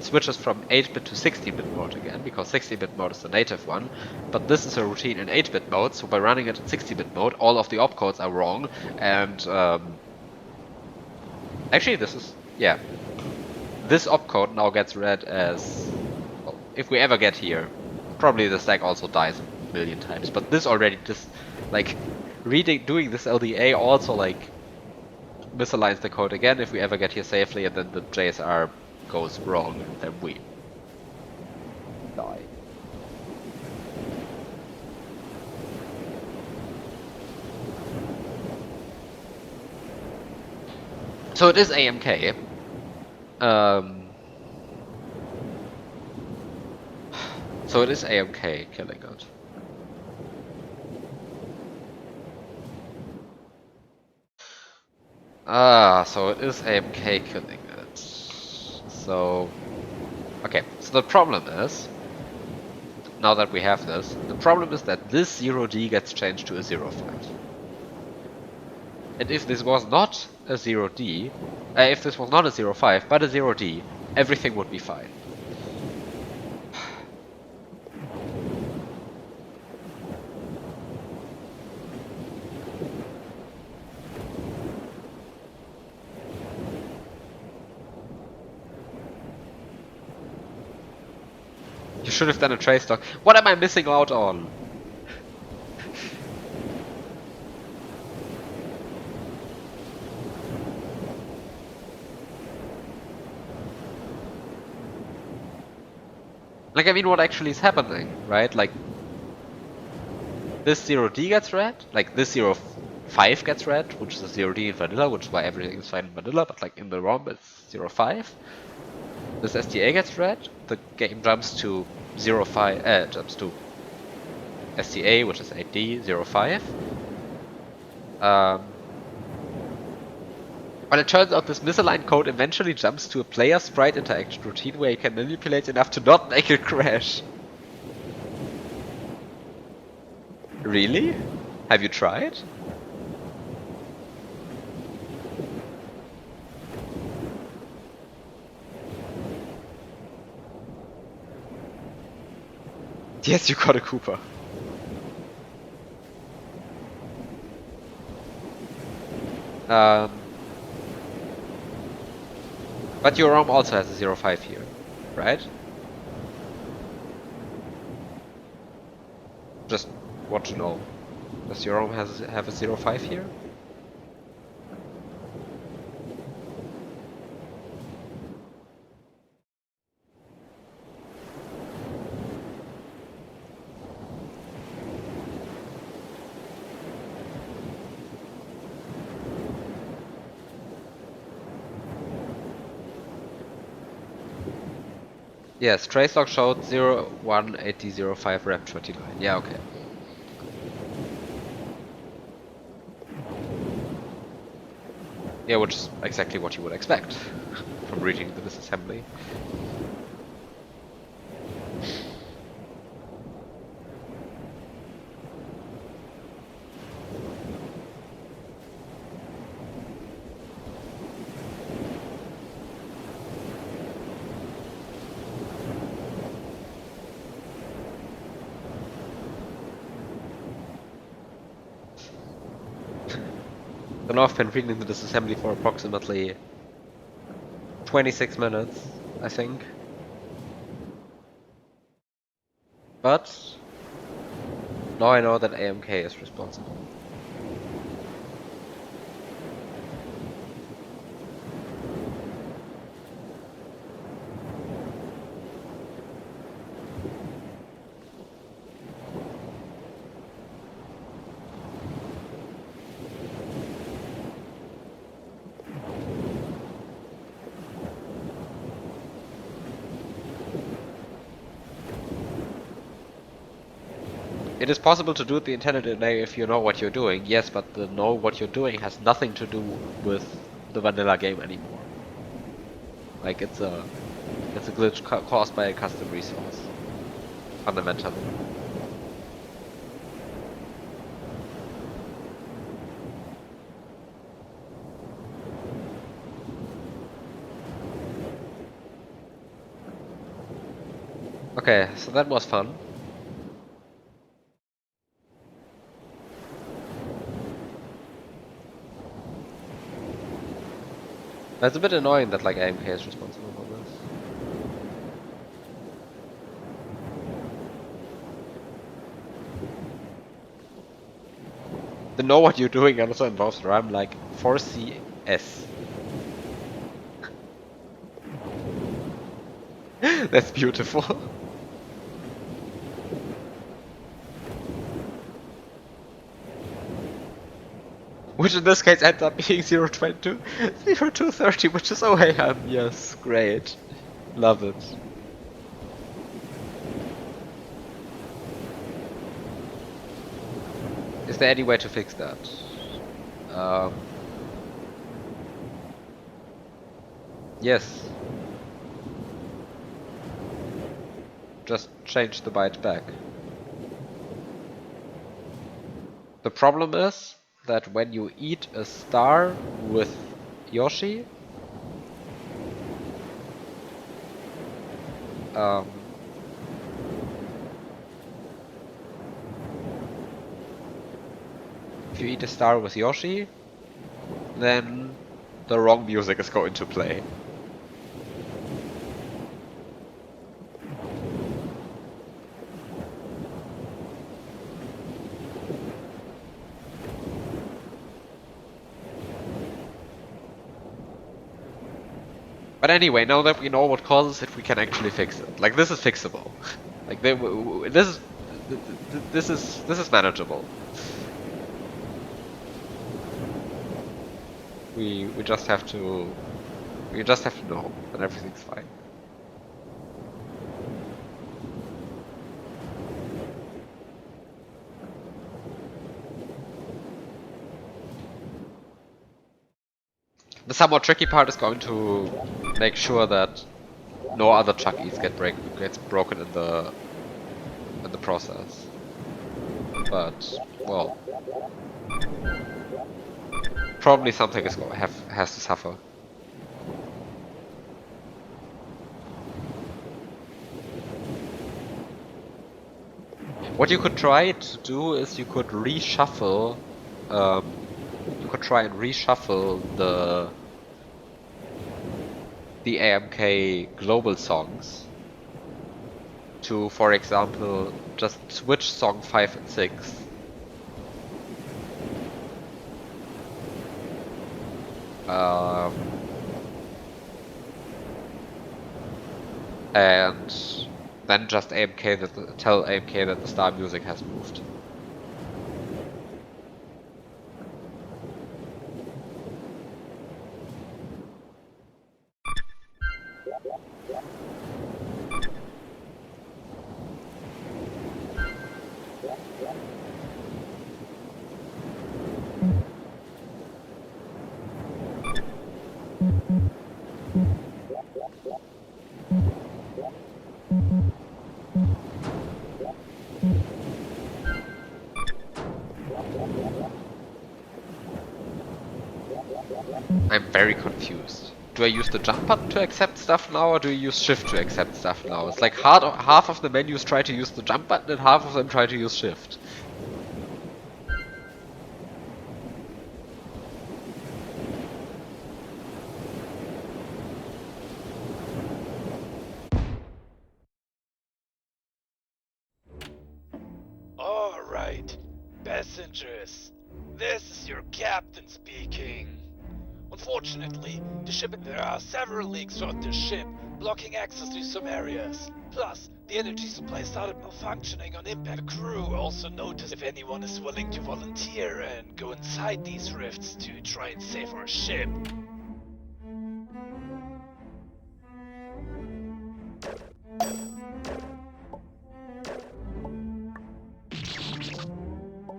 switches from 8-bit to 16-bit mode again, because 16-bit mode is the native one, but this is a routine in 8-bit mode, so by running it in 16-bit mode, all of the opcodes are wrong, and actually this opcode now gets read as, well, if we ever get here, probably the stack also dies a million times, but this already doing this LDA also like misaligns the code again if we ever get here safely, and then the JSR goes wrong, and then we die. So it is AMK. So it is AMK killing it. So it is AMK killing it. So, okay, so the problem is, now that we have this, the problem is that this 0D gets changed to a 05. And if this was not a 0D, if this was not a 05, but a 0D, everything would be fine. You should have done a trace talk. What am I missing out on? Like, I mean, what actually is happening, right? Like, this 0D gets read, like, this 05 gets read, which is a 0D in vanilla, which is why everything is fine in vanilla, but like, in the ROM, it's 05. This STA gets read, the game jumps to 05, jumps to STA, which is 8D, 05. But it turns out this misaligned code eventually jumps to a player sprite interaction routine where you can manipulate enough to not make it crash. Really? Have you tried? Yes, you got a Koopa. But your ROM also has a 05 here, right? Just want to know. Does your ROM have a 05 here? Yes, tracelog showed 018005 rep 29. Yeah, okay. Yeah, which is exactly what you would expect from reading the disassembly. So now I've been reading the disassembly for approximately 26 minutes, I think. But now I know that AMK is responsible. It is possible to do the intended delay if you know what you're doing, yes, but the know what you're doing has nothing to do with the vanilla game anymore. Like it's a glitch caused by a custom resource, fundamentally. Okay, so that was fun. It's a bit annoying that like AMK is responsible for this. The know what you're doing also involves RAM like 4CS. That's beautiful. Which in this case ends up being 022, 0230, which is OAM. Yes, great. Love it. Is there any way to fix that? Yes. Just change the byte back. The problem is that when you eat a star with Yoshi, if you eat a star with Yoshi, then the wrong music is going to play. But anyway, now that we know what causes it, we can actually fix it. Like, this is fixable. Like, this is manageable. We just have to know that everything's fine. The somewhat tricky part is going to make sure that no other Chuck E's gets broken in the process. But well, probably something is has to suffer. What you could try to do is you could reshuffle. You could try and reshuffle the AMK global songs to, for example, just switch song 5 and 6. And then just tell AMK that the star music has moved. I'm very confused. Do I use the jump button to accept stuff now, or do I use shift to accept stuff now? It's like half of the menus try to use the jump button and half of them try to use shift. Alright, passengers, this is your captain speaking. Unfortunately, there are several leaks on the ship, blocking access to some areas. Plus, the energy supply started malfunctioning on impact. The crew also noticed if anyone is willing to volunteer and go inside these rifts to try and save our ship.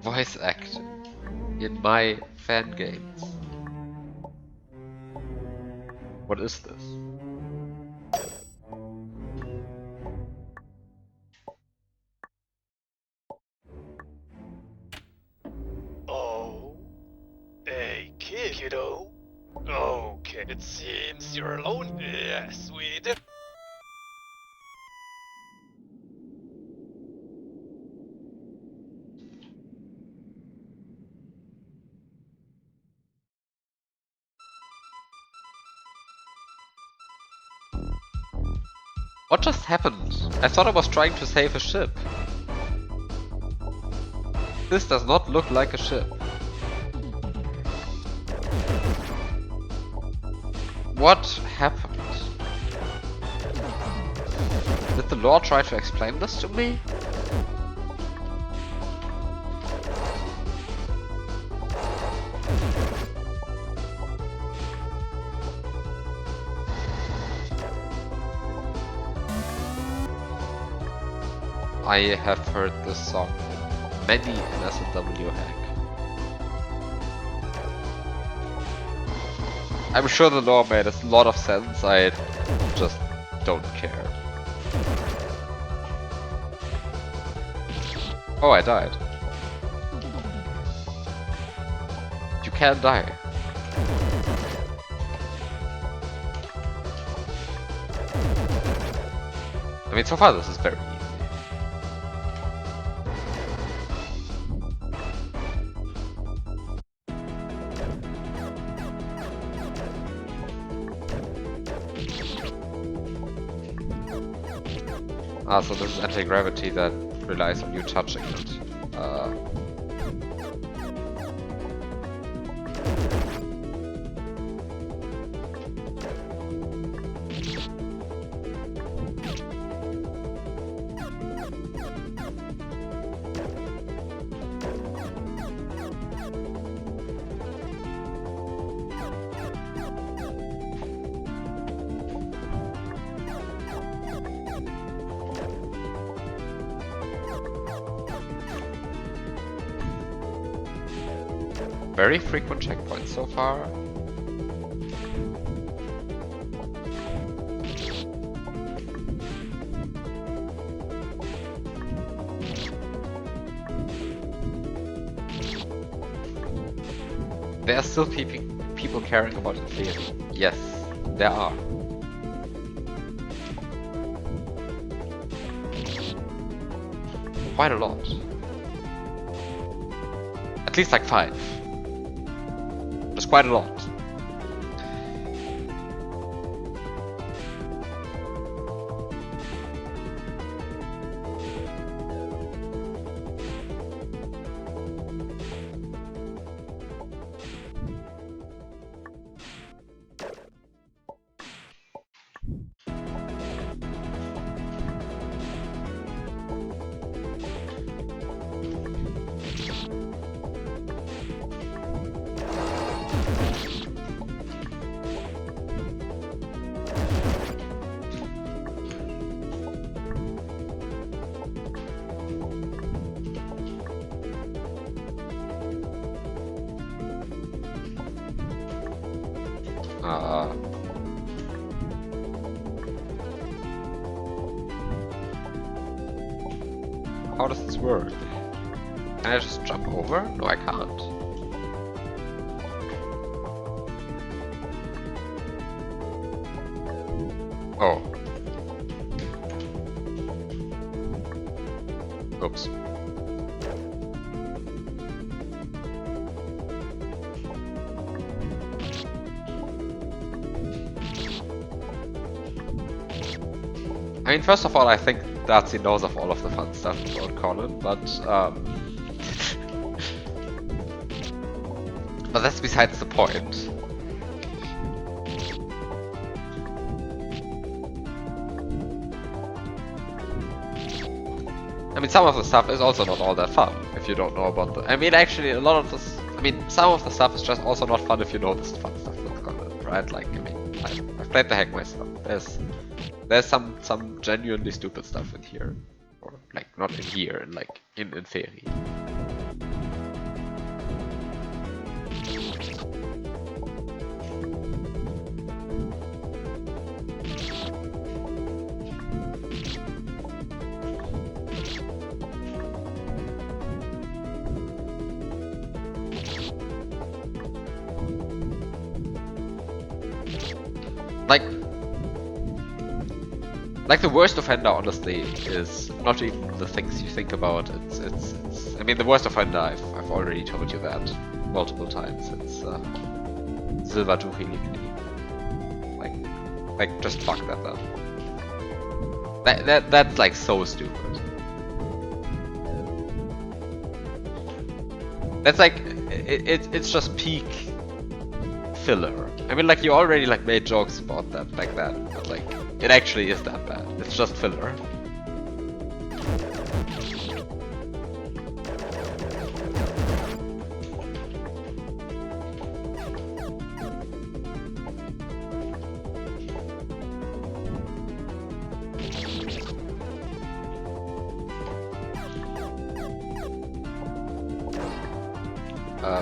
Voice acting in my fan games. What is this? Oh, hey kiddo. Okay, it seems you're alone. Yes, we did. What just happened? I thought I was trying to save a ship. This does not look like a ship. What happened? Did the lore try to explain this to me? I have heard this song many in SNW hack. I'm sure the lore made a lot of sense, I just don't care. Oh, I died. You can die. I mean, so far this is very easy. Ah, so this is anti-gravity that relies on you touching it. Very frequent checkpoints so far. There are still people caring about Inferi. Yes, there are. Quite a lot. At least like 5. That's quite a lot. How does this work? Can I just jump over? No, I can't. Oh. Oops. I mean, first of all, I think Darcy knows of all of the fun stuff about Colin, but that's besides the point. I mean, some of the stuff is also not all that fun if you don't know about the. I mean, actually, a lot of this. I mean, some of the stuff is just also not fun if you know this fun stuff with Colin, right? Like, I mean, I've played the Heckmay stuff. There's some genuinely stupid stuff in here, or like not in here, like in Inferi. Like the worst offender, honestly, is not even the things you think about. It's. I mean, the worst offender. I've already told you that multiple times. It's Silva Duhiligni. Like just fuck that up. That's like so stupid. That's like it's just peak filler. I mean, like you already like made jokes about that like that, but like. It actually is that bad. It's just filler.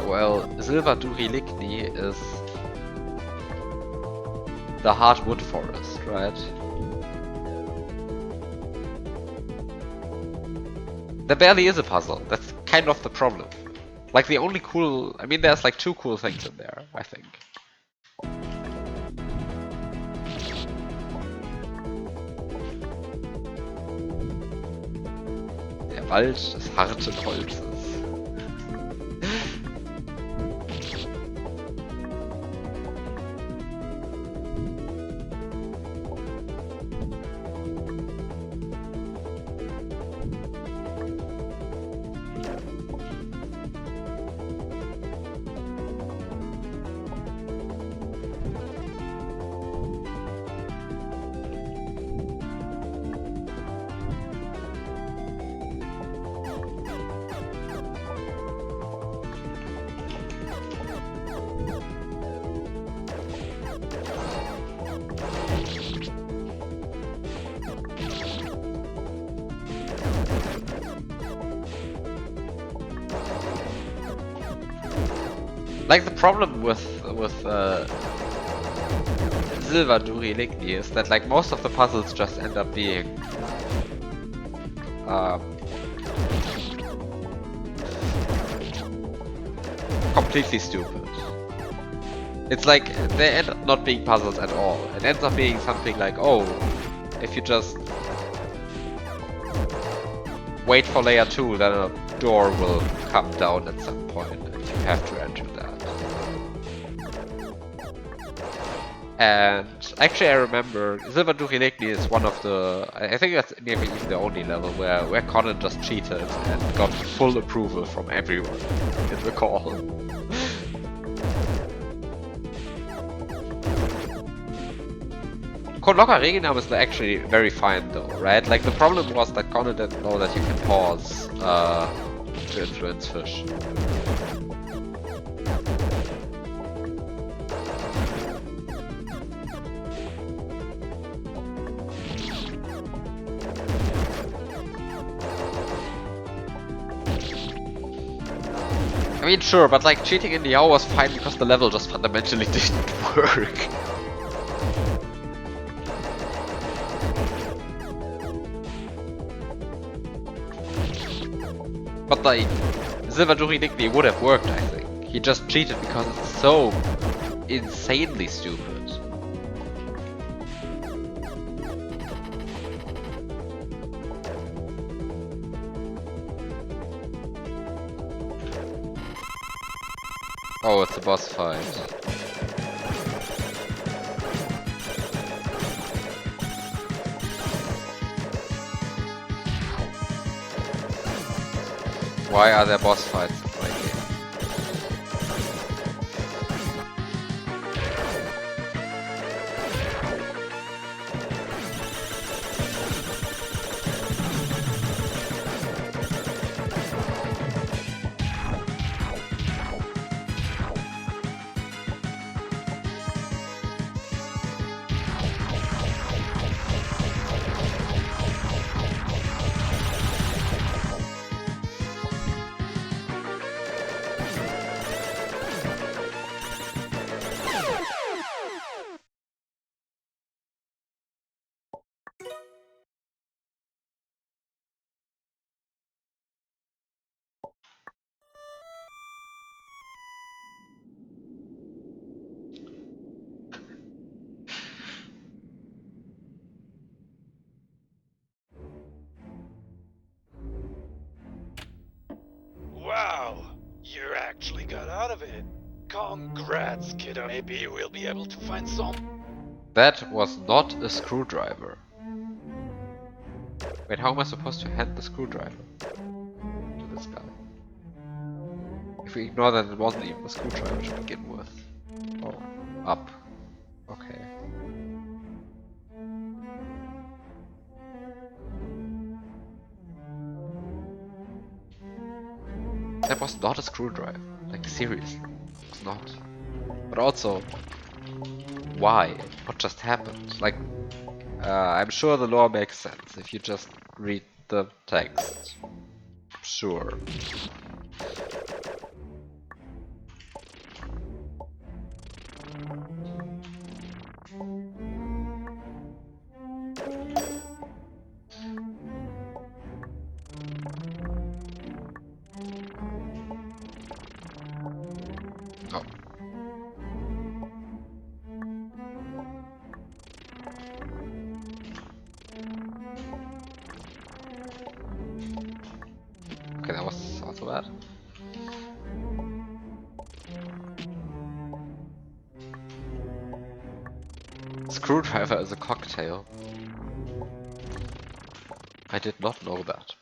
Well, Silva Duhiligni is the hardwood forest, right? There barely is a puzzle. That's kind of the problem. Like the only cool, I mean, there's like 2 cool things in there, I think. Wald des harten Holzes. Like the problem with Silva Duri Ligni is that like most of the puzzles just end up being completely stupid. It's like they end up not being puzzles at all. It ends up being something like, oh, if you just wait for layer 2, then a door will come down at some point and you have to enter that. And actually I remember Silva Duri Ligni is one of the, I think that's maybe even the only level where Conan just cheated and got full approval from everyone in the call. Code Locker Regenam is actually very fine though, right? Like the problem was that Conan didn't know that you can pause to influence fish. I mean, sure, but like cheating in the hour was fine because the level just fundamentally didn't work. But like, Silva Duri Ligni would have worked, I think. He just cheated because it's so insanely stupid. Oh, it's a boss fight. Why are there boss fights in my game? Wow, you actually got out of it. Congrats, kiddo. Maybe we'll be able to find some. That was not a screwdriver. Wait, how am I supposed to hand the screwdriver to this guy? If we ignore that it wasn't even a screwdriver to begin with. Oh, up. Okay. That was not a screwdriver. Like, seriously. It was not. But also, why? What just happened? Like, I'm sure the lore makes sense if you just read the text. Sure. Oh. that. Screwdriver is a cocktail. I did not know that.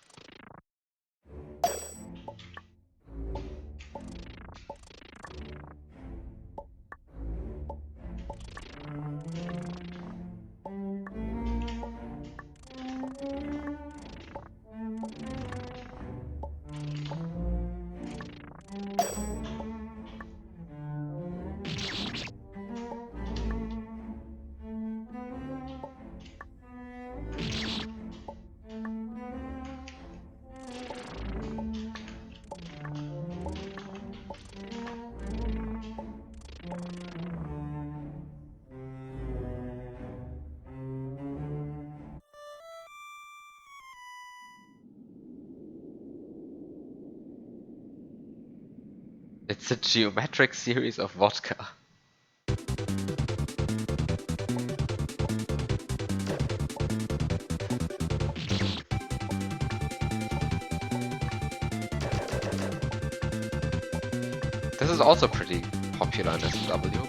It's a geometric series of vodka. This is also pretty popular in SW.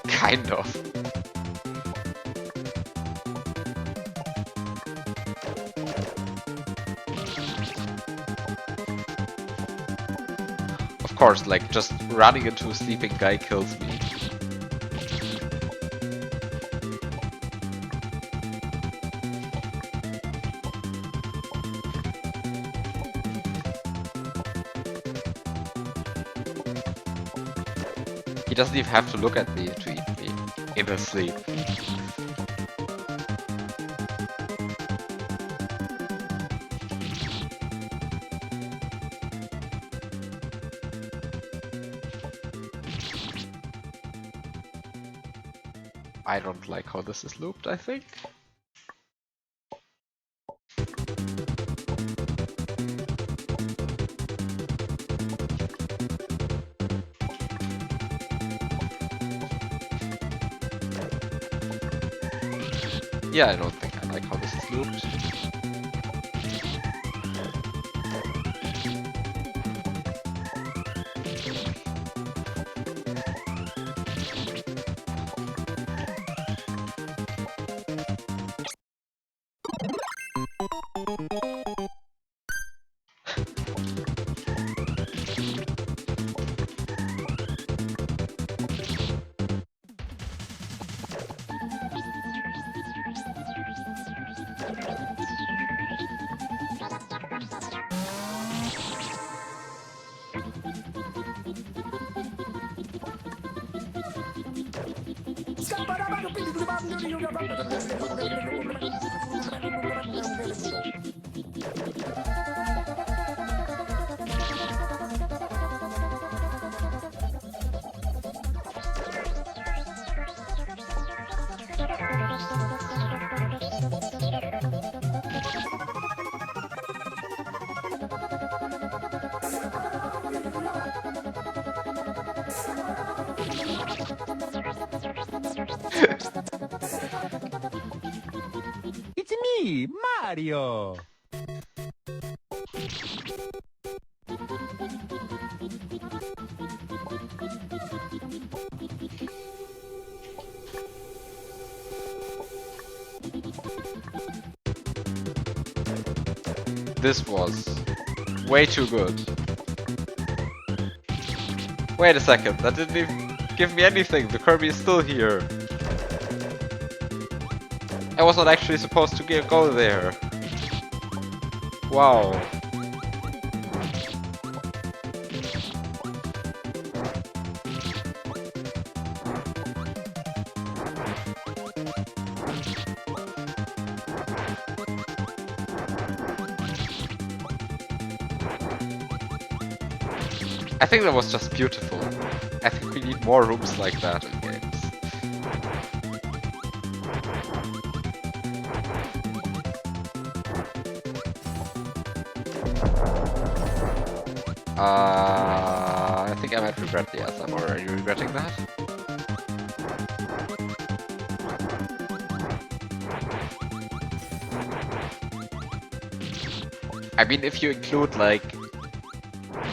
Kind of. Of course, like, just running into a sleeping guy kills me. He doesn't even have to look at me to eat me in his sleep. I don't like how this is looped, I think. Yeah, I don't think I like how this is looped. It's me, Mario! This was way too good. Wait a second, that didn't even give me anything. The Kirby is still here. I was not actually supposed to go there. Wow. I think that was just beautiful. I think we need more rooms like that in games. I think I might regret the yes, I'm already regretting that. I mean, if you include like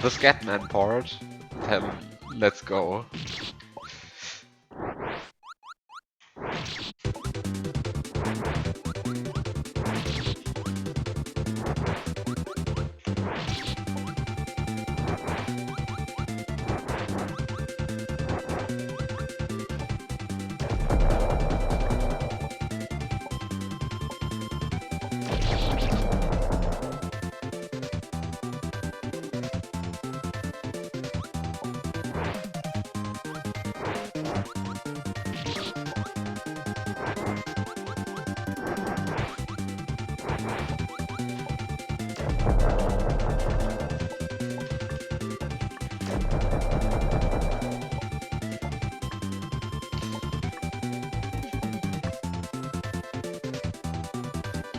the Scatman part, then let's go.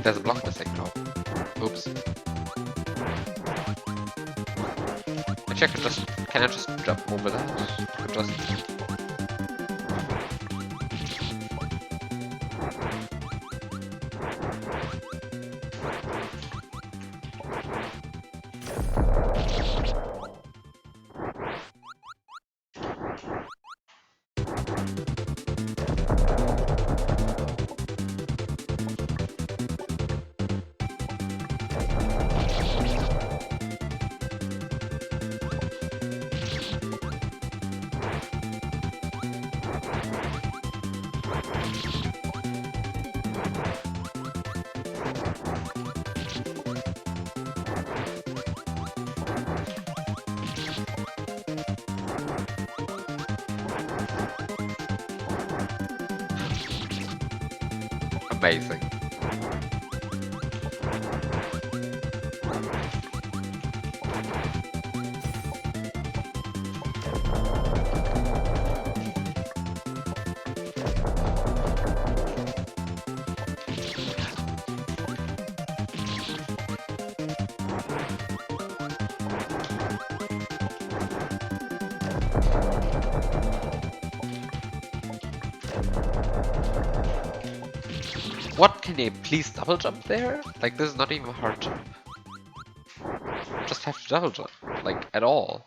There's a block missing now. Oops. Actually, can I just jump over that? I could just... Amazing. What, can they please double jump there? Like, this is not even a hard jump. Just have to double jump, like, at all.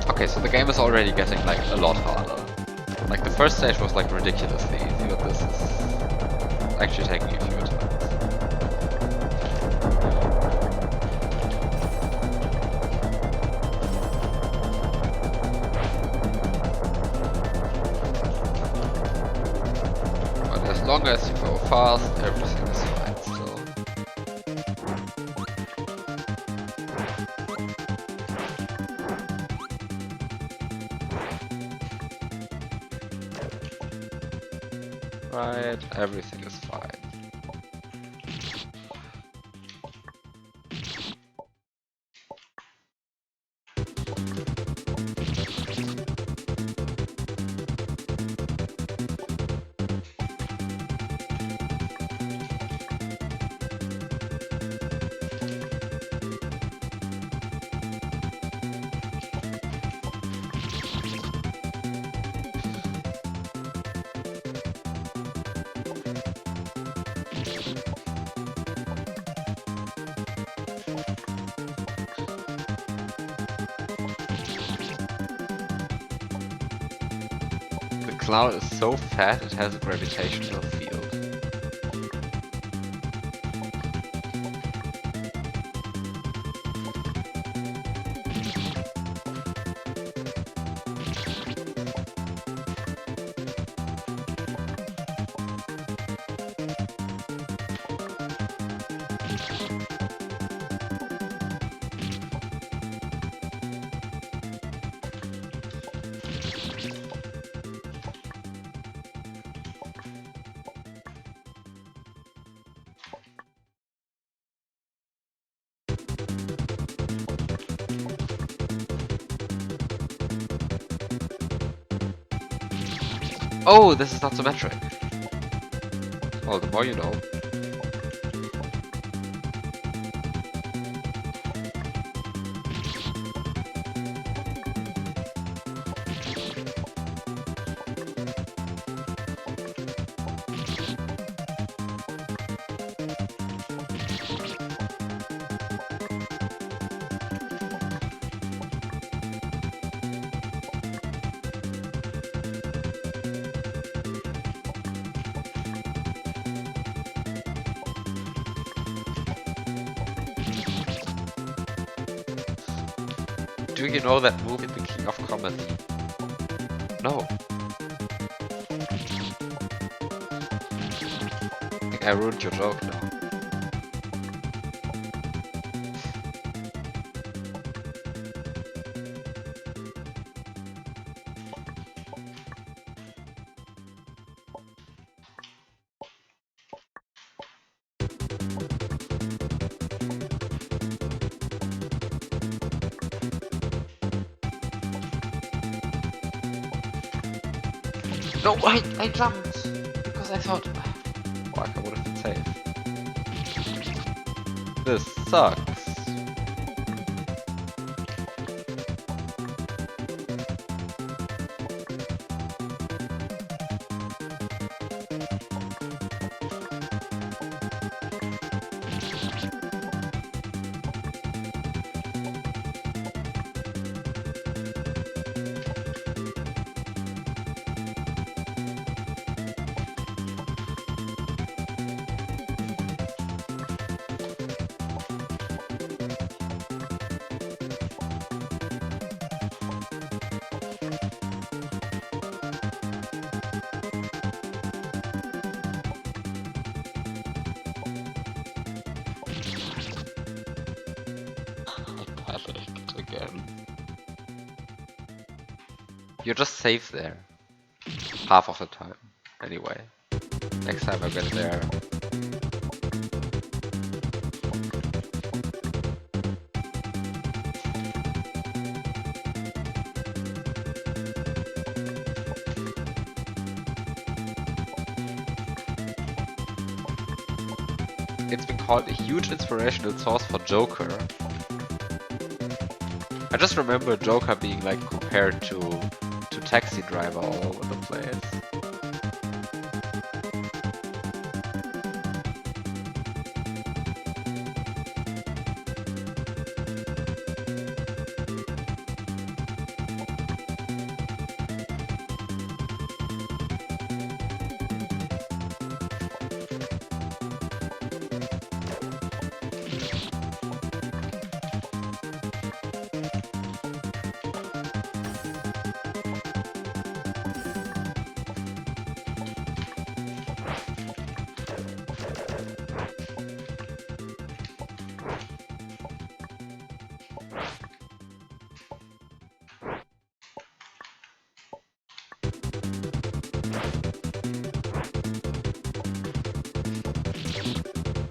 Okay, so the game is already getting like a lot harder. Like the first stage was like ridiculously easy, but this is actually taking a few attempts. But as long as you go fast, everything is fine still. Right, everything is fine. cloud is so fat it has a gravitational field. Oh, this is not symmetric. Well, the more you know. Do you know that move in The King of Comedy? No. I think I ruined your joke now. No, I jumped! Because I thought... Fuck, I would have been safe. This sucks. Panicked again. You're just safe there. Half of the time. Anyway. Next time I get there. It's been called a huge inspirational source for Joker. I just remember Joker being like compared to Taxi Driver all over the place.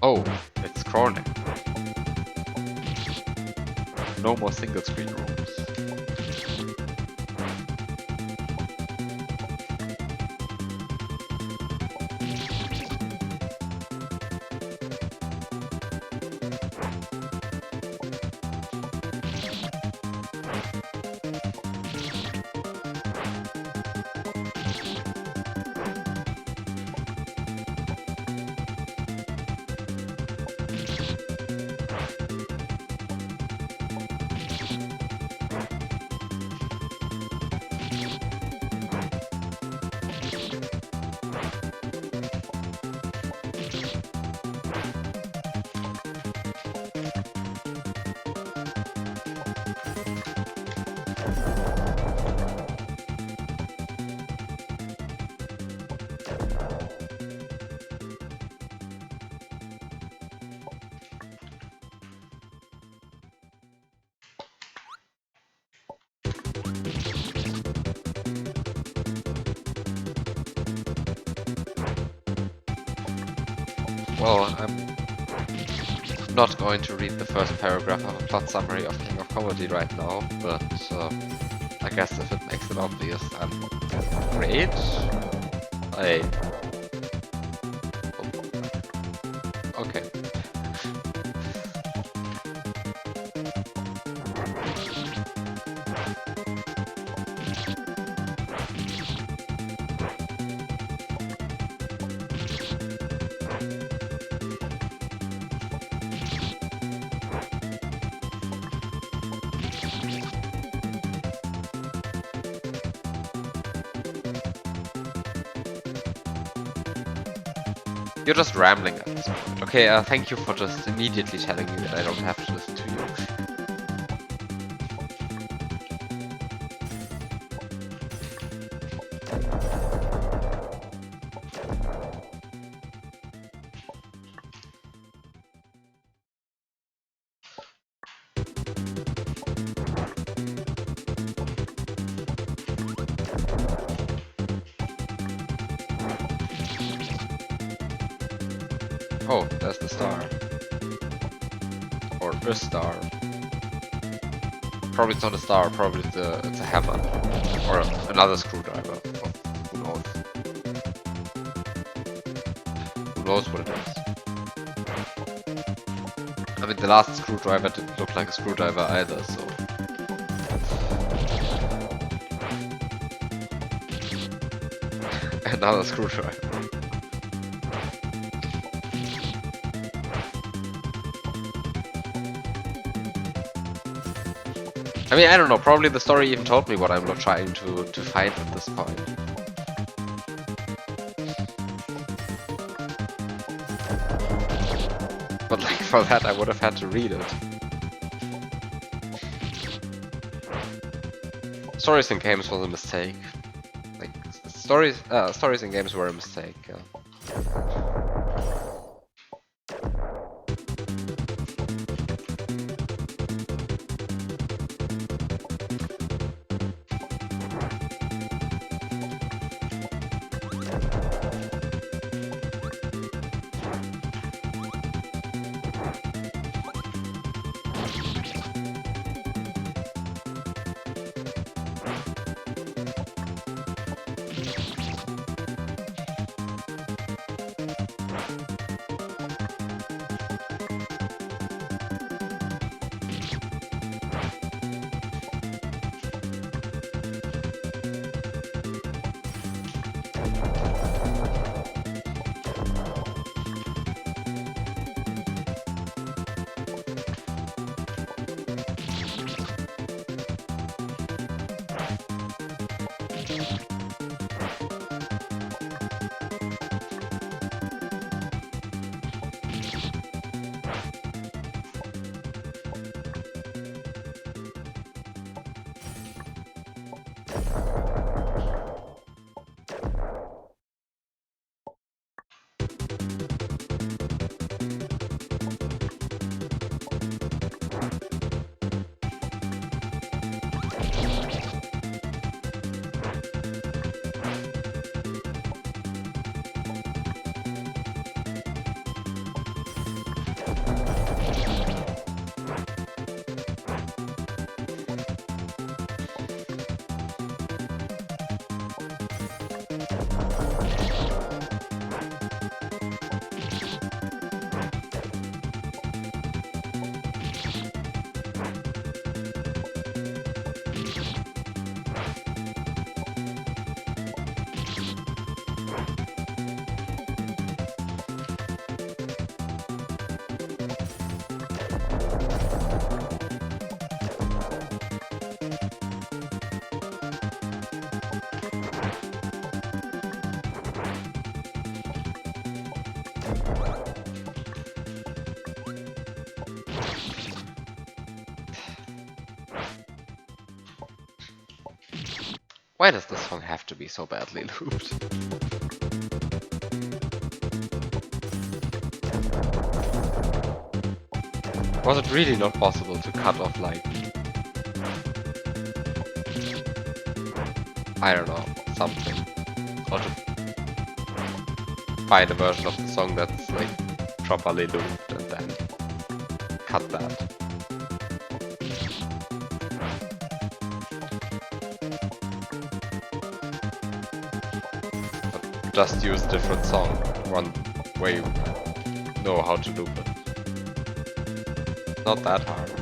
Oh, it's crawling. No more single screen rooms. Well, I'm not going to read the first paragraph of a plot summary of King of Comedy right now, but I guess if it makes it obvious, then great. I... Okay. You're just rambling at this point. Okay, thank you for just immediately telling me that I don't have to listen to you. Oh, there's the star. Or a star. Probably it's not a star, probably it's a hammer. Or another screwdriver. Oh, who knows? Who knows what it is? I mean, the last screwdriver didn't look like a screwdriver either, so... Another screwdriver. I mean, I don't know, probably the story even told me what I'm not trying to find at this point. But like, for that I would have had to read it. Stories in games was a mistake. Like, stories in games were a mistake, yeah. Why does this song have to be so badly looped? Was it really not possible to cut off, like... I don't know, something. Or to find a version of the song that's, like, properly looped and then cut that. But just use a different song, one where you know how to loop it. Not that hard.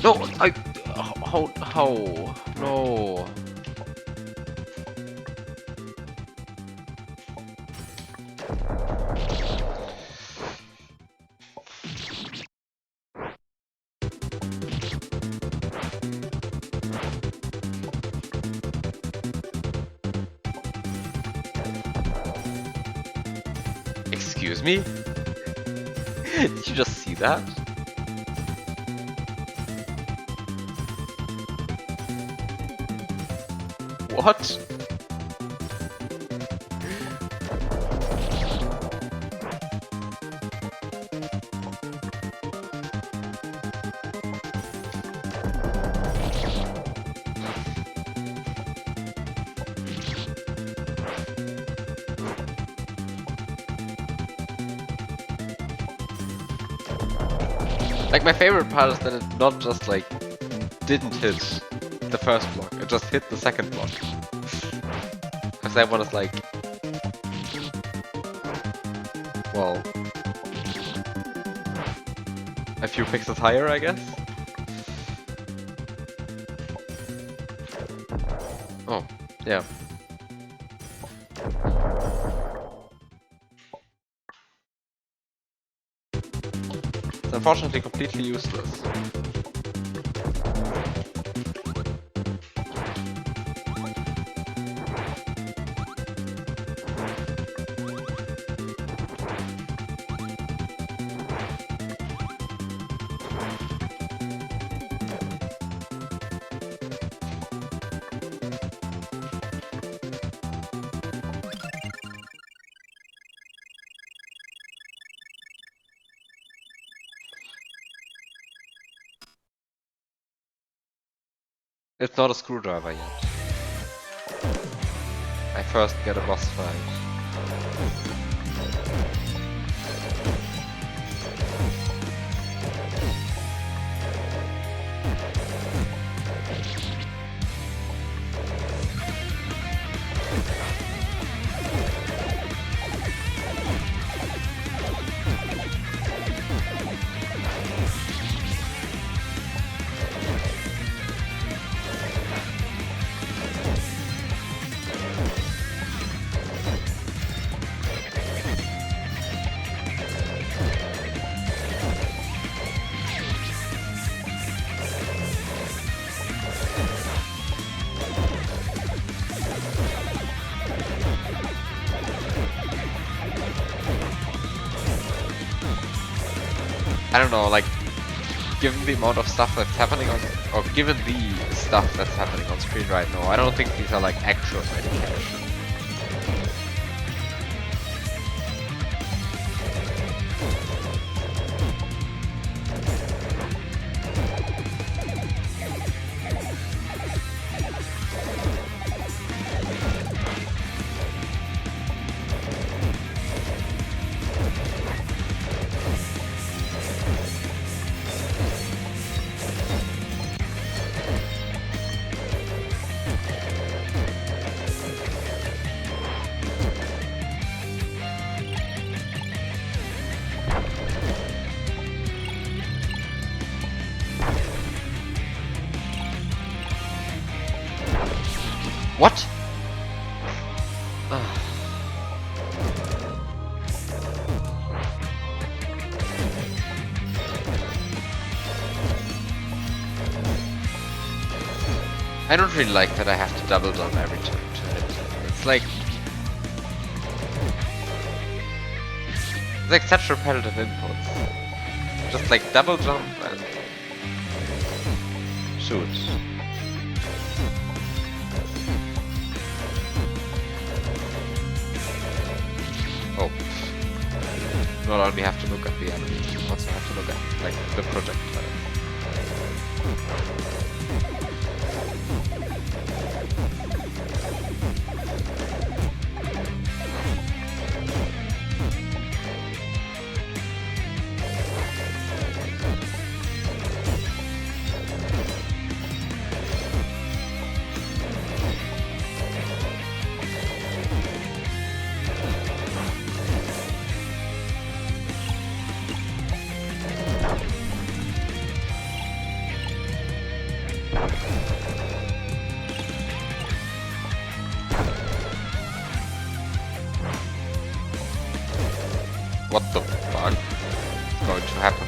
No, how, no. Excuse me? Did you just see that? What? Like, my favorite part is that it not just like didn't hit the first block, it just hit the second block. Because that one is like, well, a few pixels higher, I guess. Oh, yeah. It's unfortunately completely useless. It's not a screwdriver yet. I first get a boss fight. I don't know, like, given the amount of stuff that's happening on, or given the stuff that's happening on screen right now, I don't think these are like actual medication. What? I don't really like that I have to double jump every turn to hit. It's like such repetitive inputs. Just like double jump and shoot. not only have to look at the enemy, you also have to look at like the projectile. What the fuck is going to happen?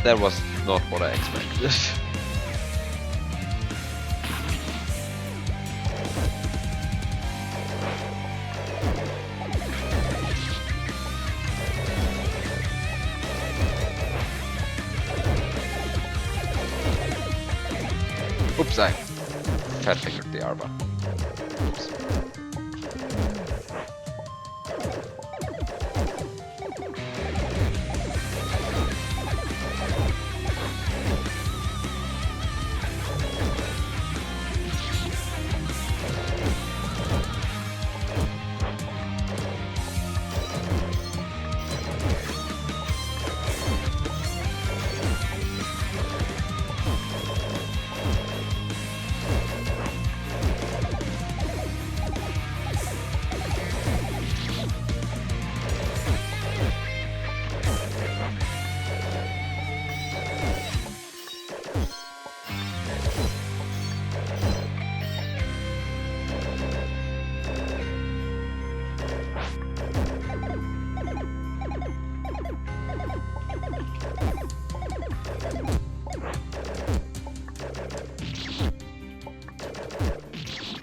That was not what I expected. Oops, I fat fingered the armor. Oops.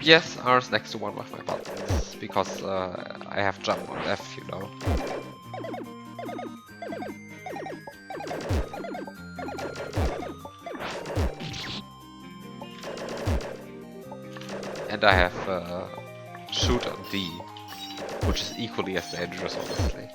Yes, R is next to one of my buttons, because I have jump on F, you know. And I have shoot on D, which is equally as dangerous, honestly.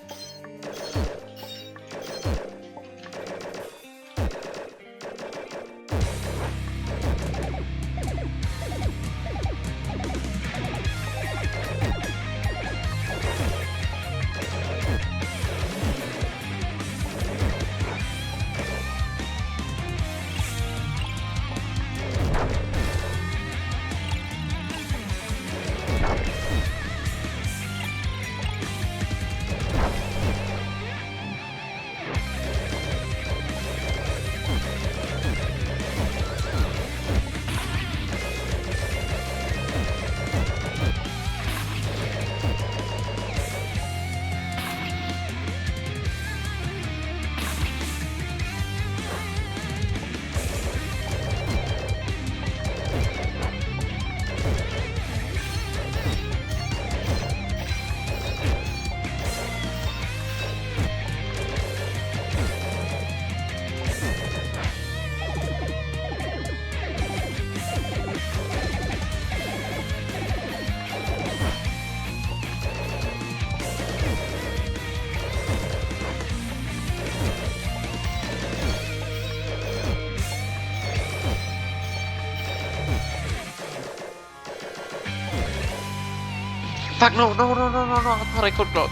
Fuck, no, no, no, no, no, no, I thought I could block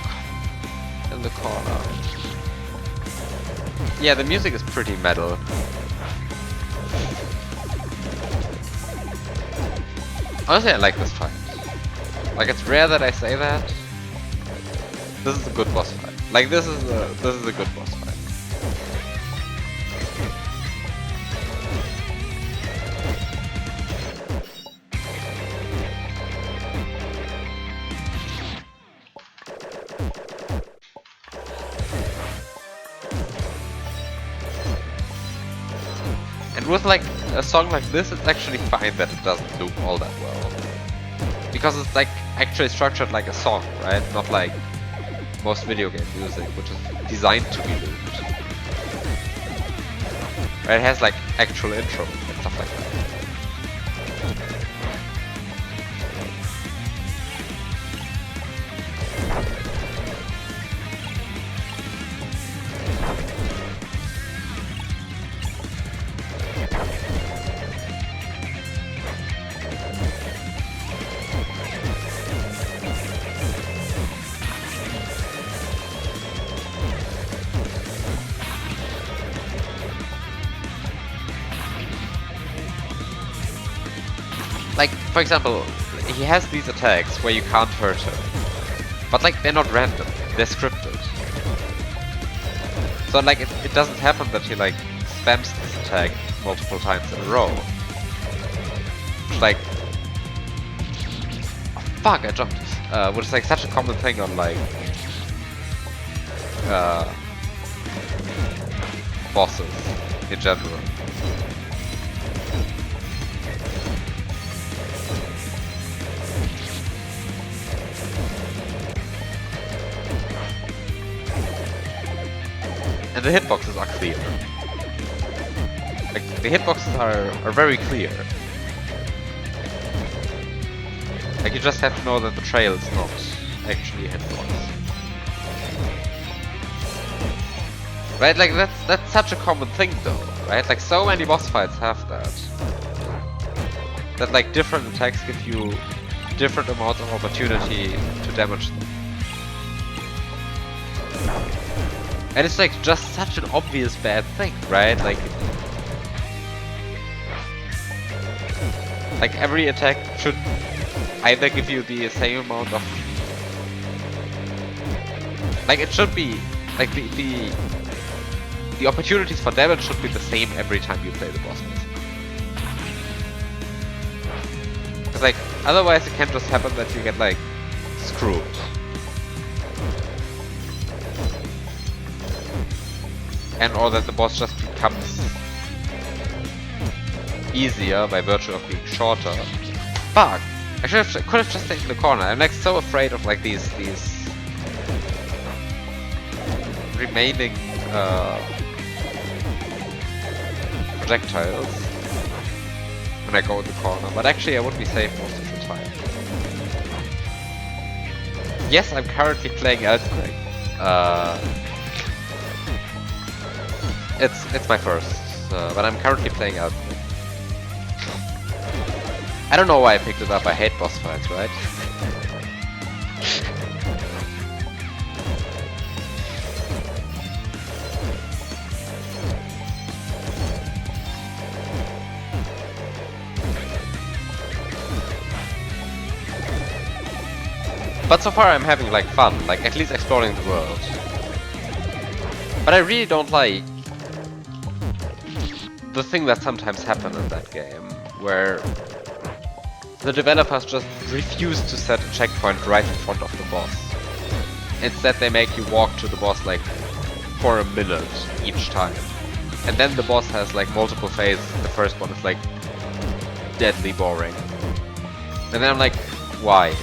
in the corner. Yeah, the music is pretty metal. Honestly, I like this fight. Like, it's rare that I say that. This is a good boss fight. Like, this is a good boss fight. And with like a song like this, it's actually fine that it doesn't loop all that well. Because it's like actually structured like a song, right? Not like most video game music, which is designed to be looped. Right? It has like actual intro and stuff like that. for example, he has these attacks where you can't hurt him. But like, they're not random, they're scripted. So like, it doesn't happen that he like spams this attack multiple times in a row. It's like, oh, fuck, I jumped. Which is like such a common thing on like bosses in general. And the hitboxes are clear. Like, the hitboxes are very clear. Like, you just have to know that the trail is not actually a hitbox. Right, like, that's such a common thing though, right? Like, so many boss fights have that. That, like, different attacks give you different amounts of opportunity to damage them. And it's like just such an obvious bad thing, right? Like every attack should either give you the same amount of, like it should be like the opportunities for damage should be the same every time you play the boss. Because like otherwise it can just happen that you get like screwed. And or that the boss just becomes easier by virtue of being shorter. Fuck! I could have just stayed in the corner. I'm like so afraid of like these remaining projectiles when I go in the corner. But actually I would be safe most of the time. Yes, I'm currently playing Earthquake. It's my first, but I'm currently playing Earthquake. I don't know why I picked it up. I hate boss fights, right? But so far I'm having like fun, like at least exploring the world. But I really don't like the thing that sometimes happens in that game, where the developers just refuse to set a checkpoint right in front of the boss. Instead they make you walk to the boss like for a minute each time. And then the boss has like multiple phases. The first one is like deadly boring. And then I'm like, why?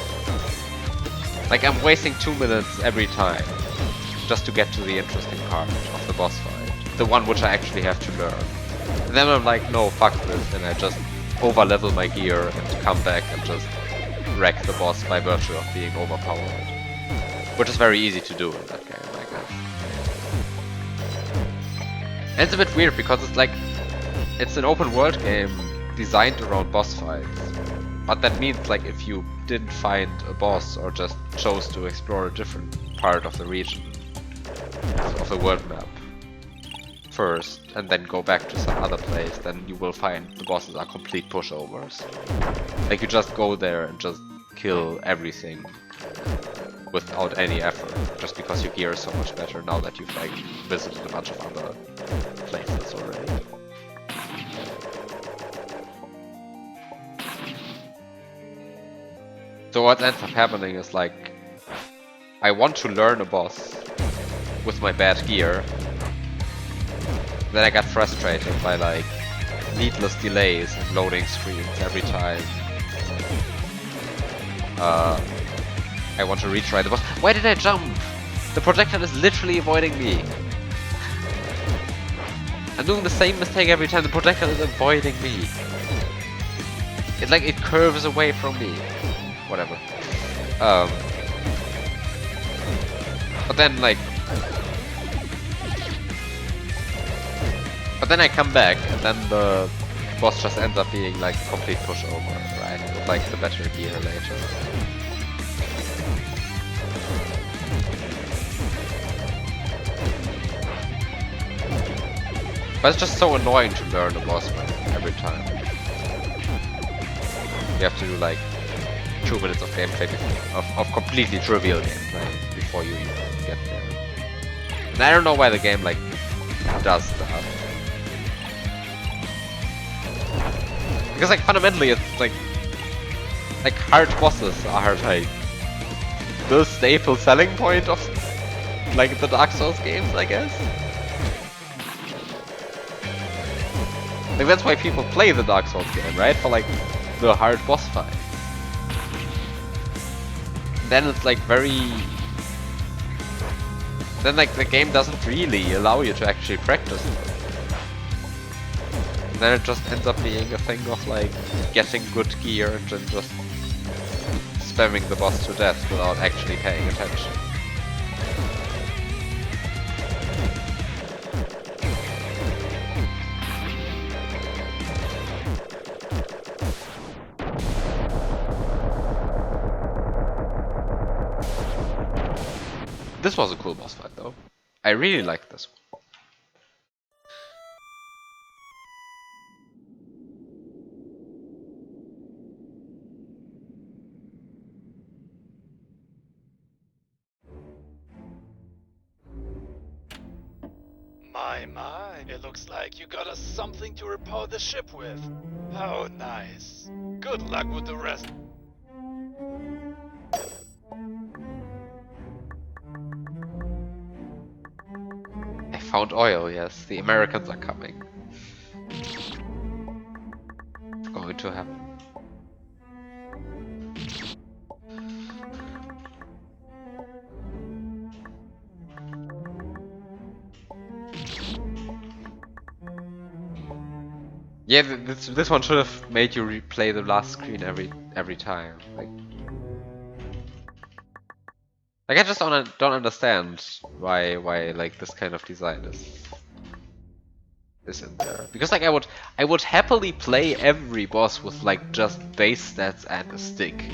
Like I'm wasting 2 minutes every time just to get to the interesting part of the boss fight. The one which I actually have to learn. And then I'm like, no, fuck this, and I just over-level my gear and come back and just wreck the boss by virtue of being overpowered. Which is very easy to do in that game, I guess. And it's a bit weird because it's like, it's an open world game designed around boss fights. But that means like if you didn't find a boss or just chose to explore a different part of the region, of the world map, first, and then go back to some other place, then you will find the bosses are complete pushovers. Like you just go there and just kill everything without any effort, just because your gear is so much better now that you've like visited a bunch of other places already. So what ends up happening is like, I want to learn a boss with my bad gear. Then I got frustrated by like needless delays and loading screens every time. I want to retry the boss. Why did I jump? The projectile is literally avoiding me. I'm doing the same mistake every time. The projectile is avoiding me. It like it curves away from me. Whatever. But then like. But then I come back, and then the boss just ends up being like a complete pushover, right? With like the better gear later. But it's just so annoying to learn a boss fight every time. You have to do like 2 minutes of gameplay of completely trivial gameplay before you even get there. And I don't know why the game like does that. Because like fundamentally it's like hard bosses are like the staple selling point of like the Dark Souls games, I guess. Like that's why people play the Dark Souls game, right? For like the hard boss fight. Then it's like very... Then like the game doesn't really allow you to actually practice it. And then it just ends up being a thing of like getting good gear and then just spamming the boss to death without actually paying attention. This was a cool boss fight though. I really liked this one. My, it looks like you got us something to repower the ship with. How nice. Good luck with the rest. I found oil, yes. The Americans are coming. It's going to happen. Yeah, this one should have made you replay the last screen every time. Like I just don't understand why like this kind of design is in there. Because like I would happily play every boss with like just base stats and a stick.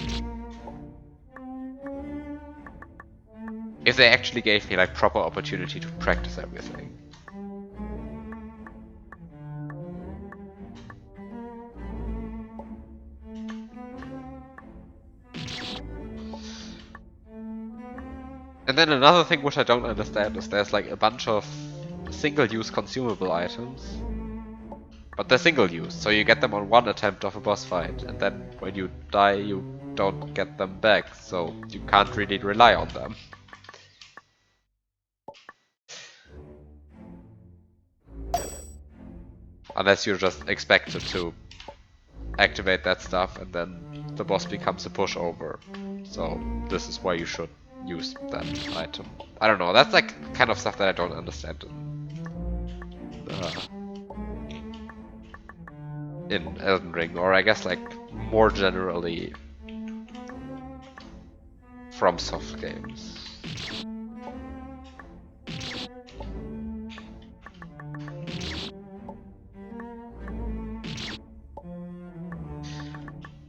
If they actually gave me like proper opportunity to practice everything. And then another thing which I don't understand is there's like a bunch of single-use consumable items. But they're single-use, so you get them on one attempt of a boss fight, and then when you die you don't get them back, so you can't really rely on them. Unless you're just expected to activate that stuff and then the boss becomes a pushover. So this is why you should use that item. I don't know, that's like kind of stuff that I don't understand in Elden Ring, or I guess like more generally FromSoft games.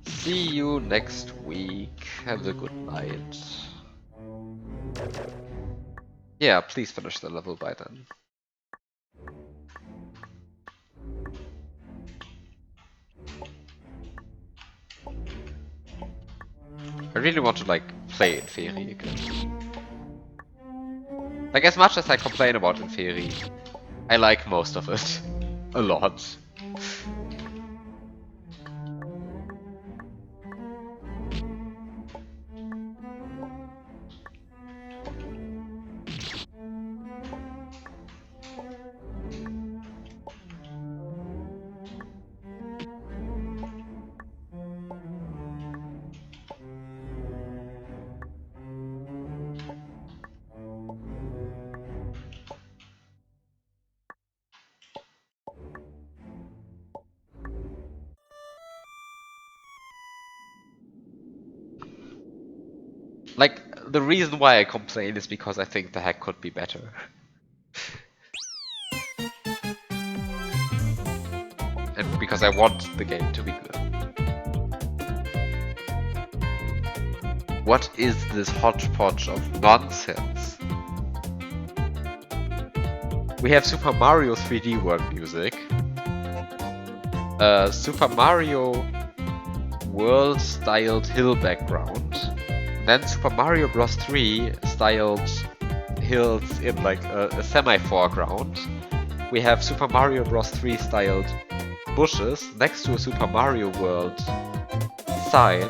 See you next week. Have a good night. Yeah, please finish the level by then. I really want to like play Inferi again. Like as much as I complain about Inferi, I like most of it. A lot. Like, the reason why I complain is because I think the hack could be better. And because I want the game to be good. What is this hodgepodge of nonsense? We have Super Mario 3D World music. Super Mario World styled hill background. Then Super Mario Bros. 3 styled hills in like a semi-foreground. We have Super Mario Bros. 3 styled bushes next to a Super Mario World sign.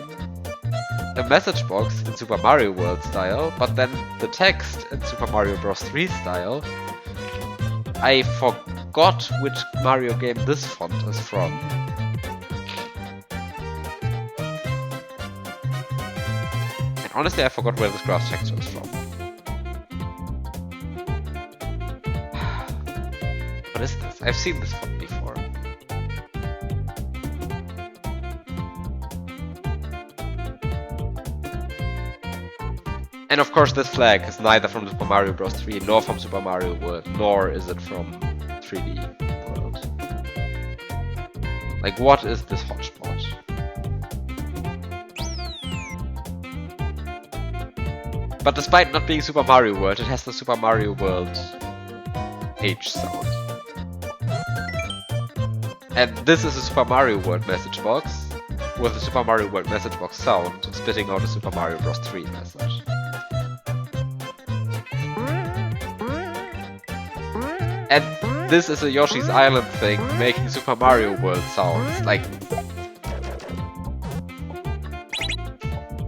A message box in Super Mario World style, but then the text in Super Mario Bros. 3 style. I forgot which Mario game this font is from. And honestly, I forgot where this grass texture is from. What is this? I've seen this font before. And of course this flag is neither from Super Mario Bros. 3 nor from Super Mario World, nor is it from 3D World. Like, what is this hodgepodge? But despite not being Super Mario World, it has the Super Mario World H sound. And this is a Super Mario World message box with a Super Mario World message box sound spitting out a Super Mario Bros. 3 message. And this is a Yoshi's Island thing, making Super Mario World sounds, like...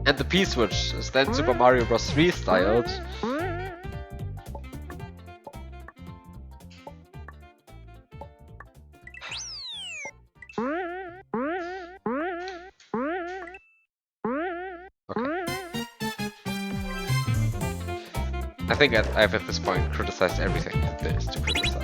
And the P-switch is then Super Mario Bros. 3 styled. I think I've at this point criticized everything that there is to criticize.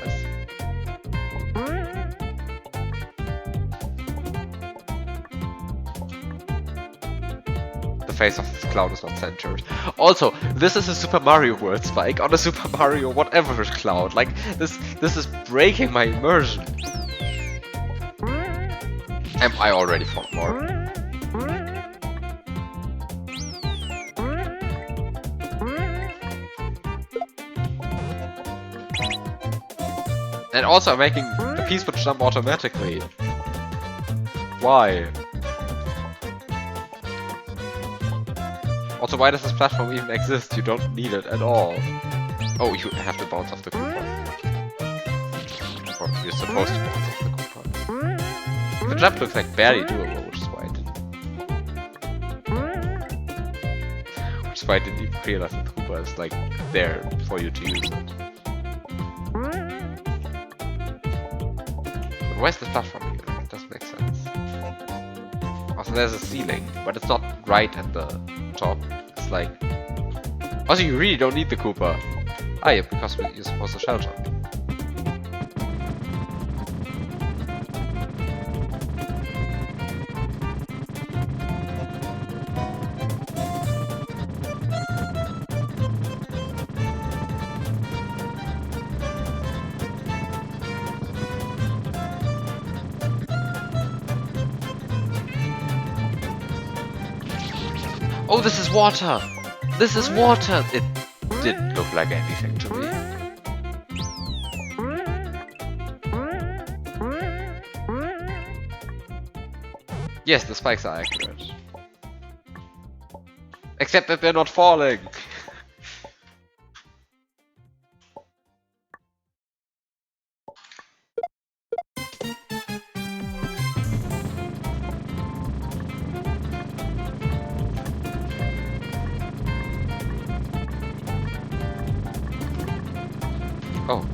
The face of this cloud is not centered. Also, this is a Super Mario World spike on a Super Mario whatever cloud. Like, this is breaking my immersion. I already fought more. And also I'm making the P-switch jump automatically. Why? Also, why does this platform even exist? You don't need it at all. Oh, you have to bounce off the coupon. Or you're supposed to bounce off the coupon. The jump looks like barely doable, which is why I didn't even realize that the coupon is like there for you to use it. Where's the platform here? It doesn't make sense. Also, there's a ceiling, but it's not right at the top. It's like... Also, you really don't need the Koopa. Ah, yeah, because you're supposed to shell jump. Oh, this is water! This is water! It didn't look like anything to me. Yes, the spikes are accurate. Except that they're not falling! Oh.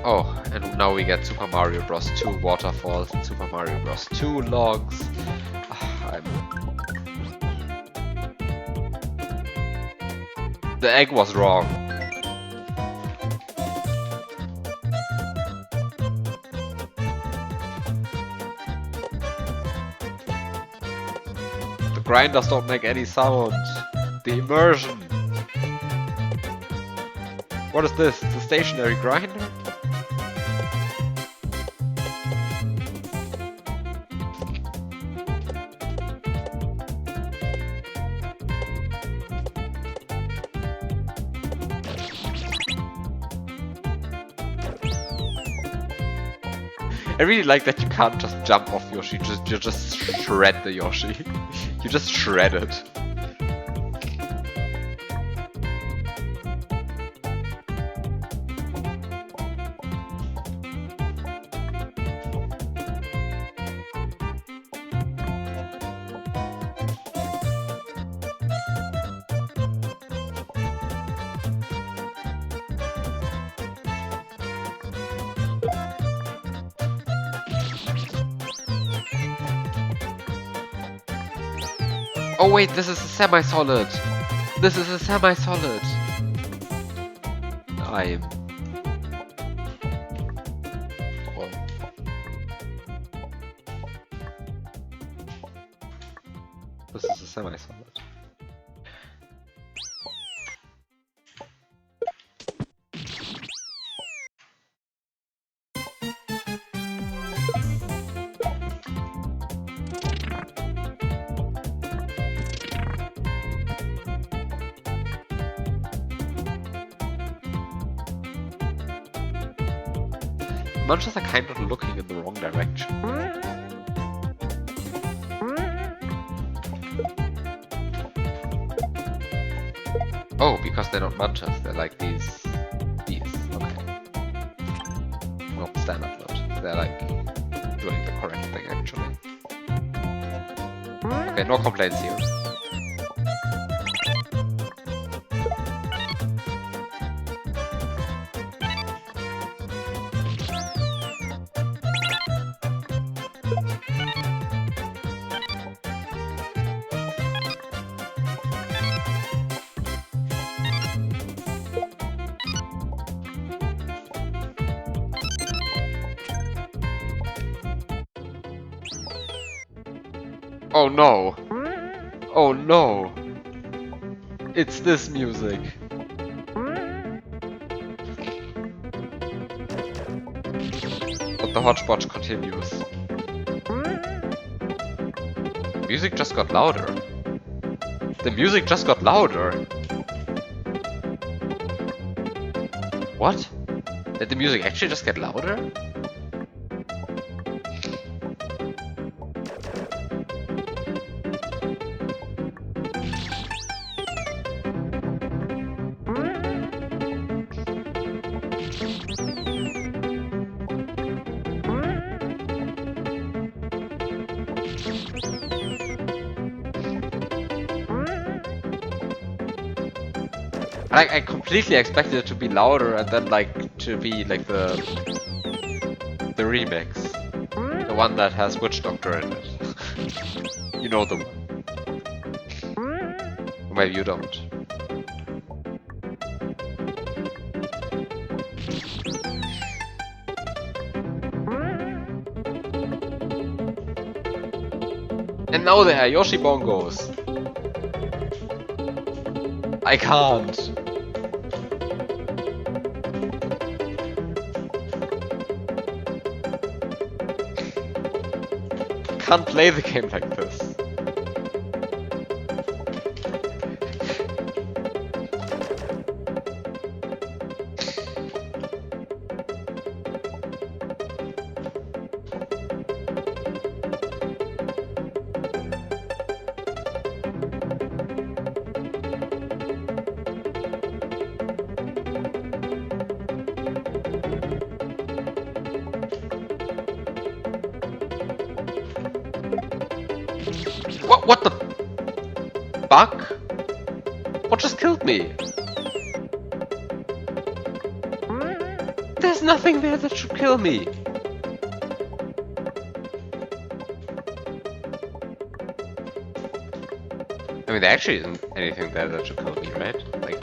Oh, and now we get Super Mario Bros. 2 waterfalls and Super Mario Bros. 2 logs. The egg was wrong. Grinders don't make any sound. The immersion. What is this? It's a stationary grinder? I really like that you can't just jump off Yoshi, you just shred the Yoshi. You just shred it. Oh wait, this is a semi-solid. This is a semi-solid. I'm... Well... This is a semi-solid. Munchers are kind of looking in the wrong direction. Oh, because they're not Munchers, they're like these. Okay. Not standard Munchers, they're like doing the correct thing actually. Okay, no complaints here. Oh no! Oh no! It's this music! But the hodgepodge continues. Music just got louder. The music just got louder! What? Did the music actually just get louder? I completely expected it to be louder and then like to be like the remix. The one that has Witch Doctor in it. You know the one. Or maybe you don't. And now there are Yoshi Bongos. I can't. Can't play the game like this. What the fuck? What just killed me? There's nothing there that should kill me. I mean, there actually isn't anything there that should kill me, right? Like...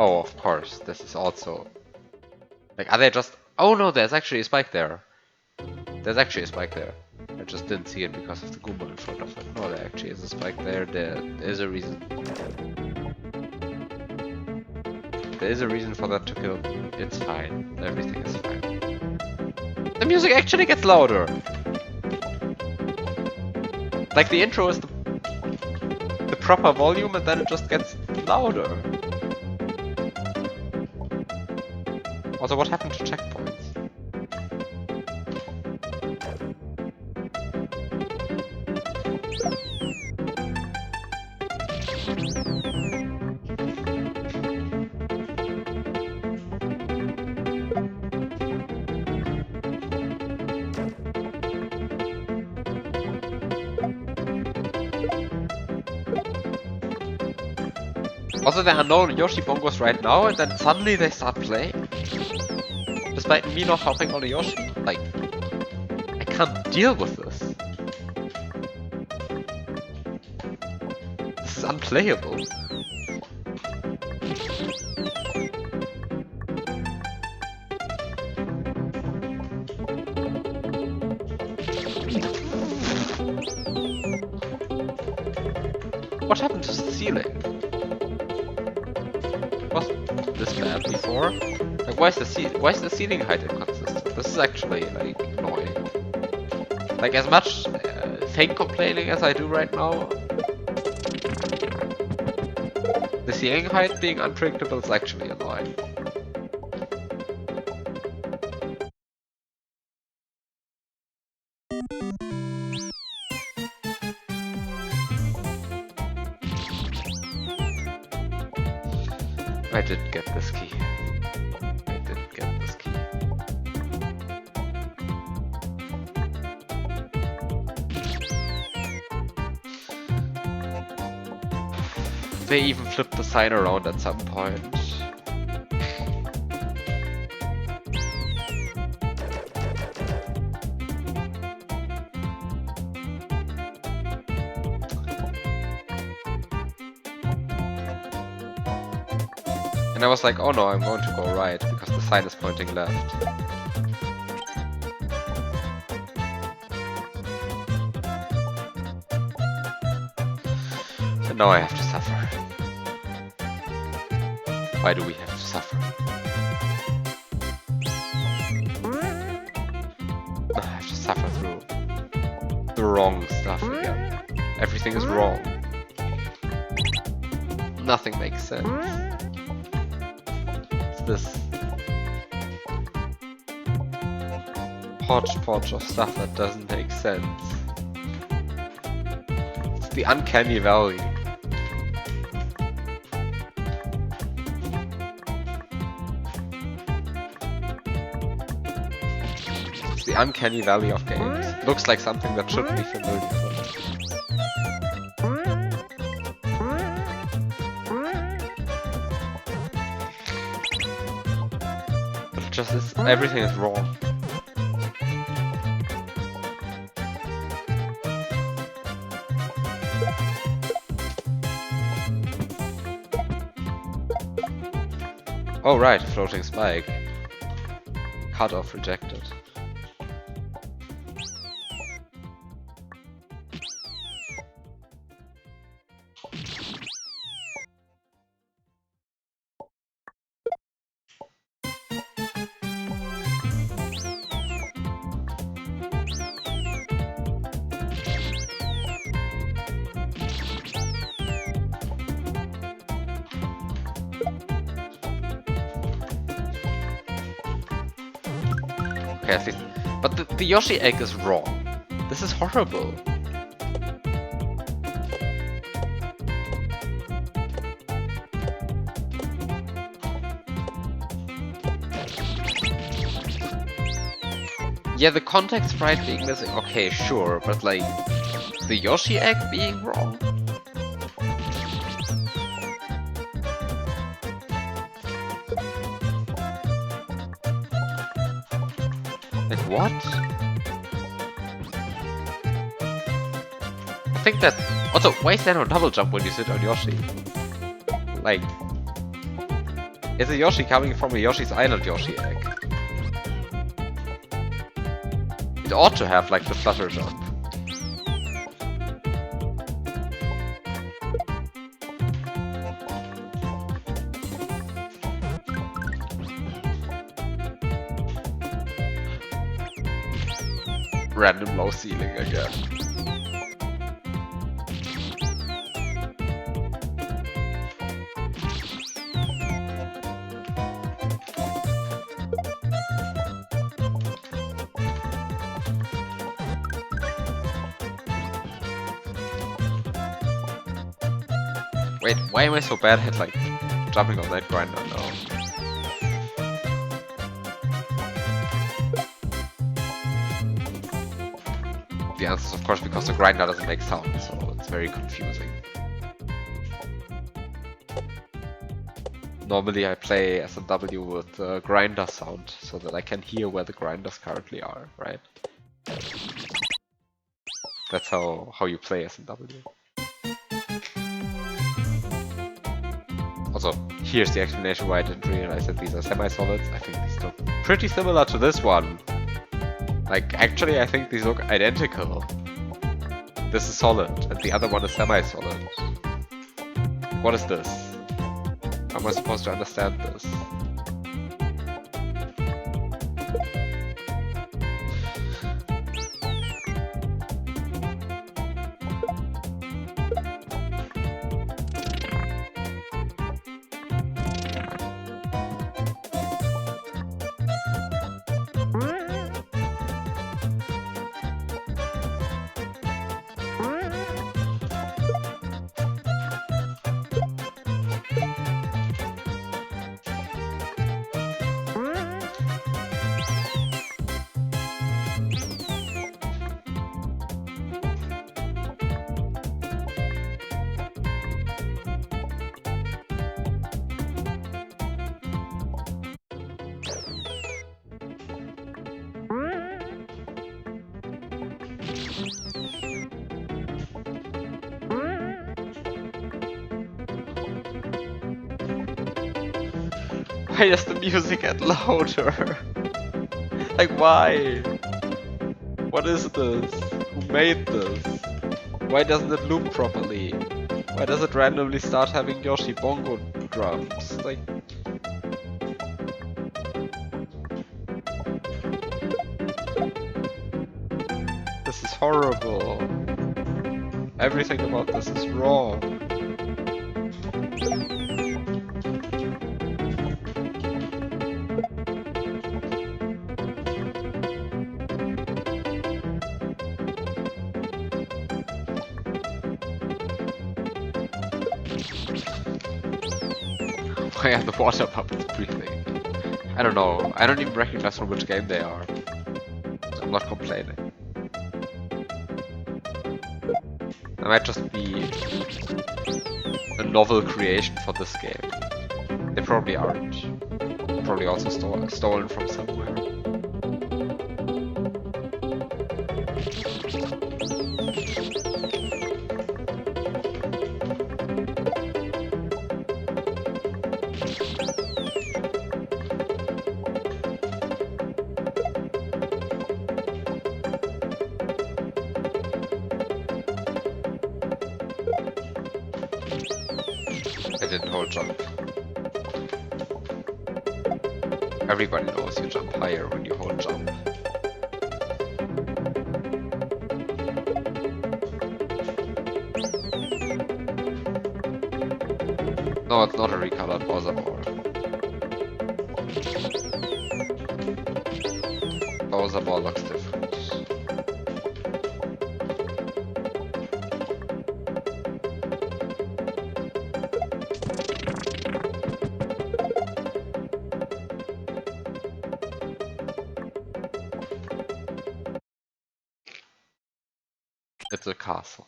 Oh, of course, this is also... Like, are they just... Oh no, there's actually a spike there. There's actually a spike there. I just didn't see it because of the Goomba in front of it. No, there actually is a spike there. There is a reason. There is a reason for that to kill. It's fine. Everything is fine. The music actually gets louder! Like the intro is the proper volume and then it just gets louder. Also, what happened to checkpoints? Also, there are no Yoshi bongos right now, and then suddenly they start playing. Despite me not hopping on a Yoshi. Like, I can't deal with this. This is unplayable. What happened to the ceiling? Was this bad before? Like, why is the ceiling height inconsistent? This is actually like annoying. Like, as much fake complaining as I do right now, the ceiling height being unpredictable is actually annoying. I didn't get this key. I didn't get this key. They even flipped the sign around at some point. And I was like, oh no, I'm going to go right, because the sign is pointing left. And now I have to suffer. Why do we have to suffer? I have to suffer through the wrong stuff again. Everything is wrong. Nothing makes sense. This hodgepodge of stuff that doesn't make sense. It's the uncanny valley. It's the uncanny valley of games. Looks like something that should be familiar. Just is, everything is wrong. Oh right, floating spike. Cut off rejected. Okay, I see. But the Yoshi egg is wrong. This is horrible. Yeah, the context sprite being missing, okay, sure, but like, the Yoshi egg being wrong? Like, what? I think that... Also, why is there no double jump when you sit on Yoshi? Like... Is a Yoshi coming from a Yoshi's Island Yoshi egg? It ought to have, like, the flutter jump. Random low ceiling again. Wait, why am I so bad at like jumping on that grinder now? The answer is of course because the grinder doesn't make sound, so it's very confusing. Normally I play SMW with the grinder sound, so that I can hear where the grinders currently are, right? That's how you play SMW. Also, here's the explanation why I didn't realize that these are semi-solids. I think these look pretty similar to this one. Like, actually I think these look identical. This is solid, and the other one is semi-solid. What is this? How am I supposed to understand this? Why does the music get louder? Like, why? What is this? Who made this? Why doesn't it loop properly? Why does it randomly start having Yoshi bongo drums? Like... This is horrible. Everything about this is wrong. Why are the water puppets breathing? I don't know. I don't even recognize from which game they are. So I'm not complaining. They might just be a novel creation for this game. They probably aren't. Probably also stolen from somewhere. I didn't hold jump. Everybody knows you jump higher when you hold jump. No, it's not a recolored Bowser Ball. Bowser Ball looks different. It's a castle.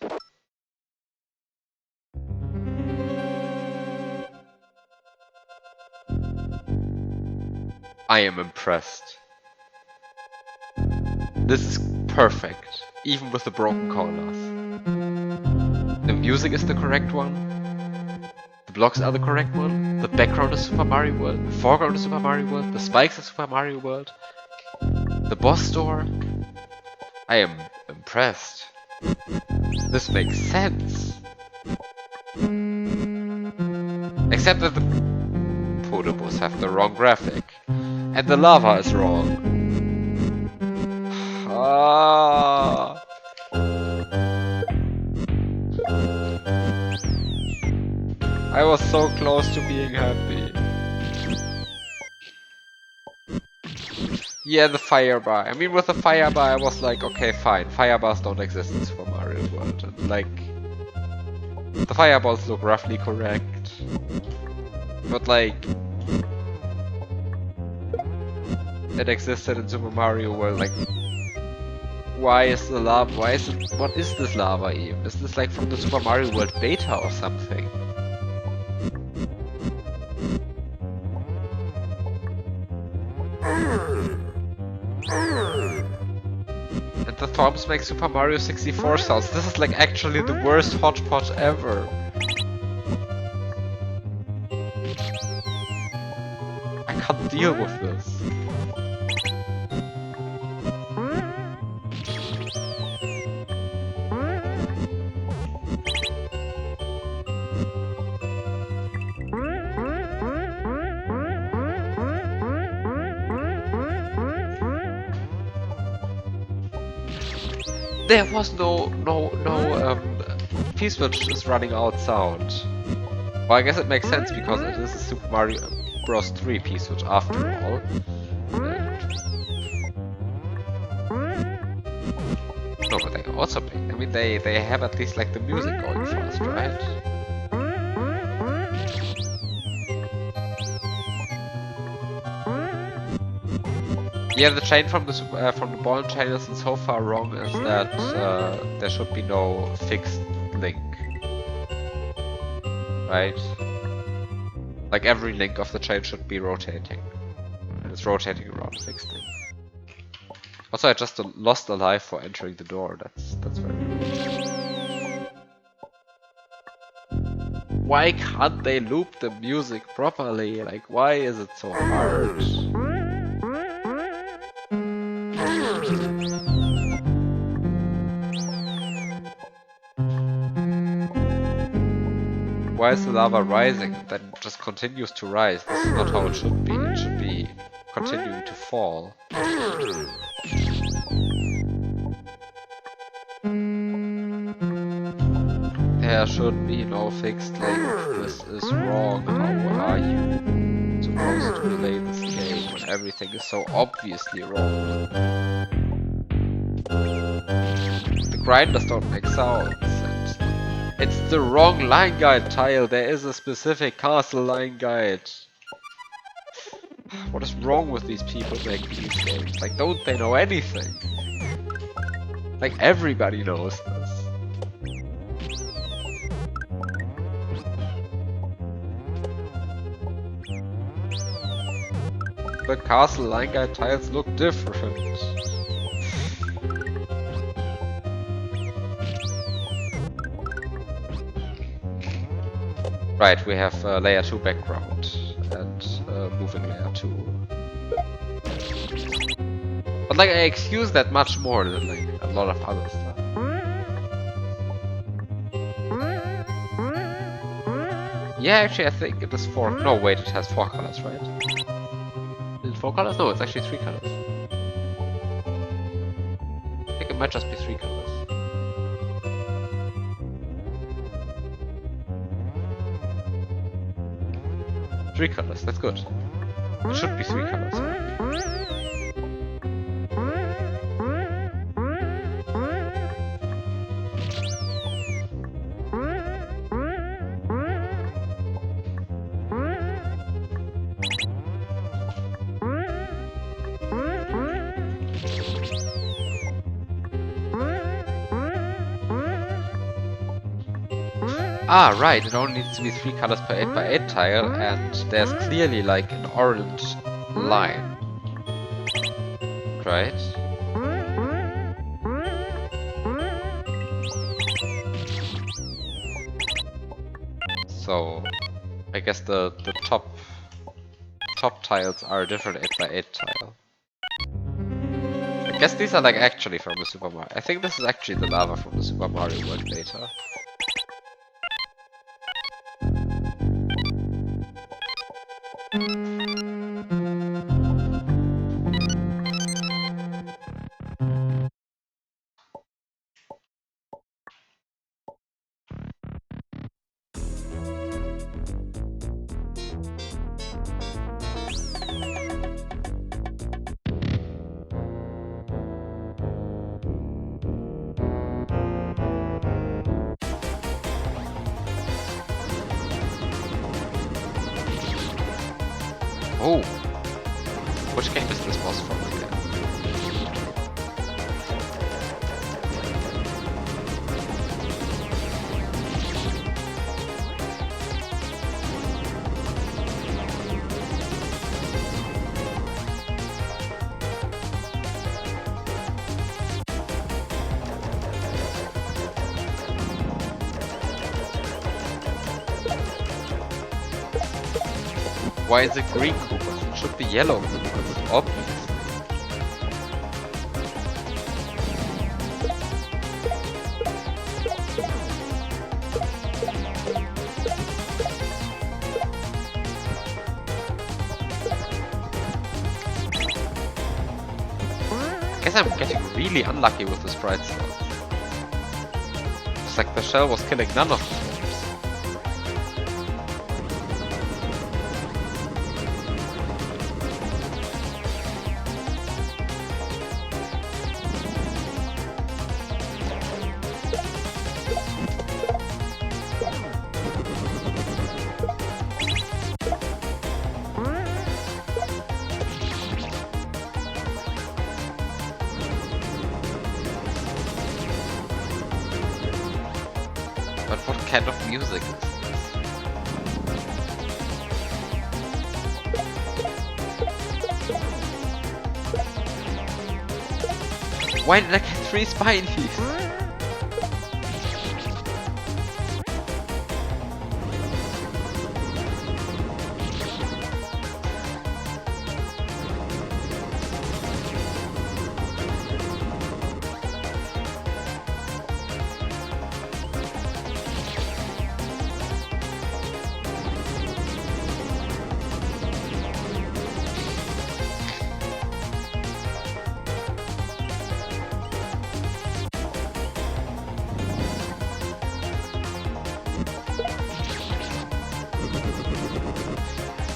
I am impressed. This is perfect, even with the broken corners. The music is the correct one. The blocks are the correct one. The background is Super Mario World. The foreground is Super Mario World. The spikes are Super Mario World. The boss door. I am impressed. This makes sense. Except that the Podobos have the wrong graphic. And the lava is wrong. Ah. I was so close to being happy. Yeah, the fire bar. I mean, with the fire bar, I was like, okay, fine. Fire bars don't exist in Super Mario World. And like, The fireballs look roughly correct. But like... it existed in Super Mario World, like... why is the lava, why is it, what is this lava even? Is this like from the Super Mario World beta or something? And the thorns make Super Mario 64 sounds. This is like actually the worst hotspot ever. I can't deal with this. There was no P-switch is running out sound. Well, I guess it makes sense because it is a Super Mario Bros. 3 P-switch after all. No, but they also make, I mean, they have at least like the music going fast, right? Yeah, the chain from the ball chain isn't so far wrong as that there should be no fixed link, right? Like every link of the chain should be rotating, and it's rotating around a fixed link. Also, I just lost a life for entering the door. That's very rude. Why can't they loop the music properly? Like, why is it so hard? Why is the lava rising? Then just continues to rise. This is not how it should be. It should be continuing to fall. There should be no fixed link. This is wrong. How are you supposed to play this game when everything is so obviously wrong? The grinders don't make sounds. It's the wrong line guide tile. There is a specific castle line guide. What is wrong with these people making these games? Like, don't they know anything? Like, everybody knows this. The castle line guide tiles look different. Right, we have layer 2 background and moving layer 2. But like, I excuse that much more than like a lot of other stuff. Yeah, actually I think it is 4. No, wait, it has 4 colors, right? Is it 4 colors? No, it's actually 3 colors. I think it might just be 3 colors. 3 colors, that's good. It should be 3 colors. Ah, right, it only needs to be 3 colors per 8x8 tile, and there's clearly like an orange line. Right? So, I guess the top tiles are a different 8x8 tile. I guess these are like actually from the Super Mario. I think this is actually the lava from the Super Mario World beta. Oh! Which game is this boss from again? Why is it green Koopas? It should be yellow Koopas, obviously. I guess I'm getting really unlucky with the sprite slots. It's like the shell was killing none of the swarms. But what kind of music is this? Why did I get 3 spinies?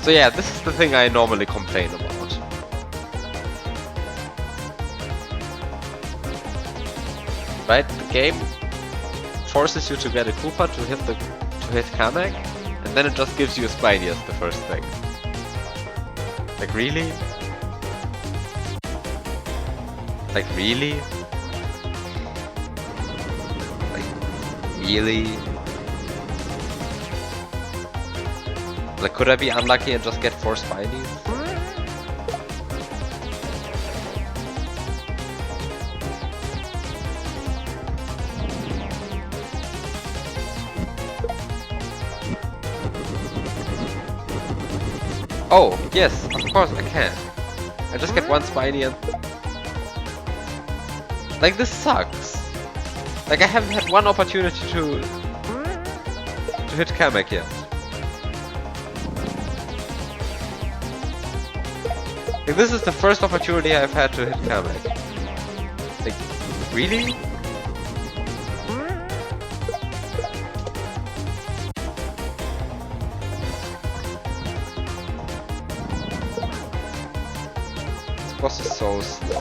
So yeah, this is the thing I normally complain about. Right? The game forces you to get a Koopa to hit Kamek, and then it just gives you a Spiny as the first thing. Like really? Like really? Like really? Like, could I be unlucky and just get 4 Spinies? Oh, yes, of course I can. I just get 1 Spiny and... Like, this sucks. Like, I haven't had one opportunity to hit Kamek yet. Like, this is the first opportunity I've had to hit Kamek. Like, really? This boss is so slow.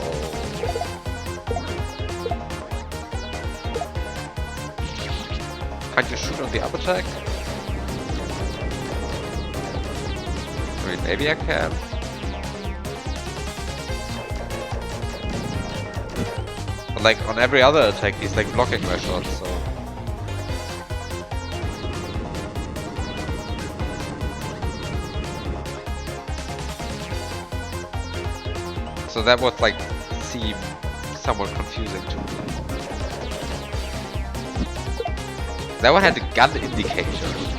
Can't you shoot on the up attack? I mean, maybe I can. Like, on every other attack, he's like blocking my shots, so... So that would, like, seem somewhat confusing to me. That one had a gun indication.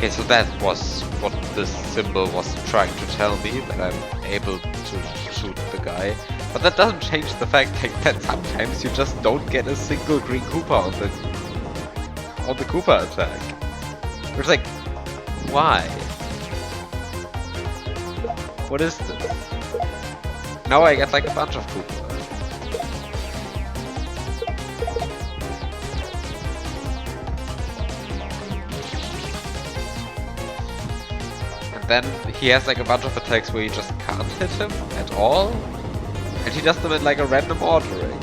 Okay, so that was what this symbol was trying to tell me, that I'm able to shoot the guy. But that doesn't change the fact that sometimes you just don't get a single green Koopa on the Koopa attack. It's like, why? What is this? Now I get like a bunch of Koopas. then he has like a bunch of attacks where you just can't hit him at all, and he does them in like a random ordering.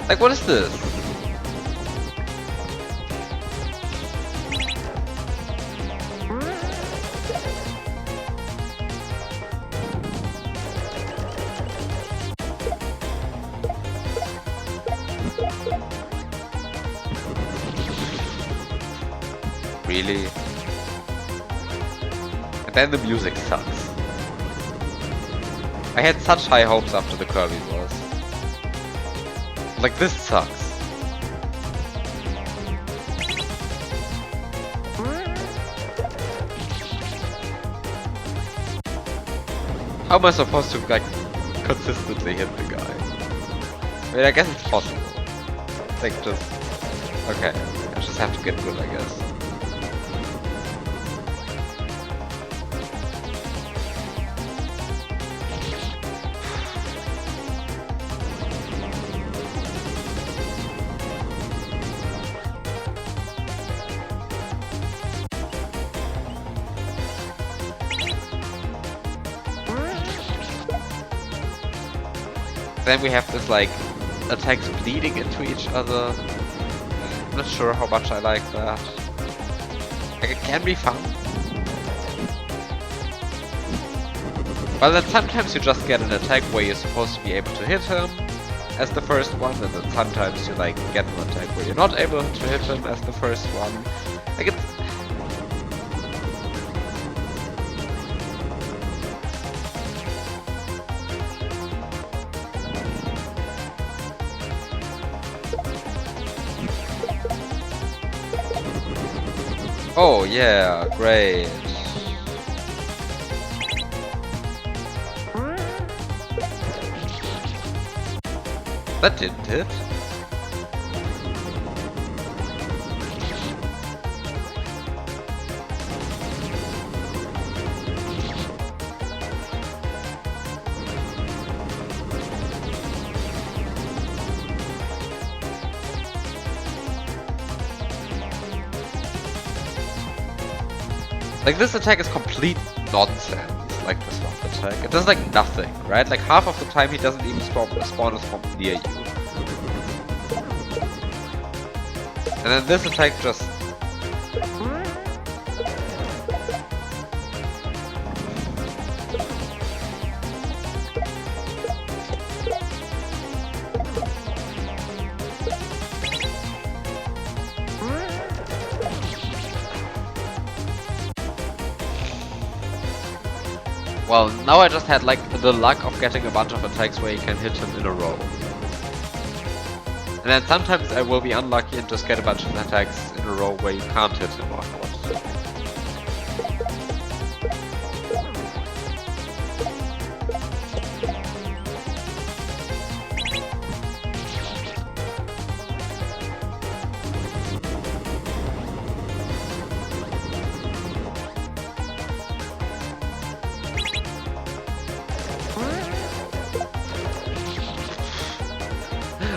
Like, what is this? Really? And then the music sucks. I had such high hopes after the Kirby boss. Like, this sucks. How am I supposed to, like, consistently hit the guy? I mean, I guess it's possible. Like, just... Okay, I just have to get good, I guess. Then we have this like attacks bleeding into each other. I'm not sure how much I like that. Like, it can be fun. But then sometimes you just get an attack where you're supposed to be able to hit him as the first one, and then sometimes you like get an attack where you're not able to hit him as the first one. Like, it's... Oh yeah, great. That didn't hit. Like, this attack is complete nonsense, like the swamp attack. It does like nothing, right? Like, half of the time he doesn't even spawn a swamp near you. And then this attack just... Well, now I just had like the luck of getting a bunch of attacks where you can hit him in a row. And then sometimes I will be unlucky and just get a bunch of attacks in a row where you can't hit him or what.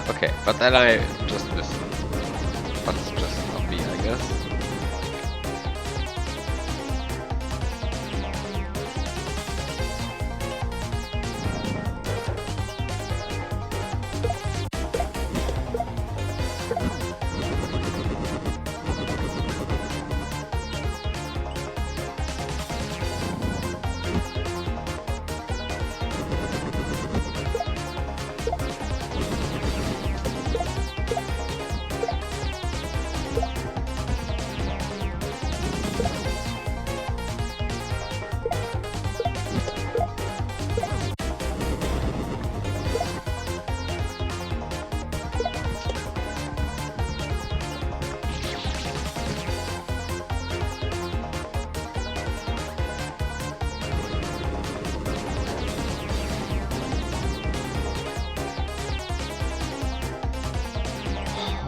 Okay, but then I just missed it. But it's just not me, I guess.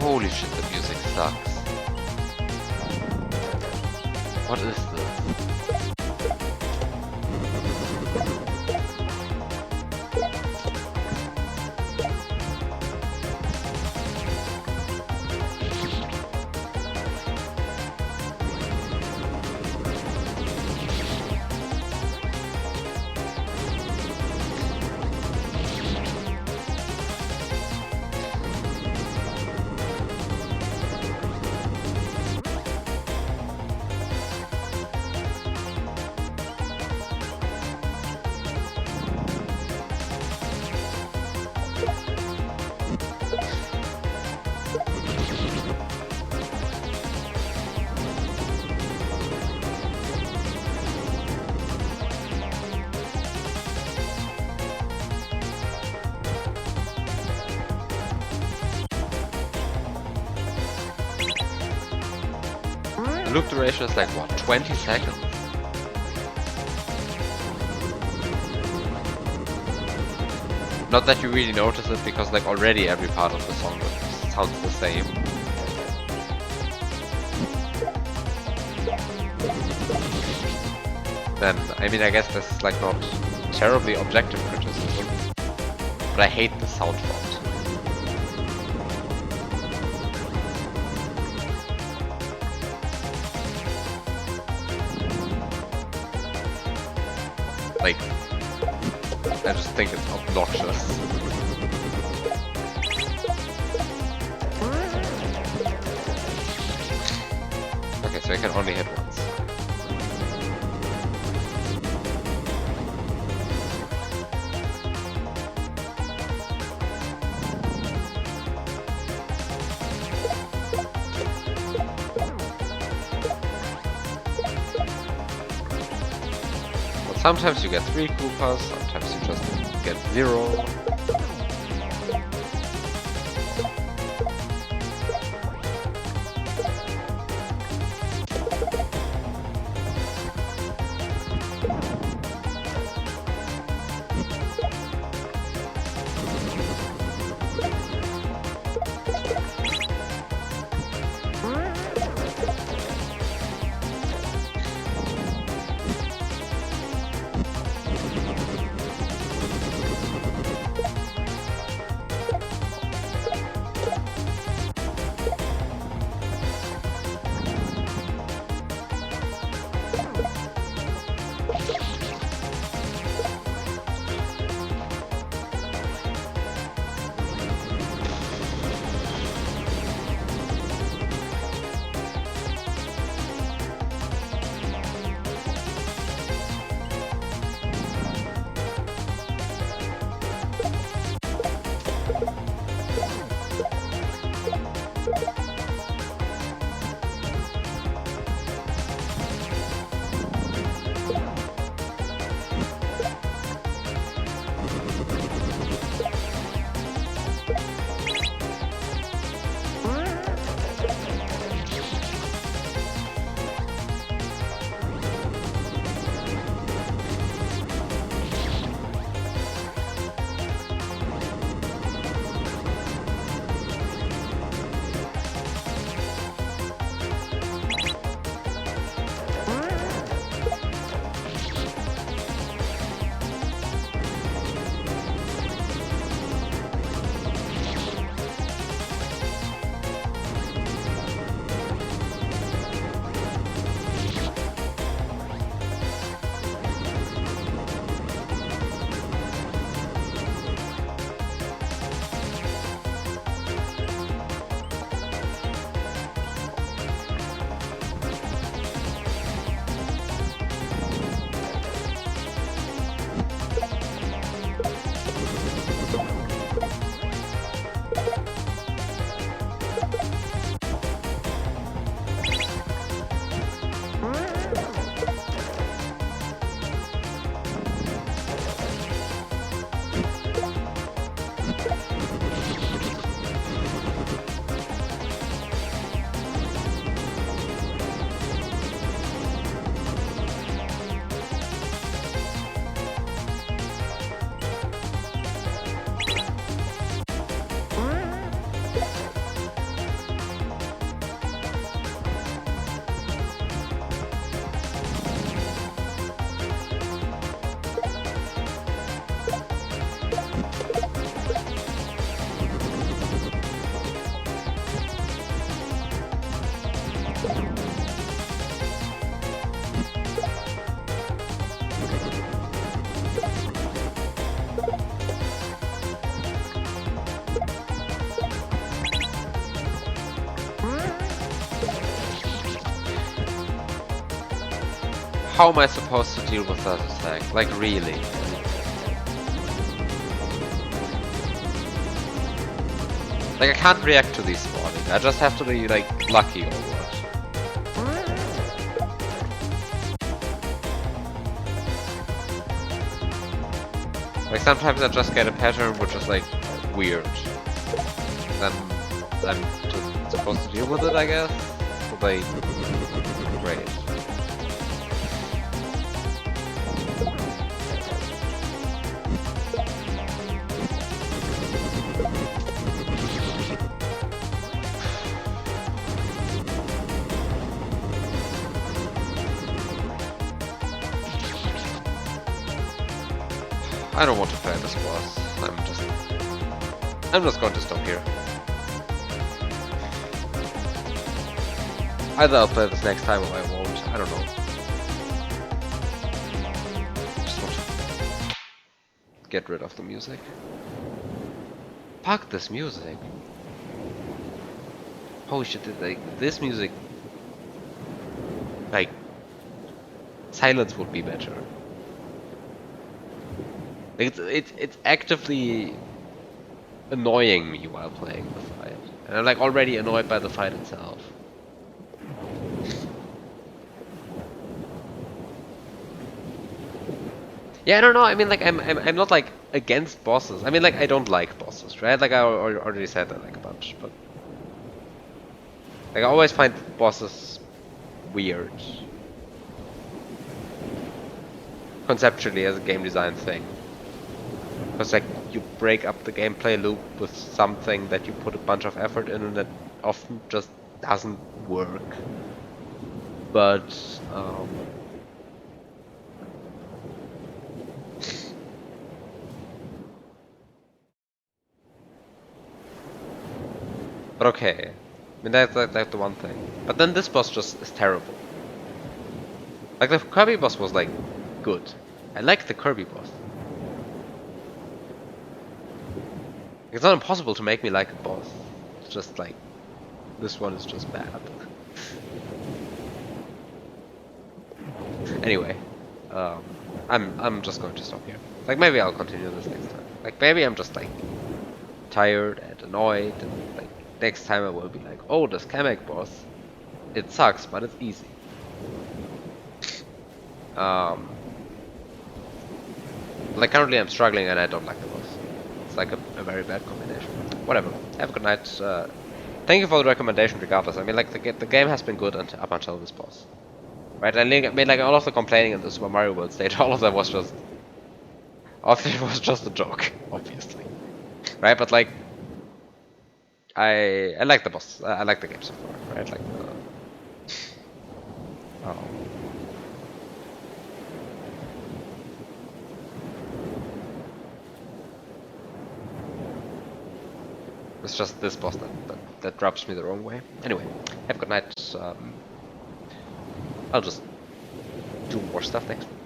Holy shit, the music sucks. What is this? The loop duration is like, what, 20 seconds? Not that you really notice it, because like already every part of the song sounds the same. Then, I mean, I guess this is like not terribly objective criticism, but I hate the sound font. Like, I just think it's obnoxious. Okay, so I can only hit once. But sometimes you get 3 Koopas, sometimes you just get 0. How am I supposed to deal with that attack? Like, really? Like, I can't react to these spawning. I just have to be, like, lucky or what? Like, sometimes I just get a pattern which is, like, weird. Then I'm just supposed to deal with it, I guess? But, like... great. I don't want to play this boss. I'm just going to stop here. Either I'll play this next time or I won't. I don't know. Just want to get rid of the music. Fuck this music. Holy shit, like this music, like silence would be better. Like, it's actively annoying me while playing the fight. And I'm like already annoyed by the fight itself. Yeah, I don't know. I mean, like, I'm not like against bosses. I mean, like, I don't like bosses, right? Like, I already said that like a bunch, but like, I always find bosses weird conceptually as a game design thing. Because like you break up the gameplay loop with something that you put a bunch of effort in and that often just doesn't work. But okay. I mean that's the one thing. But then this boss just is terrible. Like the Kirby boss was like good. I like the Kirby boss. It's not impossible to make me like a boss. It's just like this one is just bad. Anyway, I'm just going to stop here. Like maybe I'll continue this next time. Like maybe I'm just like tired and annoyed and like next time I will be like, oh, this Kamek boss, it sucks, but it's easy. Like currently I'm struggling and I don't like the boss. It's like a very bad combination. Whatever. Have a good night. Thank you for the recommendation regardless. I mean like the game has been good up until this boss. Right, I mean like all of the complaining in the Super Mario World stage, all of that was just a joke, obviously. Right, but like I like the boss. I like the game so far, right? Like oh. It's just this boss that rubs me the wrong way. Anyway, have a good night. I'll just do more stuff next week.